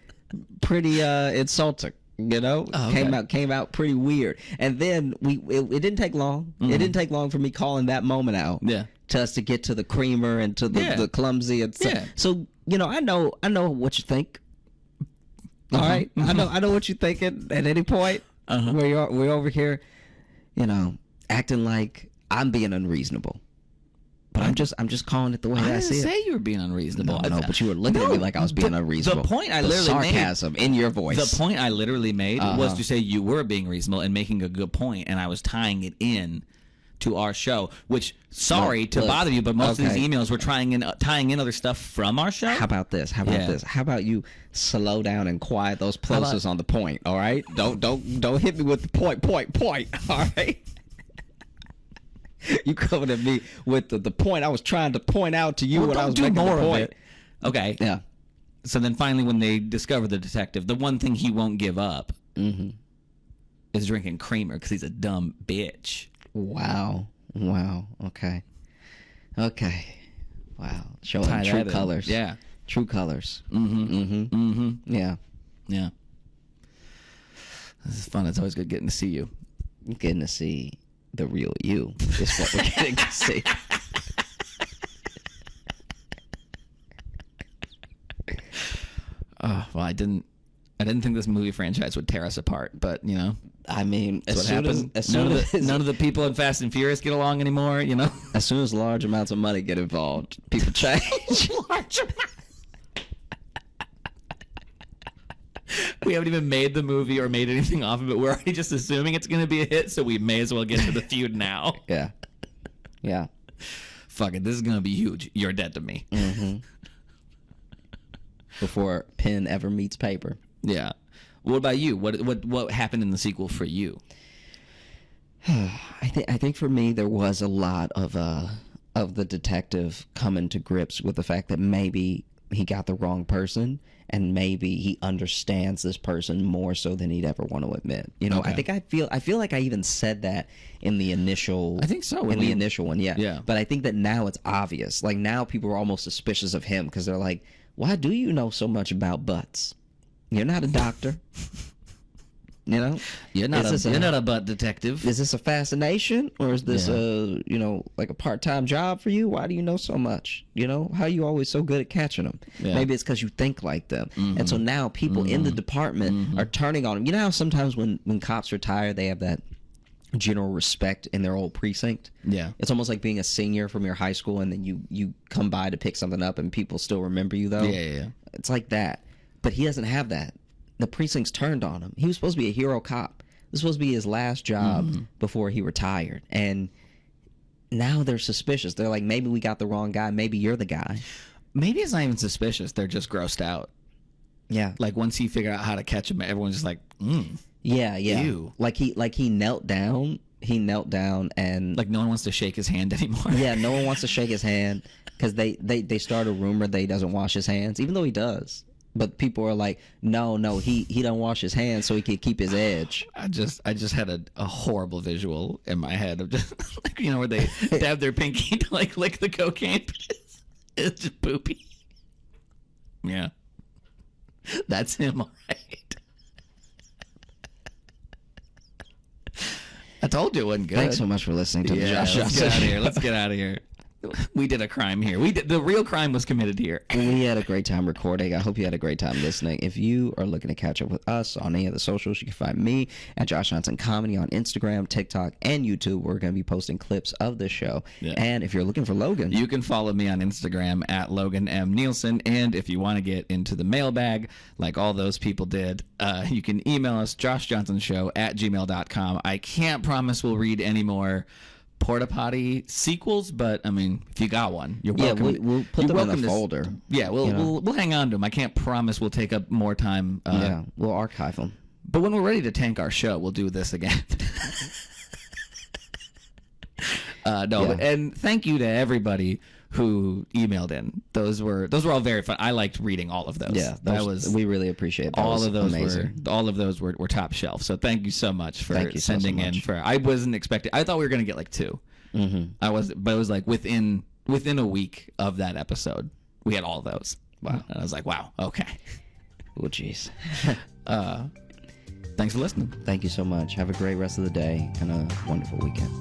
Speaker 4: insulting. You know,
Speaker 5: Oh, okay.
Speaker 4: came out pretty weird. And then it didn't take long. It didn't take long for me calling that moment out.
Speaker 5: Yeah.
Speaker 4: To us to get to the creamer and to the clumsy and stuff.
Speaker 5: Yeah.
Speaker 4: So I know what you think. All right, I know what you're thinking at any point where we're over here, acting like I'm being unreasonable. But I'm just calling it the way that I see
Speaker 5: didn't
Speaker 4: it.
Speaker 5: say you were being unreasonable.
Speaker 4: No, but you were looking at me like I was being unreasonable.
Speaker 5: The point I
Speaker 4: The
Speaker 5: literally made.
Speaker 4: sarcasm in your voice.
Speaker 5: The point I literally made was to say you were being reasonable and making a good point, and I was tying it in to our show. Which, sorry to bother you, but most of these emails were tying in other stuff from our show.
Speaker 4: How about this? How about you slow down and quiet those plosives on the point? All right, don't hit me with the point. All right. You coming at me with the point I was trying to point out to you when I was making the point.
Speaker 5: Okay.
Speaker 4: Yeah.
Speaker 5: So then finally when they discover the detective, the one thing he won't give up is drinking creamer because he's a dumb bitch.
Speaker 4: Wow. Okay. Wow. Showing
Speaker 5: Tie
Speaker 4: true
Speaker 5: that in.
Speaker 4: colors.
Speaker 5: Yeah.
Speaker 4: True colors. Yeah.
Speaker 5: Yeah. This is fun. It's always good getting to see you.
Speaker 4: Getting to see the real you is what we're getting to see.
Speaker 5: Well, I didn't think this movie franchise would tear us apart, but
Speaker 4: I mean,
Speaker 5: that's what happens. None of the people in Fast and Furious get along anymore.
Speaker 4: As soon as large amounts of money get involved, people change.
Speaker 5: We haven't even made the movie or made anything off of it. We're already just assuming it's going to be a hit, so we may as well get to the feud now.
Speaker 4: Yeah.
Speaker 5: Fuck it, this is going to be huge. You're dead to me.
Speaker 4: Before pen ever meets paper.
Speaker 5: Yeah. What about you? What happened in the sequel for you?
Speaker 4: I think for me there was a lot of the detective coming to grips with the fact that maybe he got the wrong person and maybe he understands this person more so than he'd ever want to admit. Okay. I feel like I even said that in the initial.
Speaker 5: I think so.
Speaker 4: In the initial one, yeah.
Speaker 5: Yeah.
Speaker 4: But I think that now it's obvious. Like now people are almost suspicious of him because they're like, why do you know so much about butts? You're not a doctor.
Speaker 5: You're not a butt detective.
Speaker 4: Is this a fascination or is this like a part-time job for you? Why do you know so much? How are you always so good at catching them?
Speaker 5: Yeah.
Speaker 4: Maybe it's because you think like them. And so now people in the department are turning on him. You know how sometimes when cops retire, they have that general respect in their old precinct?
Speaker 5: Yeah.
Speaker 4: It's almost like being a senior from your high school and then you come by to pick something up and people still remember you though.
Speaker 5: Yeah.
Speaker 4: It's like that. But he doesn't have that. The precinct's turned on him. He was supposed to be a hero cop. This was supposed to be his last job before he retired. And now they're suspicious. They're like, maybe we got the wrong guy. Maybe you're the guy.
Speaker 5: Maybe it's not even suspicious. They're just grossed out.
Speaker 4: Yeah.
Speaker 5: Like once he figured out how to catch him, everyone's just like,
Speaker 4: Yeah.
Speaker 5: Ew.
Speaker 4: Like he knelt down he knelt down and
Speaker 5: Like no one wants to shake his hand anymore.
Speaker 4: yeah, no one wants to shake his hand because they start a rumor that he doesn't wash his hands, even though he does. But people are like, no, he don't wash his hands so he can keep his edge.
Speaker 5: I just had a horrible visual in my head of just like, you know, where they dab their pinky to like lick the cocaine. It's just poopy. Yeah. That's him, all right. I told you it wasn't good.
Speaker 4: Thanks so much for listening to the Josh
Speaker 5: let's
Speaker 4: Johnson.
Speaker 5: get out of here. Let's get out of here. We did a crime here. The real crime was committed here.
Speaker 4: We had a great time recording. I hope you had a great time listening. If you are looking to catch up with us on any of the socials, you can find me at Josh Johnson Comedy on Instagram, TikTok, and YouTube. We're going to be posting clips of the show. Yeah. And if you're looking for Logan,
Speaker 5: you can follow me on Instagram at Logan M. Nielsen. And if you want to get into the mailbag, like all those people did, you can email us, joshjohnsonshow@gmail.com. I can't promise we'll read any more Porta-Potty sequels, but I mean, if you got one, you're welcome.
Speaker 4: Yeah, we'll put them in a folder.
Speaker 5: Yeah, we'll hang on to them. I can't promise we'll take up more time.
Speaker 4: Yeah, we'll archive them.
Speaker 5: But when we're ready to tank our show, we'll do this again. And thank you to everybody who emailed in. Those were all very fun. I liked reading all of those.
Speaker 4: Yeah, we really appreciate those.
Speaker 5: All of those
Speaker 4: amazing.
Speaker 5: All of those were top shelf. So thank you so much for sending in. I wasn't expecting. I thought we were gonna get like 2. Mm-hmm. But it was like within a week of that episode, we had all those. Wow. And I was like, wow, okay.
Speaker 4: Oh, jeez.
Speaker 5: Thanks for listening.
Speaker 4: Thank you so much. Have a great rest of the day and a wonderful weekend.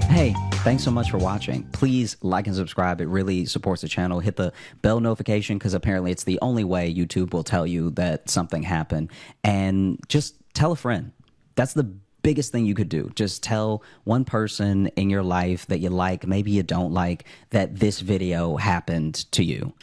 Speaker 4: Hey, thanks so much for watching. Please like and subscribe. It really supports the channel. Hit the bell notification because apparently it's the only way YouTube will tell you that something happened. And just tell a friend. That's the biggest thing you could do. Just tell one person in your life that you like, maybe you don't like, that this video happened to you.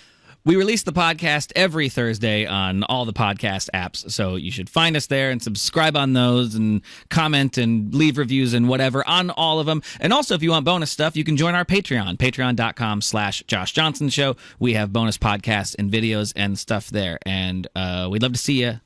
Speaker 5: We release the podcast every Thursday on all the podcast apps, so you should find us there and subscribe on those and comment and leave reviews and whatever on all of them. And also, if you want bonus stuff, you can join our Patreon, patreon.com/Josh Johnson Show. We have bonus podcasts and videos and stuff there, and we'd love to see you